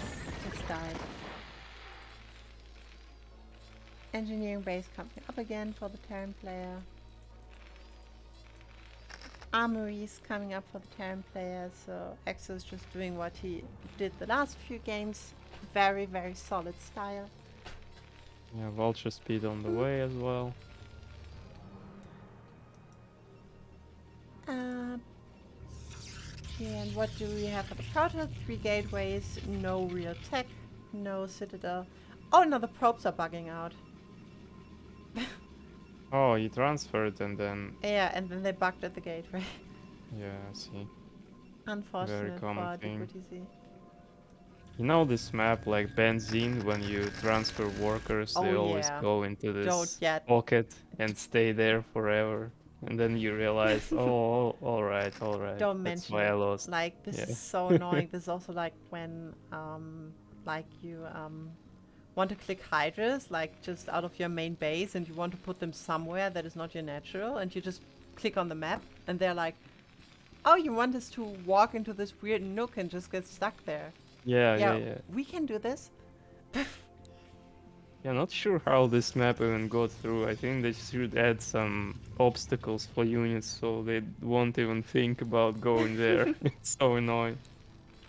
just died. Engineering base coming up again for the Terran player. Armories coming up for the Terran player, so Exo is just doing what he did the last few games. Very, very solid style.
Yeah, vulture speed on the way as well.
Yeah, and what do we have for the Protoss? 3 gateways, no real tech, no citadel. Oh no, the probes are bugging out.
Oh, he transferred and then...
Yeah, and then they bugged at the gateway.
Yeah, I see.
Unfortunate
common
for
thing.
DestrucToads.
You know this map, like Benzene, when you transfer workers,
Oh
they always
yeah.
go into
Don't
this
yet.
pocket and stay there forever. And then you realize, oh, alright,
Don't
that's
mention
why I
it.
lost.
Like, this
Yeah.
is so annoying. This is also like when, like you, want to click hydras, like just out of your main base, and you want to put them somewhere that is not your natural, and you just click on the map, and they're like, oh, you want us to walk into this weird nook and just get stuck there.
Yeah.
We can do this.
Yeah, not sure how this map even got through. I think they should add some obstacles for units so they won't even think about going there. It's so annoying.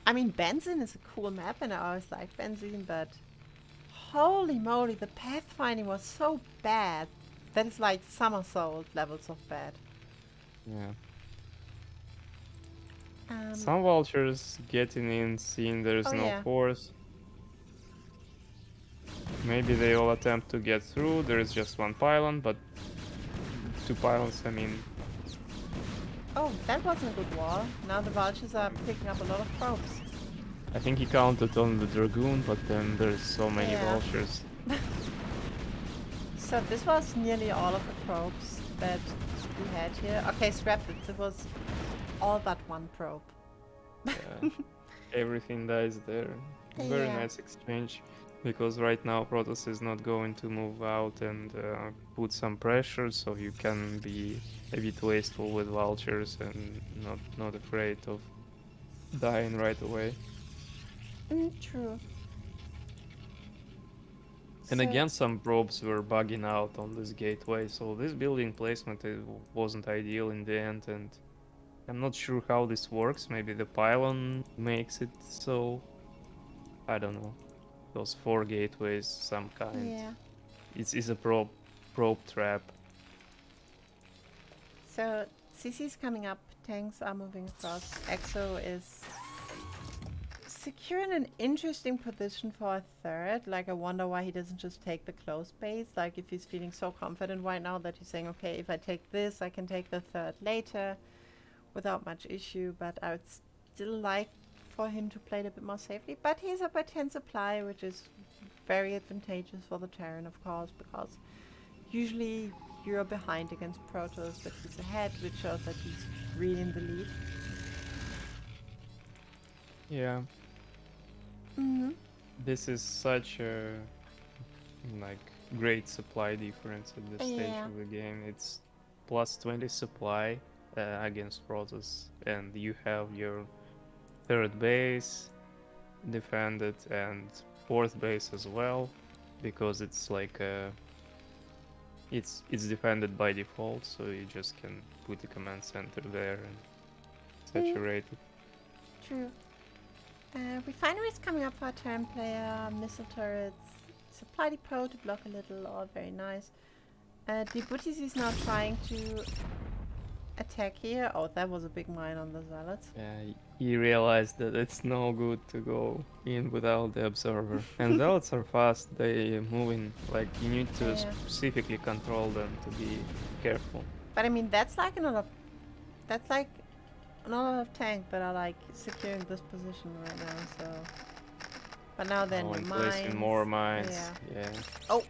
I mean, Benzene is a cool map, and I always like Benzene, but holy moly, the pathfinding was so bad. That is like somersault levels of bad.
Yeah.
Um,
Some vultures getting in, seeing there's
Oh,
no
yeah.
force. Maybe they all attempt to get through. There is just one pylon, but 2 pylons, I mean...
Oh, that wasn't a good wall. Now the vultures are picking up a lot of probes.
I think he counted on the Dragoon, but then there's so many
Yeah.
vultures.
So this was nearly all of the probes that we had here. Okay, scrapped it. It was all but one probe.
Yeah. Everything dies there. Very
Yeah.
nice exchange. Because right now Protoss is not going to move out and put some pressure, so you can be a bit wasteful with vultures and not afraid of dying right away.
True.
And
So-
again, some probes were bugging out on this gateway, so this building placement wasn't ideal in the end, and I'm not sure how this works. Maybe the pylon makes it so. I don't know. Those 4 gateways, some kind.
Yeah.
It's a probe trap.
So CC's coming up. Tanks are moving across. Exo is secure in an interesting position for a third. Like, I wonder why he doesn't just take the close base. Like, if he's feeling so confident right now that he's saying, okay, if I take this, I can take the third later without much issue. But I would still like for him to play it a bit more safely. But he's up by 10 supply, which is very advantageous for the Terran, of course, because usually you're behind against Protoss, but he's ahead, which shows that he's really in the lead.
Yeah.
Mm-hmm.
This is such a like great supply difference at this stage
Yeah.
of the game. It's plus 20 supply against Protoss, and you have your 3rd base defended and 4th base as well, because it's like it's defended by default, so you just can put the command center there and saturate it.
True. Refineries coming up for a Terran player, missile turrets, supply depot to block a little, all very nice. DestrucToads is now trying to attack here. Oh, that was a big mine on the Zealots.
Yeah, he realized that it's no good to go in without the observer. And zealots are fast, they move in, like you need to
Yeah.
specifically control them to be careful.
But I mean, that's like not a lot of tanks that are like securing this position right now, so. But now then
Oh,
the
and
mines.
placing more mines.
Yeah.
Yeah.
Oh!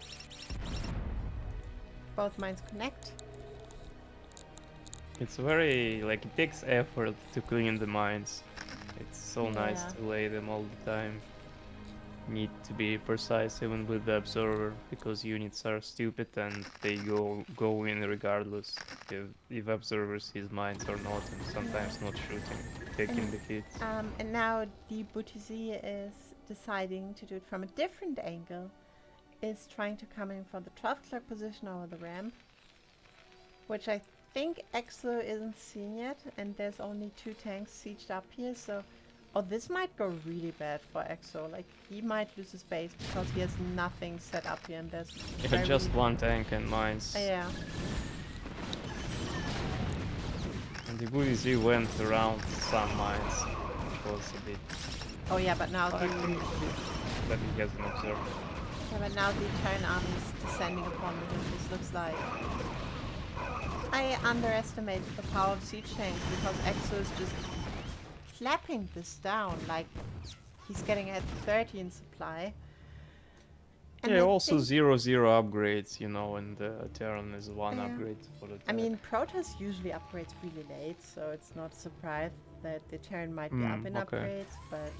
Both mines connect.
It's very, like, it takes effort to clean the mines. It's so nice
Yeah.
to lay them all the time. Need to be precise even with the observer, because units are stupid and they go in regardless if observer sees mines or not, and sometimes not shooting, taking the hits.
And now DestrucToads is deciding to do it from a different angle, is trying to come in from the 12 o'clock position over the ramp, which I think Exo isn't seen yet, and there's only 2 tanks sieged up here, so... Oh, this might go really bad for Exo. Like, he might lose his base because he has nothing set up here, and there's...
Yeah, just 1 tank and mines.
Yeah.
And the VZ went around some mines. It was a bit...
Oh yeah, but now
I think that he hasn't observed.
Yeah, but now the Terran army is descending upon me, and this looks like... I underestimated the power of siege tanks because Exo is just clapping this down, like he's getting at 30 in supply. And
yeah,
I
also
think
0-0 upgrades, you know, and Terran is 1 upgrade for the
I
tank.
mean, Protoss usually upgrades really late, so it's not a surprise that the Terran might be up in upgrades, but...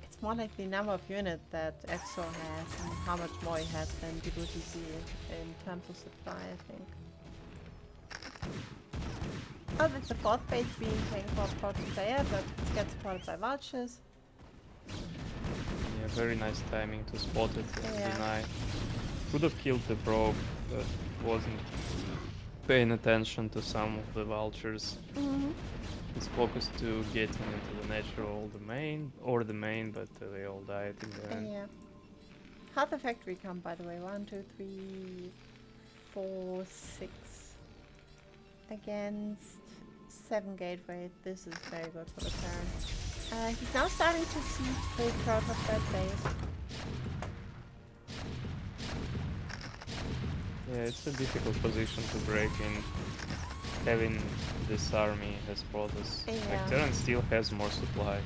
it's more like the number of units that Exo has and how much more he has than Djibouti in terms of supply, I think. Oh, that's the 4th base being taken for a Protoss player, but it gets supported by vultures.
Yeah, very nice timing to spot it and
Yeah.
deny. Could have killed the probe, but wasn't paying attention to some of the vultures. He's focused to getting into the natural domain, or the main, but they all died in the end.
Yeah. How'd the factory come, by the way? 1, 2, 3, 4, 6. Against 7 gateway. This is very good for the Terran. He's now starting to see the Protoss red base.
Yeah, it's a difficult position to break in, having this army as Protoss.
Yeah.
Like, Terran still has more supply.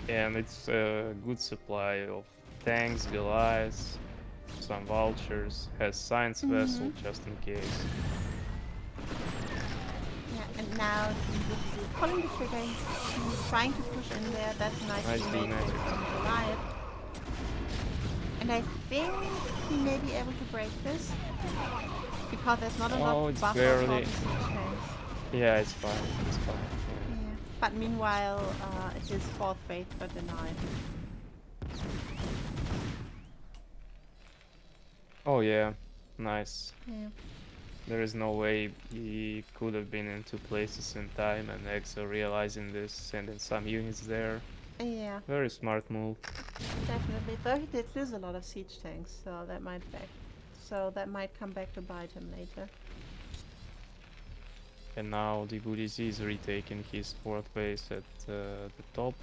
And it's a good supply of tanks, Goliaths, some vultures, has science vessel just in case.
Yeah, and now he's pulling the trigger. He's trying to push in there. That's nice
Nice
teammate
D-magic.
from Goliath. And I think he may be able to break this because there's not a lot
Oh,
of
it's
buffer
barely-
for the siege tanks.
Yeah, it's fine, it's fine. Yeah.
Yeah. But meanwhile, his 4th base got denied.
Oh yeah, nice.
Yeah.
There is no way he could have been in 2 places in time, and Exo realizing this, sending some units there.
Yeah,
Very smart move.
definitely. Though he did lose a lot of siege tanks, so that might come back to bite him later.
And now the Buddhist is retaking his 4th base at the top.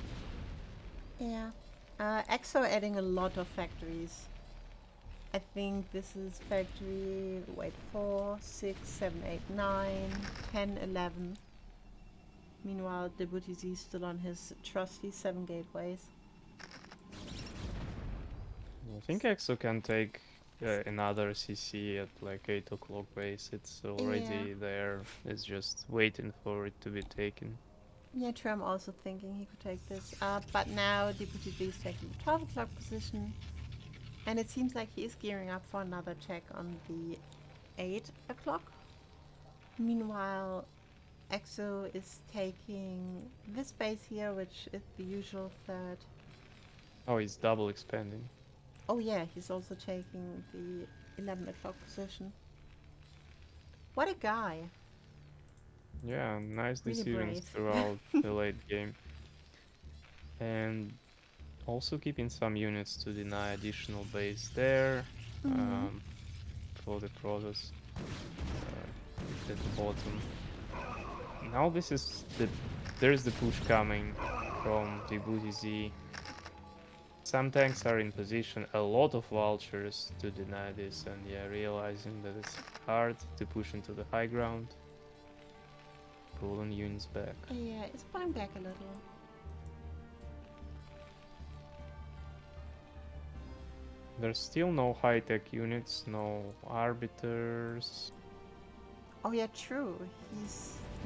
Yeah. Exo adding a lot of factories. I think this is factory, wait, 4, 6, 7, 8, 9, 10, 11. Meanwhile, Djibouti is still on his trusty 7 gateways.
I think Exo can take another CC at like 8 o'clock base. It's already there. It's just waiting for it to be taken.
Yeah, true, I'm also thinking he could take this. But now Djibouti is taking the 12 o'clock position. And it seems like he is gearing up for another check on the 8 o'clock. Meanwhile, Exo is taking this base here, which is the usual 3rd.
Oh, he's double expanding.
Oh yeah, he's also taking the 11 o'clock position. What a guy.
Yeah, nice
Really
decisions
brave.
throughout the late game. And also keeping some units to deny additional base there for the Protoss at the bottom. Now this is there's the push coming from the Booty Z. Some tanks are in position, a lot of vultures to deny this, and yeah, realizing that it's hard to push into the high ground. Pulling units back.
Yeah, it's pulling back a little.
There's still no high-tech units, no arbiters.
Oh yeah, true.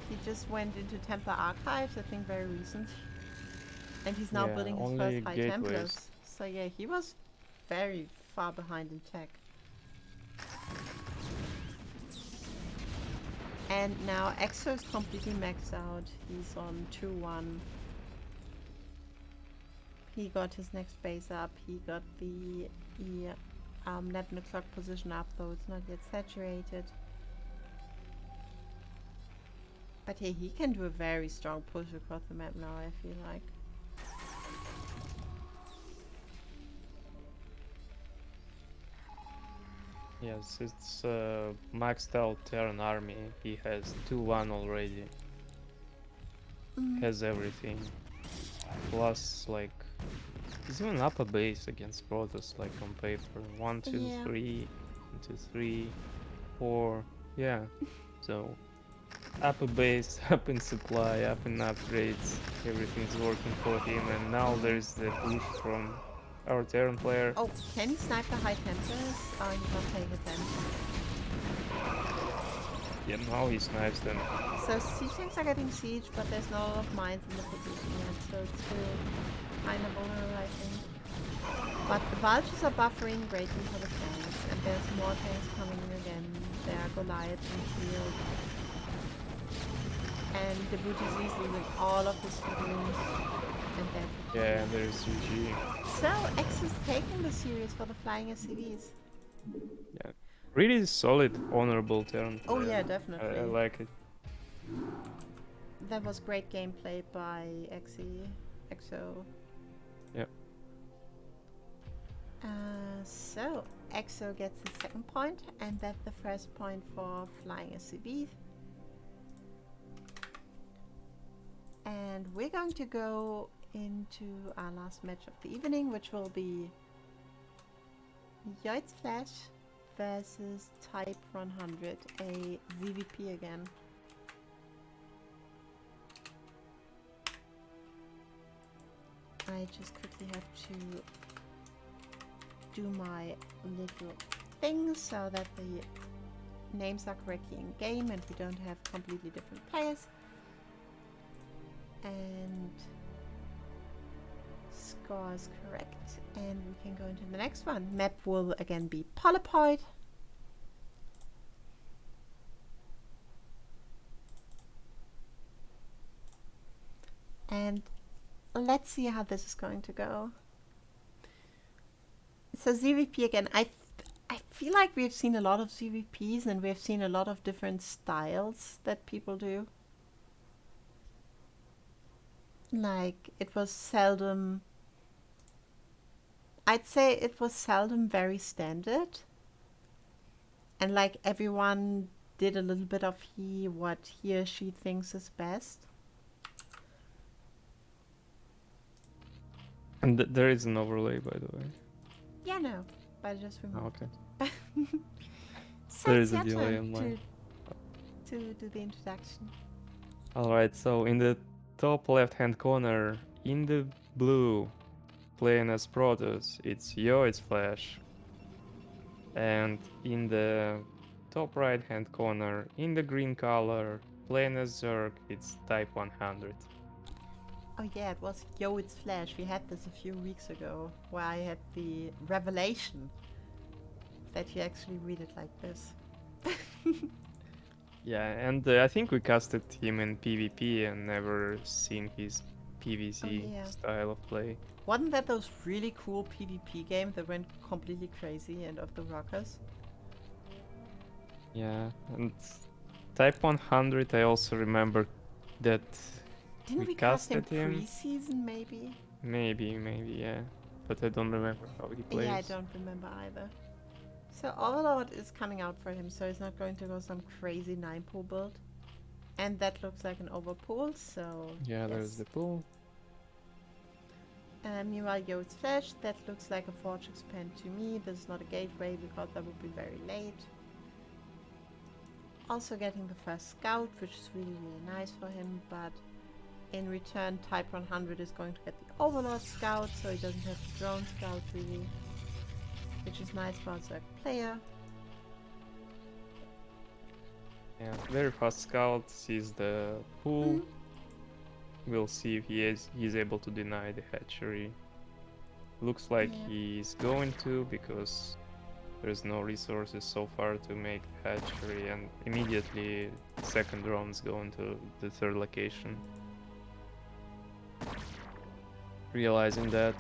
He just went into Templar Archives, I think very recent. And he's now
Yeah,
building his
only
first High
gateways.
Templars. So yeah, he was very far behind in tech. And now Exo is completely maxed out. He's on 2-1. He got his next base up. He got the net in the clock position up, though it's not yet saturated. But yeah, he can do a very strong push across the map now, I feel like.
Yes, it's maxed out Terran army. He has 2-1 already. Has everything. Plus, like, he's even up a base against Protoss, like on paper. 1, 2,
Yeah.
3, 1, 2, 3, 4. Yeah. So, up a base, up in supply, up in upgrades. Everything's working for him, and now there's the push from our Terran player.
Oh, can he snipe the high Templars? Oh, he won't take it then.
Yeah, now he snipes them.
So siege tanks are getting siege, but there's not a lot of mines in the position yet, so it's still kind of vulnerable, I think. But the vultures are buffering greatly for the tanks, and there's more tanks coming in again. There are Goliaths in the field. And the booty is losing all of his dragoons. And that.
Yeah, there's GG.
So X is taking the series for the flying SCVs.
Yeah, really solid, honorable turn.
Oh yeah, definitely.
I like it.
That was great gameplay by Exo.
Yep.
So Exo gets his second point, and that's the first point for flying SCVs. And we're going to go into our last match of the evening, which will be Yoit's Flash versus Type 100, a ZVP again. I just quickly have to do my little things so that the names are correctly in game and we don't have completely different players. And score is correct, and we can go into the next one. Map will again be Polypoid. And let's see how this is going to go. So ZVP again, I feel like we've seen a lot of ZVPs and we've seen a lot of different styles that people do. Like, it was seldom, I'd say it was seldom very standard. And like everyone did a little bit of what he or she thinks is best.
And there is an overlay, by the way.
Yeah, no, but I just removed
Okay.
So
There
it's
is a
your
delay
turn
on mine.
to do the introduction.
Alright, so in the top left-hand corner, in the blue, playing as Protoss, it's Yoit's Flash. And in the top right-hand corner, in the green color, playing as Zerg, it's Type 100.
Oh yeah, it was Yoit's Flash. We had this a few weeks ago, where I had the revelation that you actually read it like this.
Yeah, and I think we casted him in PvP and never seen his PvC style of play.
Wasn't that those really cool PvP games that went completely crazy and of the rockers?
Yeah, and Type 100, I also remember that
Didn't we cast him pre-season, maybe?
Maybe, yeah. But I don't remember how he plays.
Yeah, I don't remember either. So Overlord is coming out for him, so he's not going to go some crazy 9-pool build. And that looks like an overpool, so
yeah,
yes.
There's the pool.
Meanwhile, Yoit's Flash, that looks like a Forge Expand to me. This is not a gateway because that would be very late. Also getting the first scout, which is really, really nice for him, but in return, Type 100 is going to get the Overlord Scout, so he doesn't have the Drone Scout really, which is nice for a Zerg player.
Yeah, very fast scout, sees the pool. We'll see if he's able to deny the hatchery. Looks like he's going to, because There's no resources so far to make the hatchery, and immediately second drones go into the third location. Realizing that,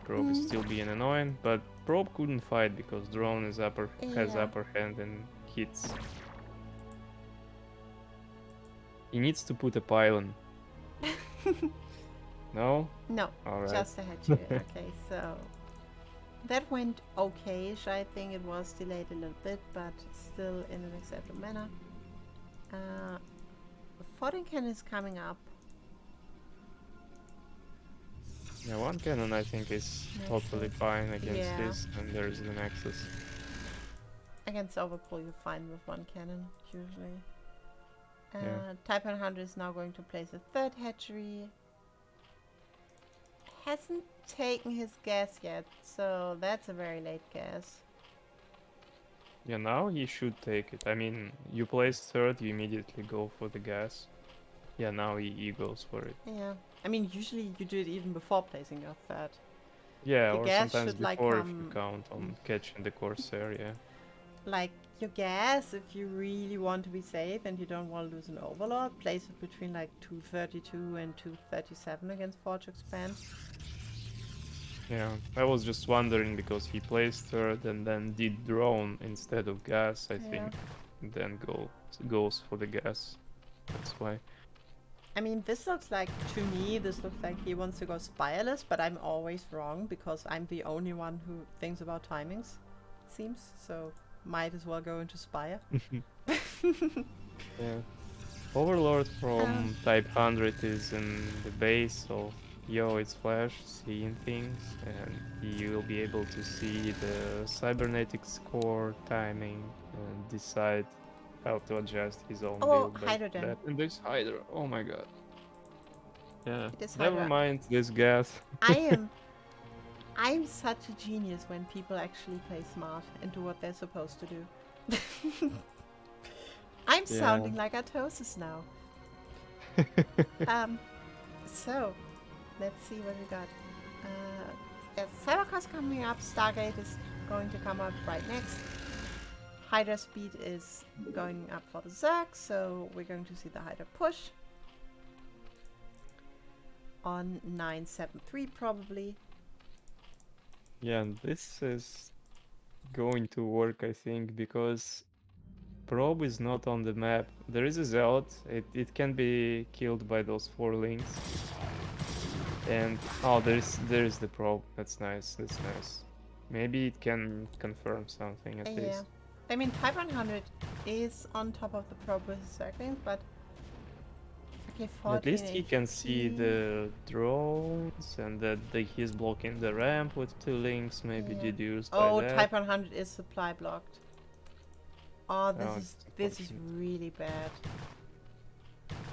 probe is still being annoying, but probe couldn't fight because drone is has
Yeah.
upper hand and hits. He needs to put a pylon. No?
No,
Alright.
just a hatchery. Okay, so that went okay-ish. I think it was delayed a little bit, but still in an acceptable manner. Fording cannon is coming up.
Yeah, one cannon I think is totally fine against this, and there's the Nexus.
Against overpull, you're fine with one cannon, usually.
Yeah.
Type 100 is now going to place a third hatchery. Hasn't taken his gas yet, so that's a very late gas.
Yeah, now he should take it. I mean, you place third, you immediately go for the gas. Yeah, now he goes for it.
Yeah. I mean, usually you do it even before placing your third.
Yeah,
The
or
gas
sometimes
should, like,
before if you count on catching the Corsair, yeah.
Like, your gas, if you really want to be safe and you don't want to lose an overlord, place it between like 232 and 237 against Forge Expand.
Yeah, I was just wondering because he placed third and then did drone instead of gas, I think. And then goes for the gas. That's why.
I mean, this looks like, to me, this looks like he wants to go spireless, but I'm always wrong because I'm the only one who thinks about timings, it seems. So might as well go into Spire.
Yeah. Overlord from Type 100 is in the base of Yo, it's Flash, seeing things, and he will be able to see the cybernetic score, timing, and decide how to adjust his own build based on that. And there's Hydra, oh my god. Yeah, never mind this gas.
I'm such a genius when people actually play smart and do what they're supposed to do. I'm sounding like Artosis now. So, let's see what we got. Yes, Cybercross coming up. Stargate is going to come up right next. Hydra speed is going up for the Zerg, so we're going to see the Hydra push. On 973 probably.
Yeah, and this is going to work, I think, because Probe is not on the map. There is a Zealot. It can be killed by those 4 links. And oh, there's the Probe. That's nice. That's nice. Maybe it can confirm something at least.
I mean, Type 100 is on top of the Probe with his circling, but okay,
at least he can see the drones and that he's blocking the ramp with 2 links, maybe deduced by that.
Oh, Type 100 is supply blocked. Oh, this is really bad.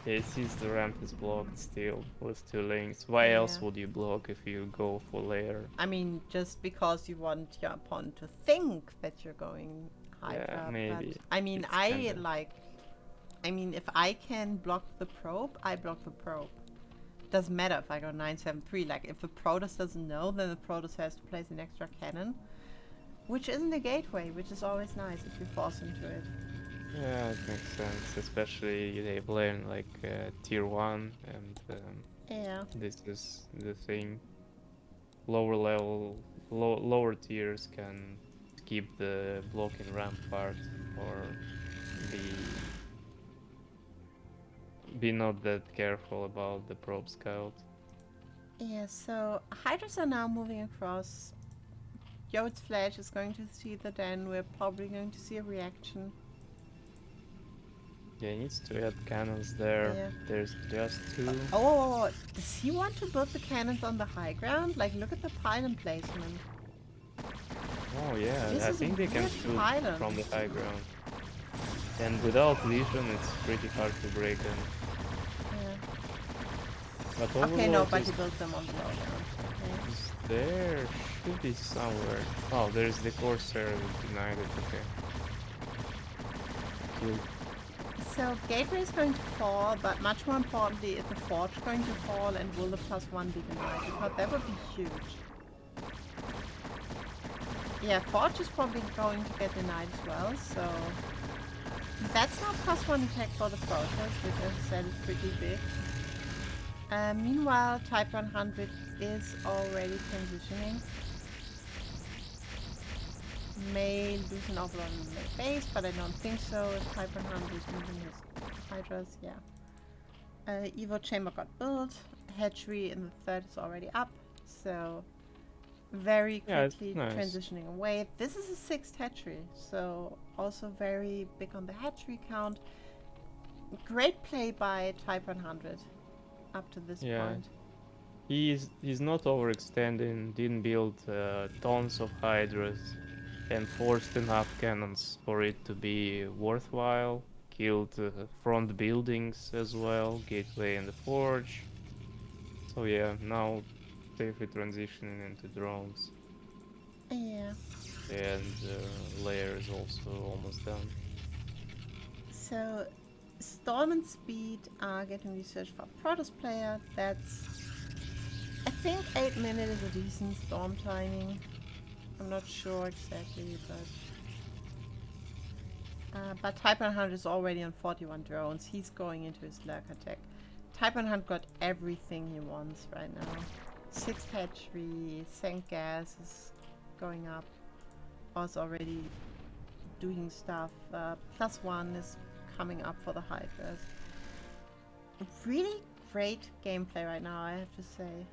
Yeah, it sees the ramp is blocked still with 2 links. Why else would you block if you go for layer?
I mean, just because you want your opponent to think that you're going Hydra.
Yeah, maybe.
But, I mean, I mean, if I can block the probe, I block the probe. Doesn't matter if I go 973. Like, if the Protoss doesn't know, then the Protoss has to place an extra cannon. Which isn't a gateway, which is always nice if you force into it.
Yeah, it makes sense. Especially they play in like tier 1 and this is the thing. Lower level, lower tiers can skip the blocking ramp part or be not that careful about the probe scout.
Yeah, so Hydras are now moving across. Yode's Flash is going to see the den. We're probably going to see a reaction.
Yeah, he needs to add cannons there. Yeah. There's just 2.
Oh, does he want to build the cannons on the high ground? Like, look at the pylon placement.
Oh yeah, I think they can shoot from the high ground. And without vision, it's pretty hard to break them.
Yeah.
But
okay, no, but he built them on the low ground. Okay.
There should be somewhere. Oh, there's the Corsair United, okay. Killed.
So Gateway is going to fall, but much more importantly, is the Forge going to fall and will the +1 be denied? Because that would be huge. Yeah, Forge is probably going to get denied as well, so that's not +1 attack for the Protoss, which as I said is pretty big. Meanwhile, Type 100 is already transitioning. May lose an awful lot on the base, but I don't think so. If Type 100 is moving his Hydras, yeah. Evo Chamber got built. Hatchery in the third is already up, so very
Yeah, it's
quickly
nice.
transitioning away. This is a 6th hatchery, so also very big on the hatchery count. Great play by Type 100 up to this
Yeah.
point.
He's not overextending, didn't build tons of Hydras, and forced enough cannons for it to be worthwhile. Killed front buildings as well, gateway and the forge. So yeah, now safely transitioning into drones.
Yeah.
And layer is also almost done.
So Storm and Speed are getting research for Protoss player. That's, I think 8 minutes is a decent Storm timing. I'm not sure exactly, but Type 100 is already on 41 drones. He's going into his lurker tech. Type 100 got everything he wants right now. 6th hatchery, Sank gas is going up. Was already doing stuff. +1 is coming up for the Hydras. Really great gameplay right now, I have to say.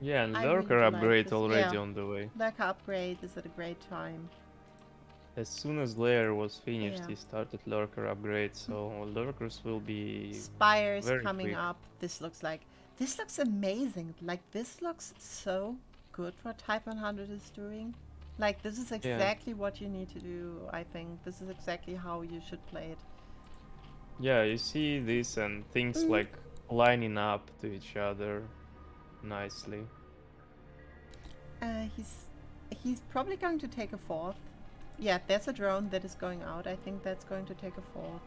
Yeah, and
I
lurker
really like
upgrade
this.
already
Yeah.
on the way.
Lurker upgrade is at a great time.
As soon as layer was finished,
Yeah.
he started lurker upgrade, so lurkers will be
Spire is
very
coming
quick.
up. This looks amazing. Like, this looks so good what Type 100 is doing. Like, this is
Yeah,
exactly what you need to do, I think. This is exactly how you should play it.
yeah, you see this and things
Mm.
like lining up to each other nicely.
Uh, he's he's probably going to take a 4th. Yeah, there's a drone that is going out. I think that's going to take a 4th.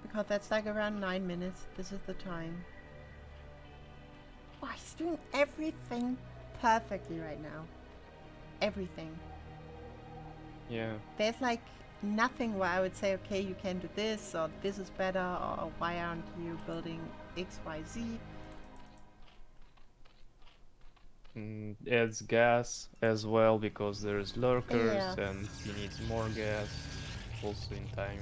Because that's like around 9 minutes. This is the time. Wow, he's doing everything perfectly right now. Everything.
Yeah,
There's like nothing where I would say, okay, you can do this, or this is better, or why aren't you building X, Y, Z?
adds gas as well because there's lurkers
Yeah.
and he needs more gas. Also in time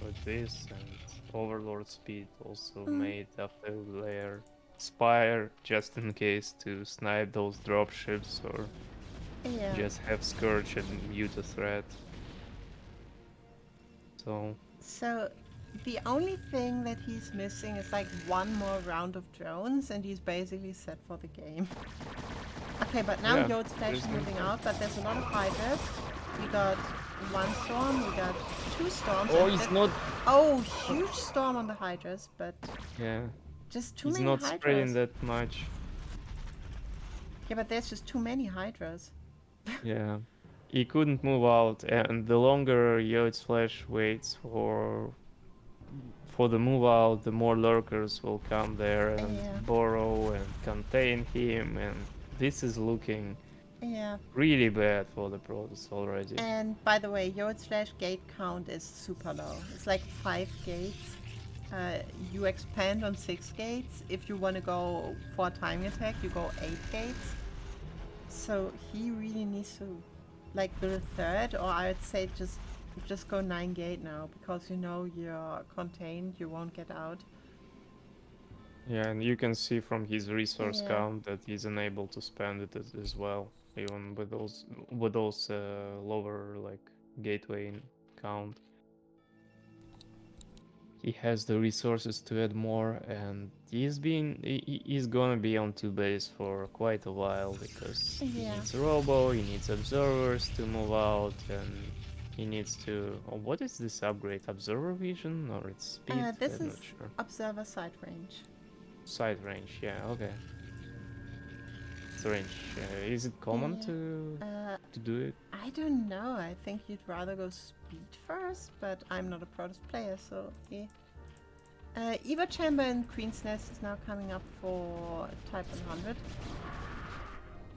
with this and overlord speed also
Mm.
made after layer. Spire just in case to snipe those dropships or
Yeah.
just have Scourge and mute a threat. So
So the only thing that he's missing is like one more round of drones, and he's basically set for the game. Okay, but now
yeah,
Yode's Flash
there's
is
no
moving
point.
out, but there's a lot of Hydras. We got 1 storm, we got 2 storms,
Oh,
and
he's not.
oh, huge storm on the Hydras, but
Yeah,
just too
he's
many
not spreading
Hydras.
that much.
Yeah, but there's just too many Hydras.
Yeah, he couldn't move out, and the longer Yode's Flash waits for the move out, the more lurkers will come there and
Yeah,
burrow and contain him, and this is looking
yeah.
really bad for the Protoss already.
And by the way, Yode's Flash gate count is super low. It's like 5 gates. You expand on 6 gates. If you want to go for a timing attack, you go 8 gates. So he really needs to like build a third, or I would say just go 9 gate now, because you know you're contained, you won't get out.
Yeah, and you can see from his resource
Yeah.
count that he's unable to spend it as well, even with those lower like gateway count. He has the resources to add more, and he's gonna be on 2 base for quite a while because he
Yeah.
needs robo, he needs observers to move out, and he needs to. Oh, what is this upgrade? Observer vision or its speed?
This
I'm not
is
sure.
observer side range.
Side range, yeah, okay. It's range. Is it common
Yeah.
to do it?
I don't know. I think you'd rather go speed first, but I'm not a Protoss player, so yeah. Eva Chamber in Queen's Nest is now coming up for Type 100.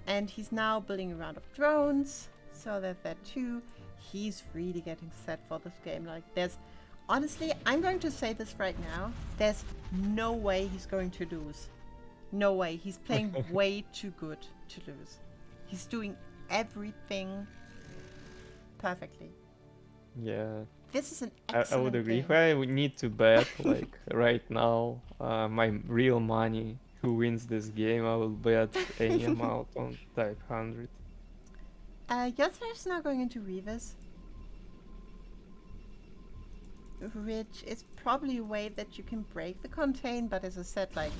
And he's now building a round of drones. So there's that too. He's really getting set for this game. Like there's, honestly, I'm going to say this right now. There's no way he's going to lose. No way. He's playing way too good to lose. He's doing everything perfectly.
Yeah,
This is an
I
excellent
would agree.
game.
If I would need to bet, like right now, my real money, who wins this game, I will bet any amount on Type 100.
Yosef now going into Reavers, which is probably a way that you can break the contain, but as I said, like,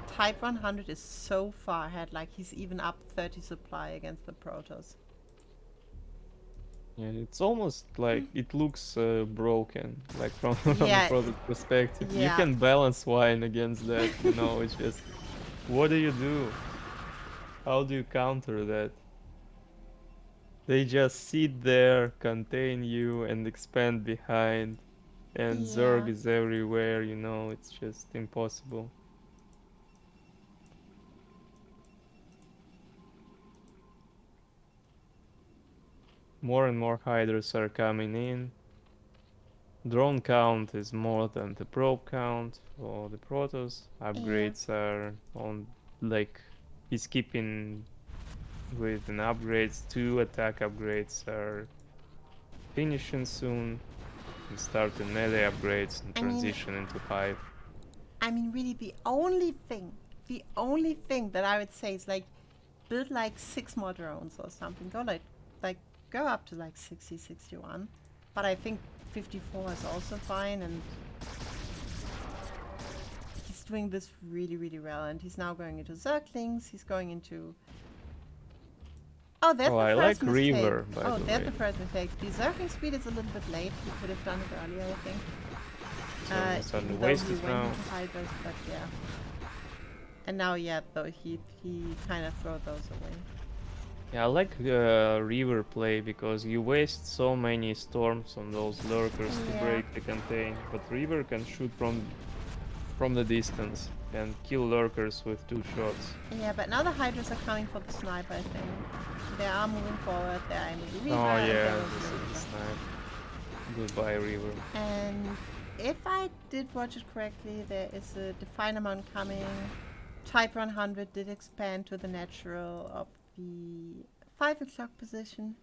Type 100 is so far ahead, like he's even up 30 supply against the Protoss.
Yeah, it's almost like it looks broken, like from the
Yeah,
product perspective. You
yeah.
can balance wine against that, you know, it's just, what do you do? How do you counter that? They just sit there, contain you, and expand behind, and Zerg
Yeah.
is everywhere, you know, it's just impossible. More and more hiders are coming in. Drone count is more than the probe count for the Protoss.
Yeah.
Upgrades are on, like, he's keeping with an upgrades. 2 attack upgrades are finishing soon. And start the melee upgrades and
I mean,
transition into Hive.
really the only thing that I would say is like, build like 6 more drones or something. Go like go up to like 60, 61. But I think 54 is also fine, and he's doing this really, really well. And he's now going into Zerglings. He's going into. Oh, there's
Oh,
the
I
first
like
mistake.
Reaver, by
Oh,
the
there's
way.
the first mistake. The Zergling speed is a little bit late. He could have done it earlier, I think.
So suddenly
Even though he
wasted
went
now.
into Hydras, but yeah. And now, yeah, though he kind of throw those away.
Yeah, I like Reaver play because you waste so many storms on those lurkers to
Yeah.
break the contain, but Reaver can shoot from the distance and kill lurkers with 2 shots.
Yeah, but now the Hydras are coming for the sniper, I think. They are moving forward. They are aiming the Reaver.
Oh
and
yeah,
they're
this is
moving
the
the
snipe. Goodbye, Reaver.
And if I did watch it correctly, there is a Definer Mount coming. Type 100 did expand to the natural of the 5 o'clock position.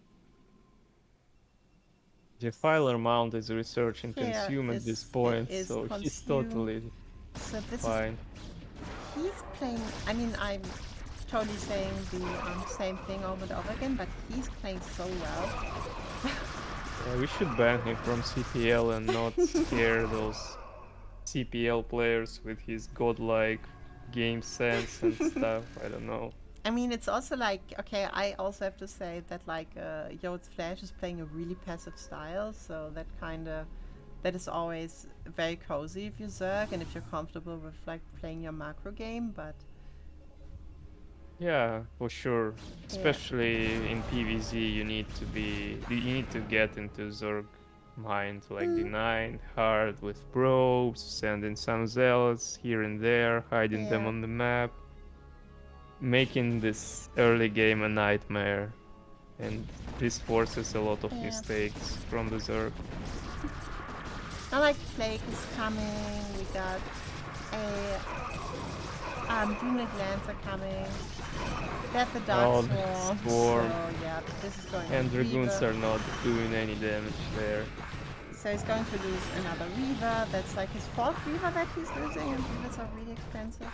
Defiler Mount is research and
Yeah,
consume at this point, so he's
consumed.
totally
So this
fine.
is, he's playing, I'm totally saying the same thing over and over again, but he's playing so well.
Yeah, we should ban him from CPL and not scare those CPL players with his godlike game sense and stuff. I don't know.
I mean, it's also like, okay, I also have to say that like Yode's Flash is playing a really passive style, so that is always very cozy if you Zerg and if you're comfortable with like playing your macro game, but
Yeah, for sure. Especially in PvZ, you need to get into Zerg mind, like D9, hard with probes, sending some zealots here and there, hiding them
yeah.
on the map, making this early game a nightmare, and this forces a lot of
Yeah.
mistakes from the Zerg.
Now like Plague is coming, we got a Runic Lands are coming. That's the Dark Swarm.
Swarm.
So yeah, this is going
And
to
Dragoons
Reaver.
are not doing any damage there.
So he's going to lose another Reaver. That's like his 4th Reaver that he's losing, and Reavers are really expensive.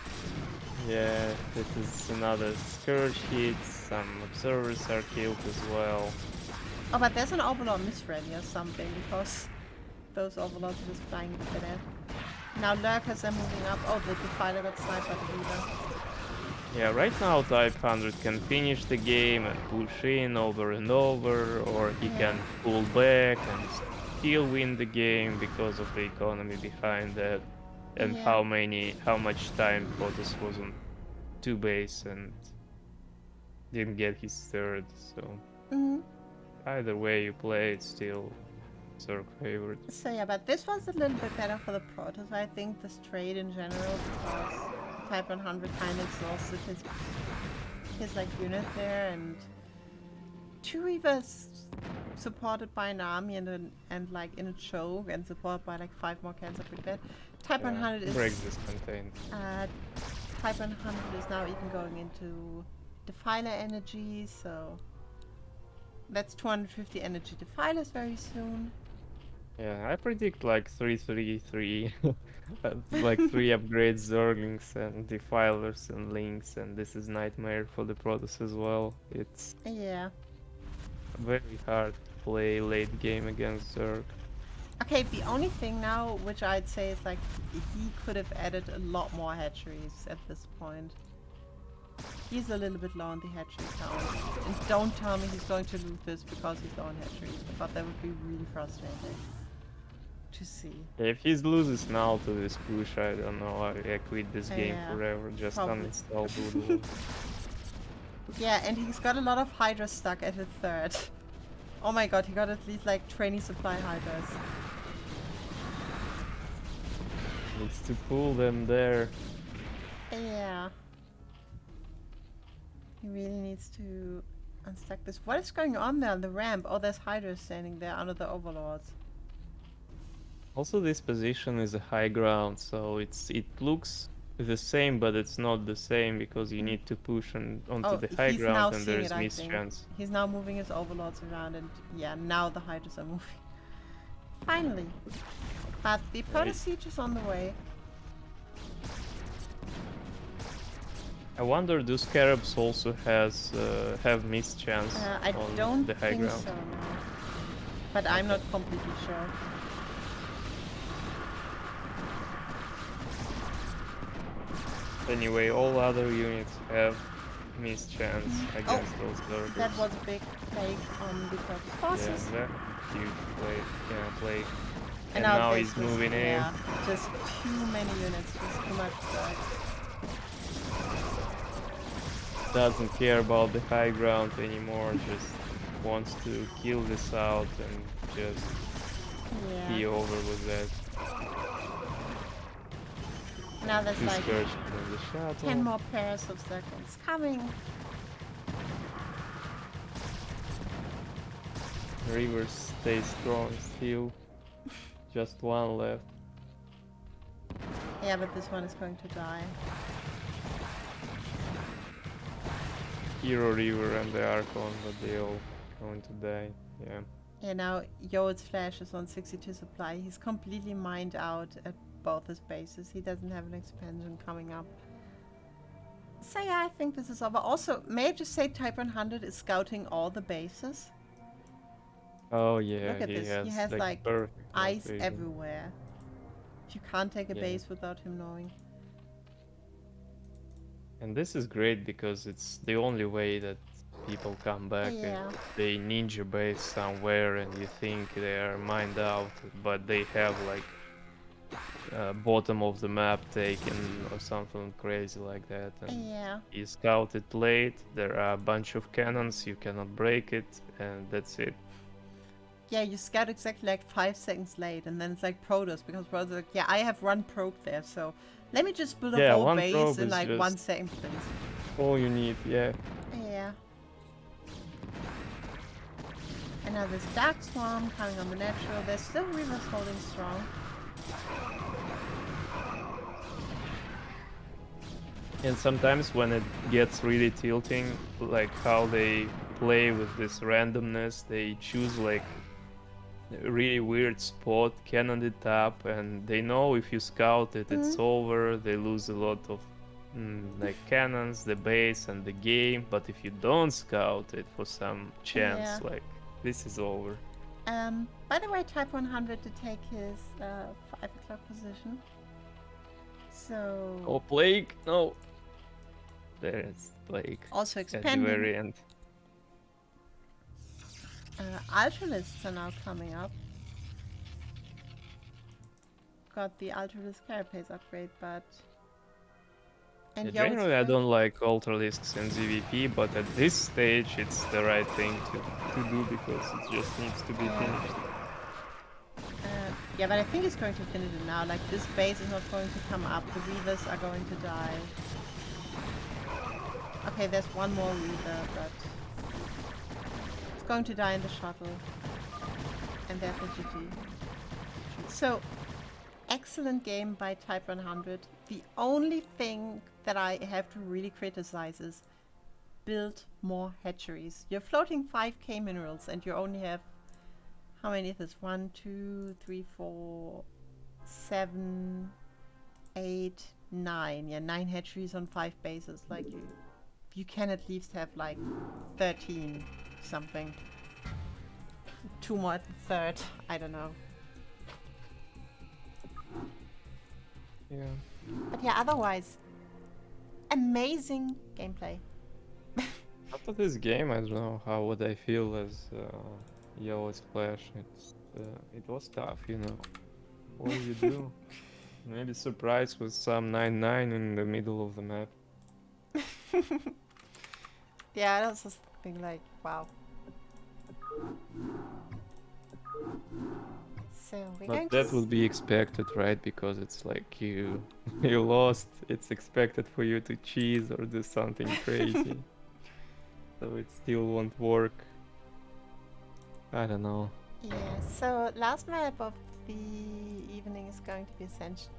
Yeah, this is another Scourge hit, some observers are killed as well.
Oh, but there's an Overlord misready or something, because those Overlords are just flying with it. Now Lurkers are moving up. Oh, the Defiler got sniped by the Reaver.
Yeah, right now Type 100 can finish the game and push in over and over, or he can pull back and still win the game because of the economy behind that, and how much time Protoss was on 2 base and didn't get his 3rd, so either way you play, it's still Zerg favorite.
So yeah, but this was a little bit better for the Protoss, I think, this trade in general, because Type 100 kind of exhausted his like unit there, and 2 Reavers supported by an army and like in a choke and supported by like 5 more cans are pretty bad. Type 100 is
break this contain.
Type 100 is now even going into Defiler energy, so that's 250 energy Defilers very soon.
Yeah, I predict like 3-3-3, like 3 upgrades, Zerglings and Defilers and Links, and this is nightmare for the Protoss as well. It's
Yeah.
very hard to play late game against Zerg.
Okay, the only thing now, which I'd say is like, he could have added a lot more hatcheries at this point. He's a little bit low on the hatchery count. And don't tell me he's going to lose this because he's low on hatcheries. I thought that would be really frustrating to see.
If he loses now to this push, I don't know, I quit this game
Yeah,
forever, just
probably.
uninstall Doodle.
Yeah, and he's got a lot of Hydras stuck at the 3rd. Oh my god, he got at least like 20 supply Hydras.
Needs to pull them there.
Yeah. He really needs to unstuck this. What is going on there on the ramp? Oh, there's Hydra standing there under the Overlords.
Also, this position is a high ground, so it looks the same, but it's not the same because you need to push onto the high ground and there's mischance.
He's now moving his Overlords around, and yeah, now the Hydras are moving. Finally. But the Protoss siege is on the way.
I wonder, do Scarabs also have mischance
I
on
don't
the high
think
ground?
so, no. But I'm not completely sure.
Anyway, all other units have mischance against those Zergers.
That was a big plague on the Protoss forces.
Yeah, huge plague. And
now
now
there's
he's
just-
moving in.
Yeah, just too many units, just too much stuff.
Doesn't care about the high ground anymore, just wants to kill this out and just be over with that.
Now there's like
Discouraged in the shuttle.
10 more pairs of circles coming.
Rivers stay strong still. Just one left.
Yeah, but this one is going to die.
Hero River and the Archon, but they all going to die. Yeah.
Yeah, now Yode's Flash is on 62 supply. He's completely mined out at both his bases. He doesn't have an expansion coming up. So yeah, I think this is over. Also, may I just say Type 100 is scouting all the bases?
Oh yeah,
Look at this. He has like
perfect
eyes
vision.
everywhere. You can't take a
Yeah.
base without him knowing.
And this is great because it's the only way that people come back.
Yeah.
And they ninja base somewhere and you think they are mined out, but they have like bottom of the map taken or something crazy like that. And
Yeah.
you scout it late, there are a bunch of cannons, you cannot break it, and that's it.
Yeah, you scout exactly like 5 seconds late, and then it's like Protoss, because Protoss is like, yeah, I have one probe there, so let me just build a
Yeah,
whole
one
base
probe
in
is
like
just-
1 second, please.
All you need, yeah.
Yeah. And now there's Dark Swarm coming on the natural. There's still Reavers holding strong.
And sometimes when it gets really tilting, like how they play with this randomness, they choose like a really weird spot, cannon it up, and they know if you scout it, it's over. They lose a lot of like cannons, the base, and the game. But if you don't scout it for some chance,
Yeah.
like this is over.
By the way, Type 100 to take his 5 o'clock position. So
Oh, plague! No, there's plague
also
at the
expanding.
very end.
Ultralists are now coming up. Got the Ultralist Carapace upgrade, but
Yeah,
Yode's
generally, I
Flash-
don't like Ultralisks in ZVP, but at this stage, it's the right thing to do because it just needs to be finished.
Yeah, but I think it's going to finish it now. Like, this base is not going to come up. The Reavers are going to die. Okay, there's one more reader, but it's going to die in the shuttle. And therefore GG. So, excellent game by Type 100. The only thing that I have to really criticize is build more hatcheries. You're floating 5k minerals and you only have, how many is this? 1, 2, 3, 4, 7, 8, 9. Yeah, 9 hatcheries on 5 bases. Like you can at least have like 13 something. 2 more at the third. I don't know.
Yeah.
But yeah, otherwise, amazing gameplay.
After this game, I don't know how would I feel as yellow splash. It was tough, you know. What do you do? Maybe surprise with some 9-9 in the middle of the map.
Yeah, I was just thinking like, wow. So we're going
But that
to
would be expected, right? Because it's like you you lost. It's expected for you to cheese or do something crazy. So it still won't work. I don't know.
Yeah, so last map of the evening is going to be Ascension.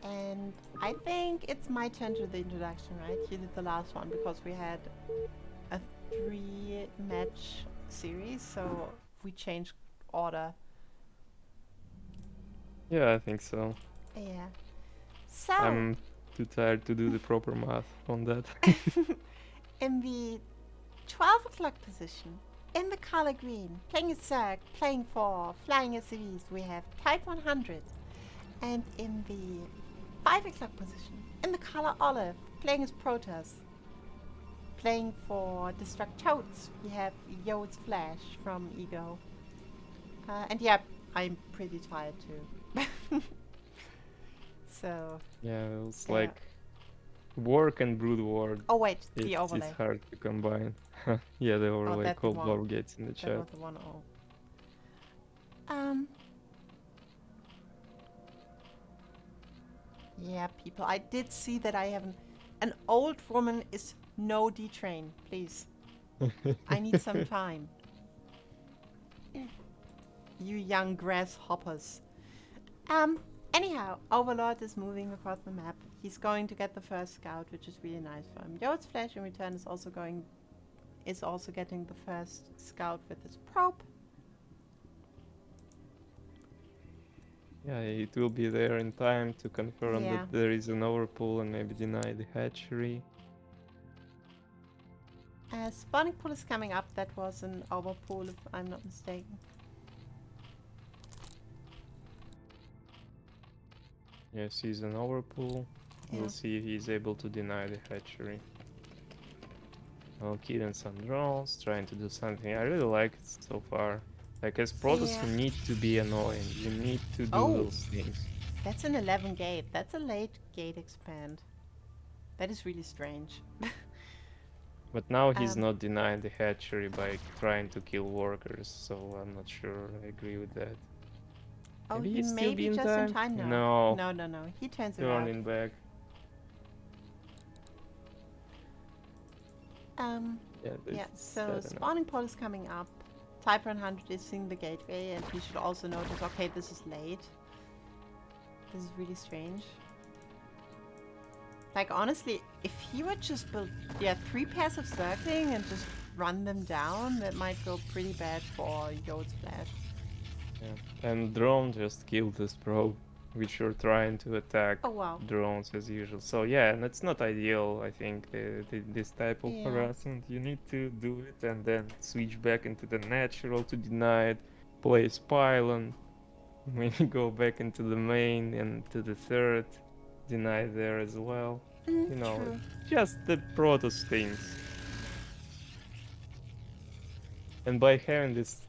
And I think it's my turn to the introduction, right? You did the last one because we had a 3-match series, so we changed order.
Yeah, I think so.
Yeah. So,
I'm too tired to do the proper math on that.
in the 12 o'clock position, in the color green, playing a Zerg, playing for flying SCVs, we have Type 100. And in the 5 o'clock position, in the color olive, playing as Protoss, playing for DestrucToads, we have Yode's Flash from Ego. And yeah, I'm pretty tired too. So,
Yeah, it's
yeah.
like work and brood war.
Oh wait, the overlay.
It's hard to combine. Yeah, the overlay
that's the
called
one.
War Gates in the
That
chat.
was the one. Yeah, people. I did see that I have an old woman is no D-train, please. I need some time. You young grasshoppers. Anyhow, Overlord is moving across the map. He's going to get the first scout, which is really nice for him. Yode's Flash in return is also getting the first scout with his probe.
Yeah, it will be there in time to confirm
Yeah.
that there is an overpull and maybe deny the hatchery.
Spawning pool is coming up. That was an overpool, if I'm not mistaken.
Yes, he's an overpull.
Yeah.
We'll see if he's able to deny the hatchery. Well, killing some drones, trying to do something. I really like it so far. Like, as Protoss,
Yeah.
you need to be annoying. You need to do
Oh.
those things.
That's an 11 gate. That's a late gate expand. That is really strange.
But now he's not denying the hatchery by trying to kill workers, so I'm not sure I agree with that.
Oh,
Maybe
he
he's
may
still
be
being
just in time now. No. He turns around.
Turning back.
Yeah, so spawning pod is coming up. Type 100 is seeing the gateway, and he should also notice, okay, this is late. This is really strange. Like, honestly, if he would just build, 3 pairs of circling and just run them down, that might go pretty bad for Yode's Flash.
Yeah, and drone just killed this probe, which you're trying to attack drones as usual. So yeah, and it's not ideal, I think, this type of harassment. You need to do it and then switch back into the natural to deny it, place pylon, maybe go back into the main and to the third, deny there as well. You know,
true.
Just the Protoss things. And by having this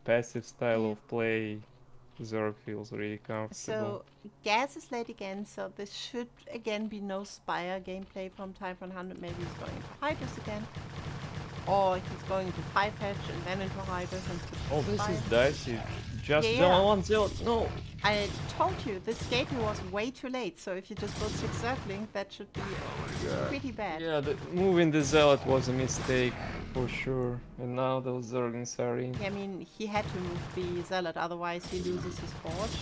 passive style of play, Zerg feels really comfortable.
So, gas is late again, so this should again be no Spire gameplay from Type 100. Maybe he's going into Hydras again. Or he's going into 5 hatch and then into Hydras and
Oh, this is dicey. Just
Yeah,
don't
yeah.
want zealot. No.
I told you, this gateway was way too late, so if you just build 6 Zerglings, that should be pretty bad.
Yeah, moving the zealot was a mistake for sure. And now those Zerglings are in.
Yeah, I mean, he had to move the Zealot, otherwise he loses his Forge.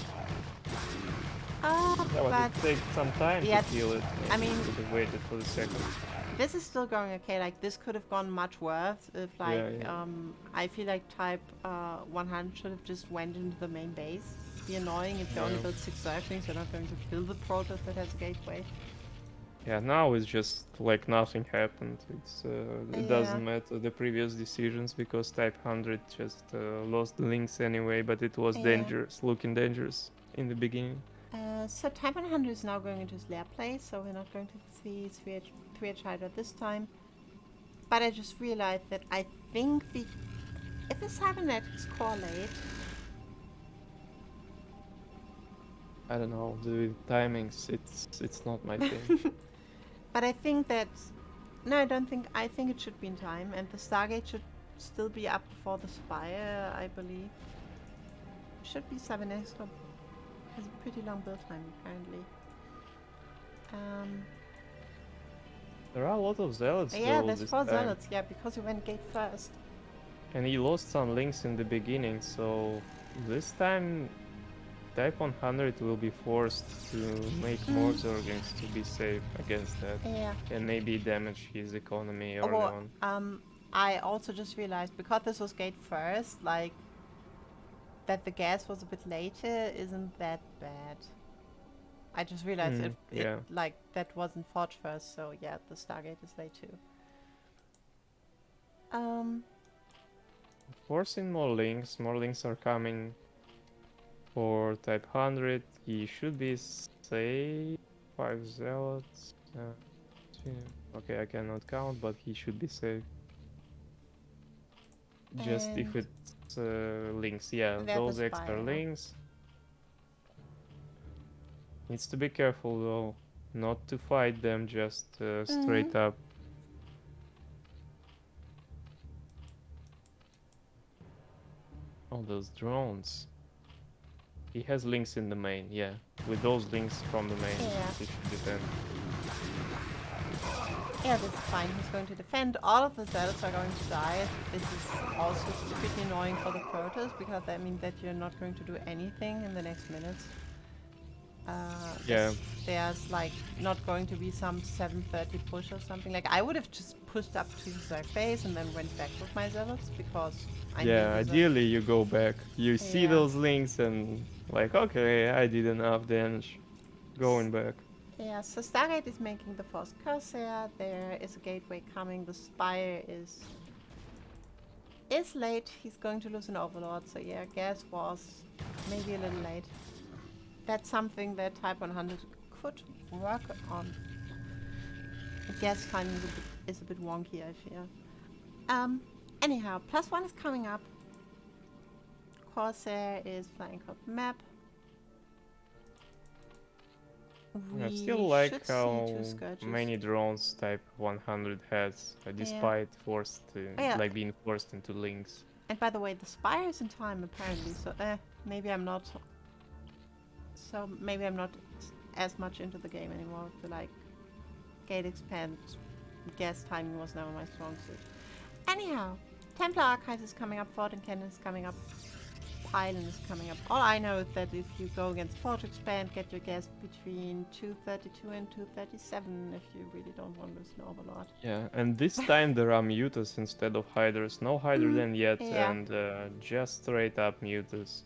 Yeah, but
But
it takes some time
yeah,
to kill it.
I
Maybe
mean-
could have waited for the second.
this is still going okay. Like, this could have gone much worse if, like,
Yeah.
I feel like type 100 should have just went into the main base. It'd be annoying if you only
Yeah.
build 6 Zerglings, you're not going to kill the Protoss that has a gateway.
Yeah, now it's just like nothing happened. It's it
Yeah.
doesn't matter the previous decisions because Type 100 just lost the links anyway, but it was
Yeah.
dangerous, looking dangerous in the beginning.
So type 100 is now going into Slayer play, so we're not going to see 3H Hydra this time. But I just realized that I think if the cybernetics correlate,
I don't know, the timings, it's not my thing.
but I think that, no, I think it should be in time, and the Stargate should still be up before the Spire, I believe. Should be cybernetics, has a pretty long build time apparently.
There are a lot of zealots
Yeah,
though
there's
this
4
time.
zealots, yeah, because you went gate first.
And he lost some links in the beginning, so this time Type 100 will be forced to make more Zerglings to be safe against that.
Yeah.
And maybe damage his economy early
Well,
on.
I also just realized, because this was gate first, like, that the gas was a bit later isn't that bad. I just realized
yeah.
like, that wasn't Forge first, so yeah, the Stargate is late too.
Forcing more links are coming for Type 100. He should be safe. 5 zealots. Okay, I cannot count, but he should be safe. Just if
And
it's links, yeah,
there's
those
a
extra
Spire.
links. Needs to be careful though, not to fight them just straight up. Oh, those drones. He has links in the main, yeah. With those links from the main,
Yeah.
he should defend.
Yeah, this is fine. He's going to defend. All of the zealots are going to die. This is also pretty annoying for the Protoss, because that means that you're not going to do anything in the next minutes.
Yeah.
There's like not going to be some 7:30 push or something. Like, I would have just pushed up to the Zerg base and then went back with my zealots, because I
Yeah,
need the Zerg.
ideally you go back. You see
Yeah.
those links and like, okay, I did enough damage. Going back.
Yeah, so Stargate is making the first Corsair. There is a gateway coming. The Spire is late. He's going to lose an Overlord. So yeah, gas was maybe a little late. That's something that Type 100 could work on. Gas timing is a bit wonky, I feel. Anyhow, +1 is coming up. Corsair is flying across the map.
I
We
still like
should see
how
2 Scourges.
many drones Type 100 has, despite
Yeah.
like being forced into links.
And by the way, the Spire is in time apparently, so maybe I'm not. So maybe I'm not as much into the game anymore. The like gate expand, gas timing was never my strong suit. Anyhow, Templar Archives is coming up, Fort and Cannon is coming up, Pylon is coming up. All I know is that if you go against Forge Expand, get your gas between 232 and 237 if you really don't want to lose an Overlord.
Yeah, and this time there are mutas instead of hiders. No hider than yet,
Yeah.
and just straight up mutas.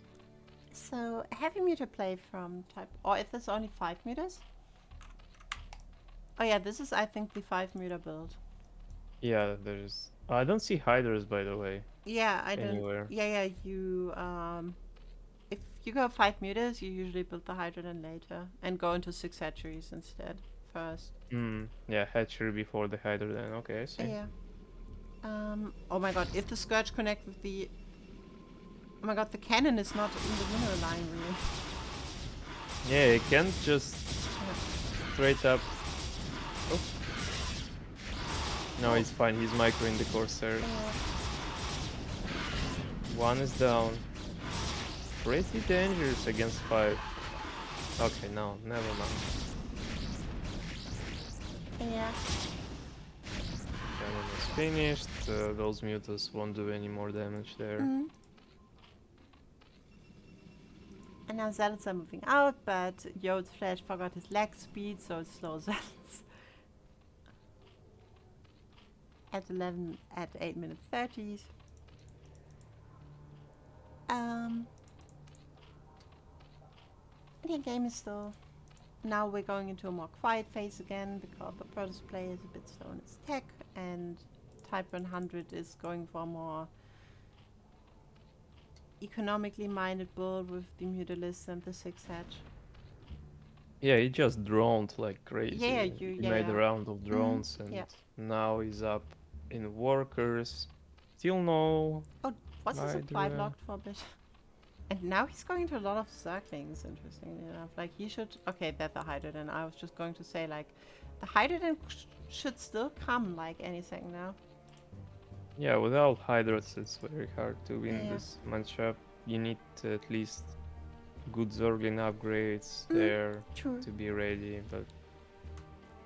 So, heavy muter play from type, or if there's only 5 muters? Oh yeah, this is I think the 5 muter build.
Yeah, there's. I don't see hiders, by the way.
Yeah, I don't.
Anywhere.
Yeah, you if you go 5 meters, you usually build the hydrogen later and go into 6 hatcheries instead first.
Yeah, hatchery before the hider then. Okay, I see.
Yeah. Oh my god, if the Scourge connect with the... Oh my god, the cannon is not in the mineral line really.
Yeah, you can't just straight up. Oh. No, he's fine. He's microing the Corsair.
Yeah.
One is down. pretty dangerous against 5. Okay, no, never mind.
Yeah.
Cannon is finished. Those mutas won't do any more damage there.
Mm. And now Zealots are moving out, but Yode's Flash forgot his leg speed, so it slows Zealots. At 8 minutes 30s. The game is still. Now we're going into a more quiet phase again because the Protoss player is a bit slow in its tech, and Type 100 is going for a more economically minded build with the Mutalisk and the 6-hatch.
Yeah, he just droned like crazy.
Yeah,
he made a round of drones, and
yeah.
now he's up in workers. Still no.
Oh, was the supply
Hydra.
blocked for a bit? And now he's going to a lot of circlings, interestingly enough. Like, he should... Okay, that's a Hydrogen. I was just going to say, like, the Hydrogen should still come, like, any second now.
Yeah, without Hydras, it's very hard to win this matchup. You need at least good Zerglin upgrades there to be ready, but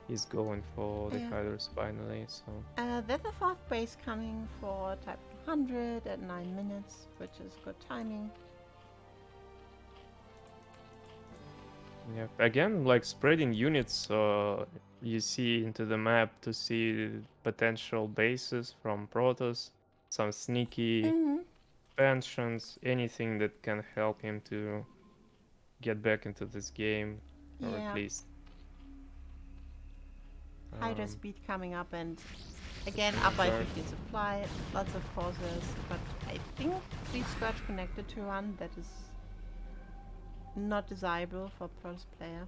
he's going for the Hydras finally, so...
There's a 4th base coming for Type 100 at 9 minutes, which is good timing.
Yeah, again, like spreading units, you see into the map to see potential bases from Protoss, some sneaky pensions, anything that can help him to get back into this game, or at least.
Hydra speed coming up, and again up by 15 supply, lots of pauses, but I think the Scourge connected to one that is not desirable for Protoss player.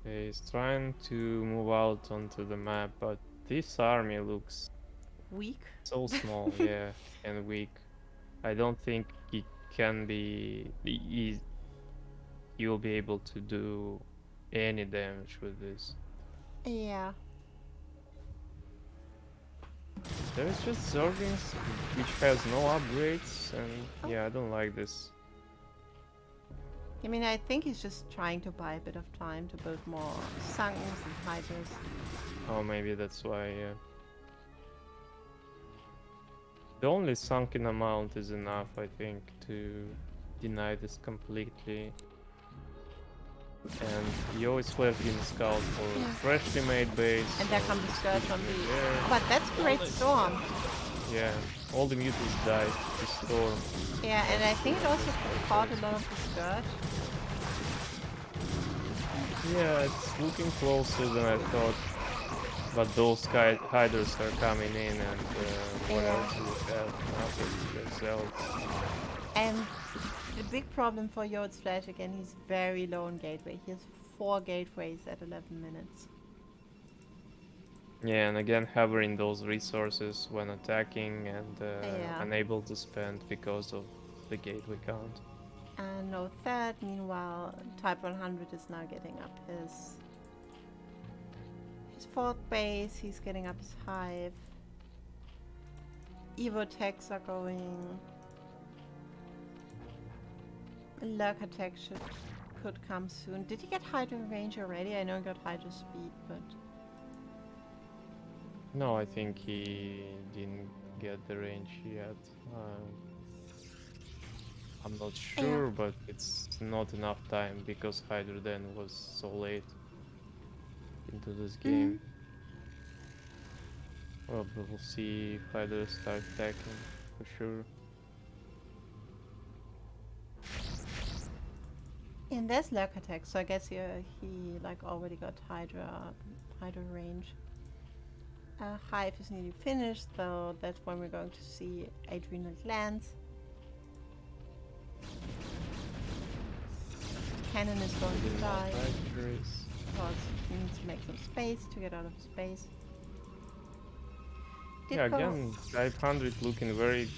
He's trying to move out onto the map, but this army looks
weak.
So small, yeah, and weak. I don't think he can be. You'll be able to do any damage with this.
Yeah.
There's just Zerglings, which has no upgrades, and yeah, I don't like this.
I mean, I think he's just trying to buy a bit of time to build more Sunks and Hydras.
Oh, maybe that's why, yeah. The only sunken amount is enough, I think, to deny this completely. And he always left in scout for freshly made base.
And there comes the Scourge from the... Oh, but that's Great Storm.
Yeah, all the mutants died to Storm.
Yeah, and I think it also caught a lot of the Scourge.
Yeah, it's looking closer than I thought. But those hiders are coming in, and what else do we have? Nothing. Zealots.
And the big problem for Yode's Flash, again, he's very low on gateway. He has 4 gateways at 11 minutes.
Yeah, and again, having those resources when attacking and unable to spend because of the gateway count.
And no third. Meanwhile, Type 100 is now getting up his 4th base. He's getting up his hive. Evo techs are going. Lurker tech could come soon. Did he get Hydra range already? I know he got Hydra speed, but...
No, I think he didn't get the range yet. I'm not sure, but it's not enough time because Hydra then was so late into this game. Well, we'll see if Hydra start attacking for sure.
And there's Lurker tech, so I guess he like already got Hydra range. Hive is nearly finished, so that's when we're going to see Adrenal Glands. Cannon is going to die because he needs to make some space to get out of space.
Yeah, again, Type 100 looking very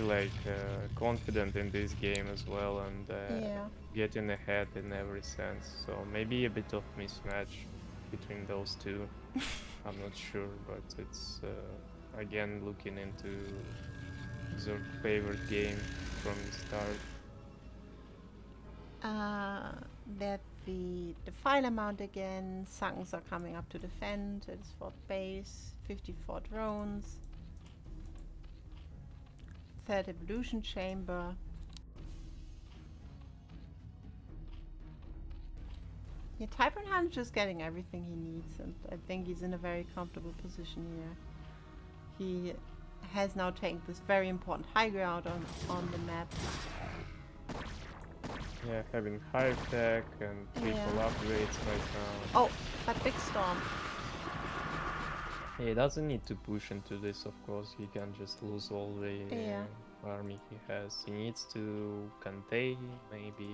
like confident in this game as well, and getting ahead in every sense. So maybe a bit of mismatch between those two. I'm not sure, but it's again looking into is your favorite game from the start?
That the Defiler mount again. Sunks are coming up to defend. It's fourth base. 54 drones. Third evolution chamber. Yeah, Type 100 is just getting everything he needs, and I think he's in a very comfortable position here. He has now taken this very important high ground on the map.
Yeah, having high tech and triple upgrades right now.
Oh, that big storm.
He doesn't need to push into this, of course. He can just lose all the army he has. He needs to contain, maybe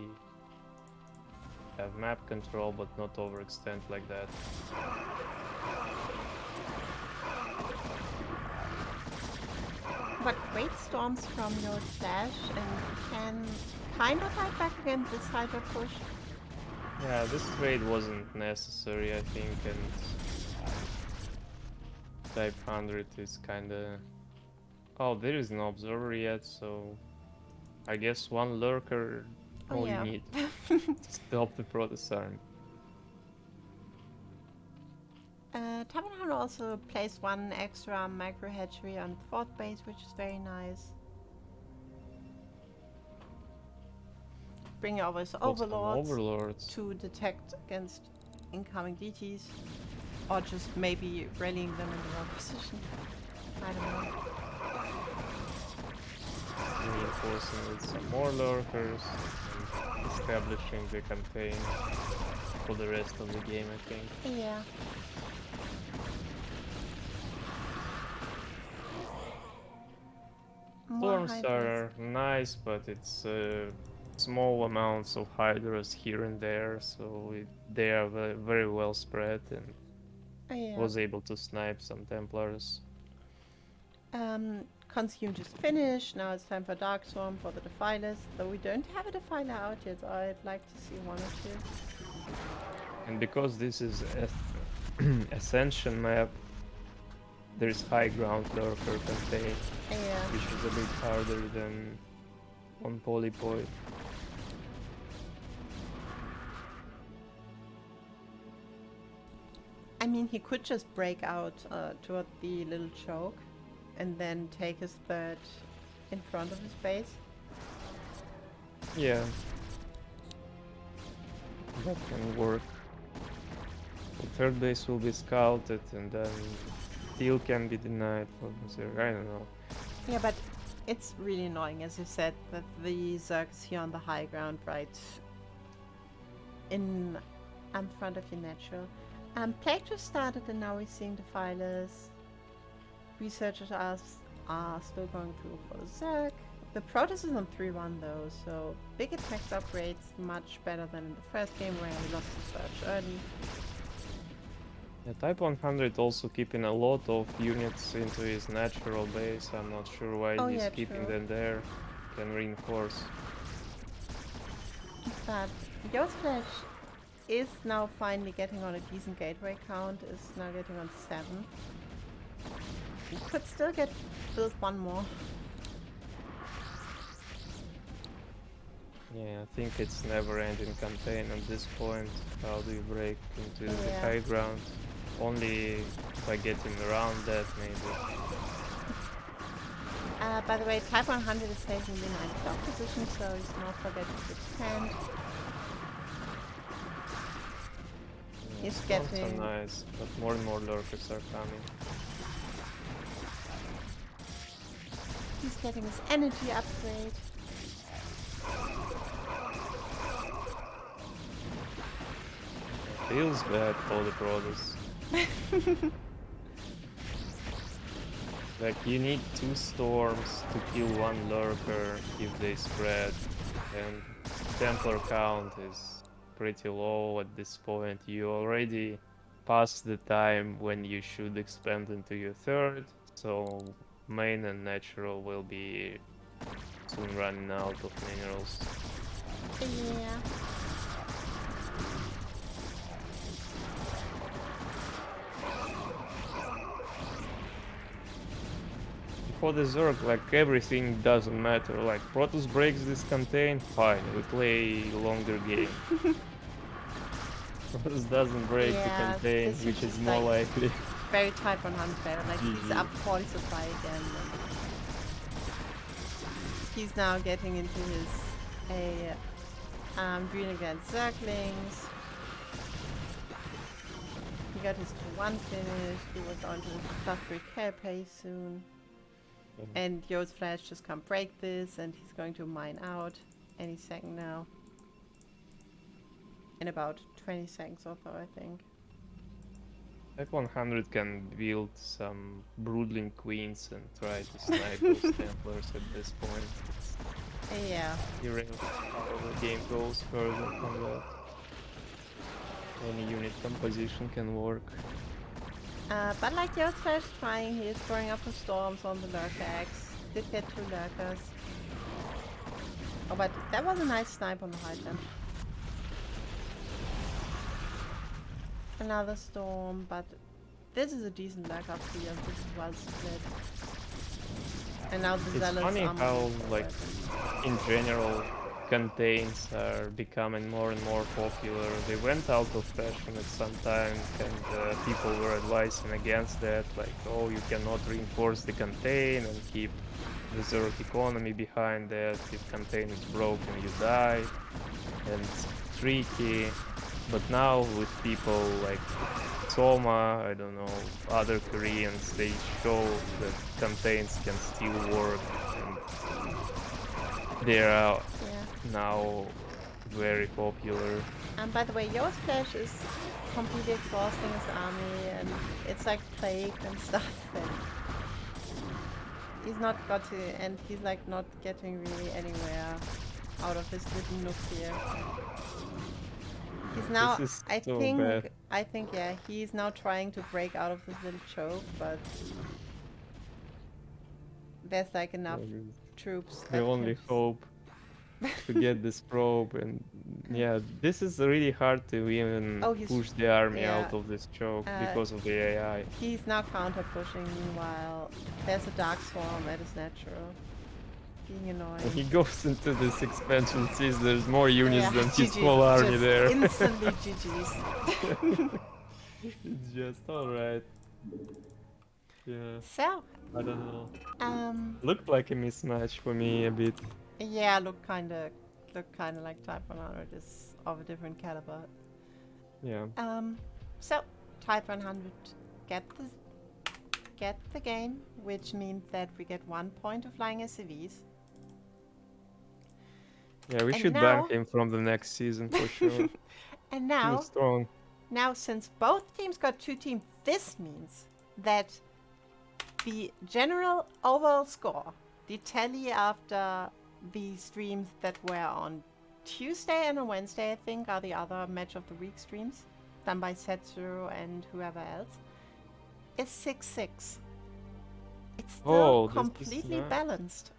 have map control, but not overextend like that.
But great storms from your dash and can kind of fight back against this hyper push.
Yeah, this trade wasn't necessary, I think, and Type 100 is kinda... Oh, there is no observer yet, so I guess one lurker all you need to stop the Protoss army.
Type 100 also placed one extra micro hatchery on the fourth base, which is very nice. Bring over his overlords to detect against incoming DTs, or just maybe rallying them in the wrong position. I don't know.
Reinforcing with some more lurkers and establishing the campaign for the rest of the game, I think.
Yeah.
Storms are nice, but it's small amounts of hydras here and there, so they are very well spread, and was able to snipe some Templars.
Consume just finished. Now it's time for Darkstorm for the Defilers, though we don't have a Defiler out yet, so I'd like to see one or two.
And because this is Ascension map, there's high ground lurker campaign, which is a bit harder than on Polypoid.
I mean, he could just break out toward the little choke and then take his third in front of his base.
Yeah, that can work. The third base will be scouted, and then steal can be denied for Zerg. I don't know.
Yeah, but it's really annoying, as you said, that the Zerg is here on the high ground, right in front of your natural. Plague just started, and now we're seeing Defilers. Researchers are still going to look for the Zerg. The Protoss is on 3-1 though, so big attacks upgrades much better than in the first game where he lost the Surge early.
Yeah, Type 100 also keeping a lot of units into his natural base. I'm not sure why he's keeping them there. Can reinforce.
But Yo's Flash is now finally getting on a decent gateway count, is now getting on 7. You could still get built one more.
Yeah, I think it's never-ending campaign at this point. How do you break into the high ground? Only by getting around that, maybe.
By the way, Type 100 is taking the 9th block position, so he's not forgetting to expand.
Yeah,
he's getting...
are nice, but more and more lurkers are coming.
He's getting his energy upgrade.
Feels bad for the Protoss. Like, you need 2 storms to kill 1 lurker if they spread, and Templar count is pretty low at this point. You already passed the time when you should expand into your third, so main and natural will be soon running out of minerals.
Yeah.
for the Zerg, like everything doesn't matter. Like Protoss breaks this contain, fine, we play longer game. Protoss doesn't break the
Yeah,
contain,
this is
which is
just
more
like
likely.
very type 100 player. Like he's
GG.
up 40 supply again. And he's now getting into his green against Zerglings. He got his 2-1 finished. He will go into +3 carapace soon. And Yo's Flash just can't break this, and he's going to mine out any second now. In about 20 seconds or so, I think.
Type 100 can build some broodling queens and try to snipe those Templars at this point. It's
Yeah.
irrelevant how the game goes further from that. Any unit composition can work.
But like Yo's Flash trying, he is throwing up the storms on the Lurker X. Did get 2 Lurkers. Oh, but that was a nice snipe on the high jump. Another storm, but this is a decent Lurker field. This is well split. And now the
It's
Zealots
funny
are
how,
moving
like,
forward.
in general, contains are becoming more and more popular. They went out of fashion at some time, and people were advising against that, like, oh, you cannot reinforce the contain and keep the Zerg economy behind that. If contain is broken, you die, and it's tricky. But now with people like Soma, I don't know, other Koreans, they show that contains can still work, and they are now very popular.
And by the way, Yo's Flash is completely exhausting his army, and it's like plague and stuff, and he's not got to, and he's like not getting really anywhere out of his little nook here. He's now,
This is
I
so
think,
bad.
yeah, he's now trying to break out of this little choke, but there's like enough troops.
The only hope to get this probe, and yeah, this is really hard to even push the army out of this choke because of the AI.
He's now counter pushing. Meanwhile, there's a dark swarm that is natural. Being annoying.
When he goes into this expansion, sees there's more units than his
GG,
whole army
just
there.
Instantly GG's.
It's just alright. Yeah.
So.
I don't know. Looked like a mismatch for me a bit.
Yeah, looked kinda like Type 100 is of a different caliber.
Yeah.
So Type 100 get the game, which means that we get 1 point of flying SCVs.
Yeah, we should ban him from the next season for sure.
And now,
too strong.
Now, since both teams got 2 teams, this means that the general overall score, the tally after the streams that were on Tuesday and on Wednesday, I think, are the other match of the week streams done by Setsu and whoever else, is 6-6. It's still completely balanced.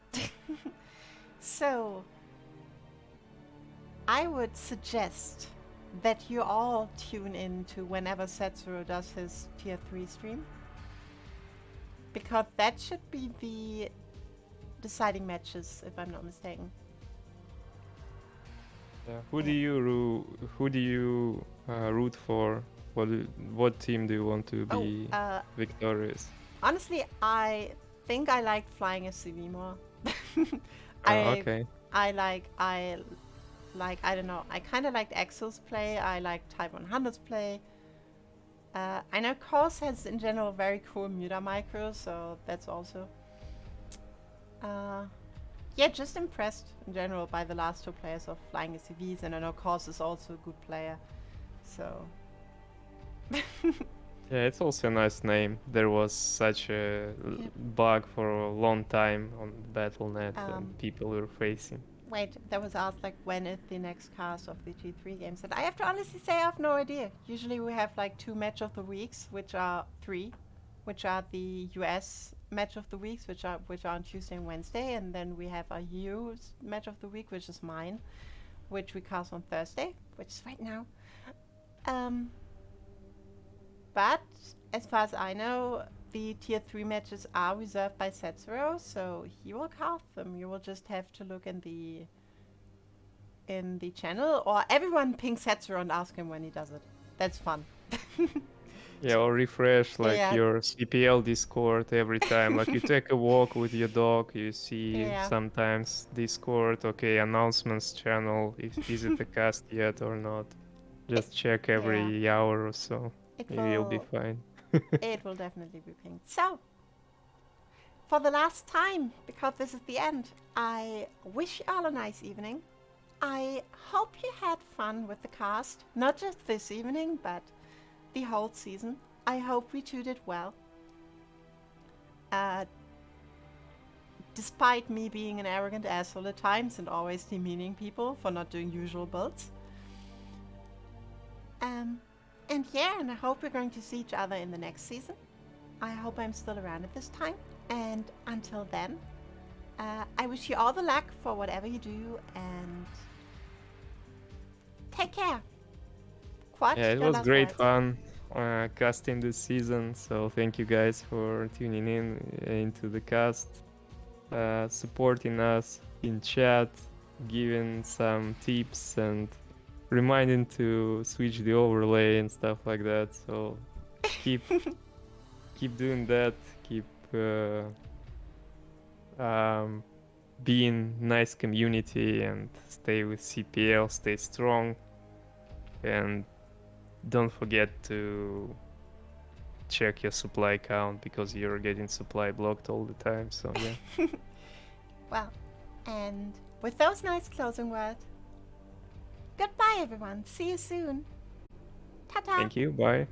So I would suggest that you all tune in to whenever Setsuro does his tier 3 stream, because that should be the deciding matches, if I'm not mistaken.
Yeah. Who do you root for? What team do you want to be victorious?
Honestly, I think I like flying SCV more.
Okay.
I don't know, I kind of liked Axel's play, I like Type 100's play. I know Course has in general very cool muta micros, so that's also... yeah, just impressed in general by the last 2 players of flying SCVs, and I know Course is also a good player, so...
Yeah, it's also a nice name. There was such a bug for a long time on Battle.net and people were facing.
Wait, that was asked like when is the next cast of the G3 games, and I have to honestly say I have no idea. Usually we have like 2 match of the weeks, which are 3, which are the US match of the weeks, which are on Tuesday and Wednesday, and then we have a EU match of the week, which is mine, which we cast on Thursday, which is right now. But as far as I know, the tier 3 matches are reserved by Setsuro, so he will cast them. You will just have to look in the channel, or everyone ping Setsuro and ask him when he does it. That's fun.
Yeah, or refresh like
Yeah.
your CPL Discord every time. Like you take a walk with your dog, you see
Yeah.
sometimes Discord, okay, announcements channel, is it a cast yet or not? Just check every hour or so. You'll be fine.
It will definitely be pinged. So, for the last time, because this is the end, I wish you all a nice evening. I hope you had fun with the cast, not just this evening, but the whole season. I hope we did well. Despite me being an arrogant asshole at times and always demeaning people for not doing usual builds. And yeah, and I hope we're going to see each other in the next season. I hope I'm still around at this time. And until then, I wish you all the luck for whatever you do, and take care. Quad,
Yeah, it
your
was
last
great
words.
fun casting this season. So thank you guys for tuning in into the cast, supporting us in chat, giving some tips and reminding to switch the overlay and stuff like that. So keep doing that. Keep being nice community and stay with CPL. Stay strong, and don't forget to check your supply count because you're getting supply blocked all the time. So yeah.
Well, and with those nice closing words, goodbye everyone. See you soon. Ta-ta.
Thank you. Bye.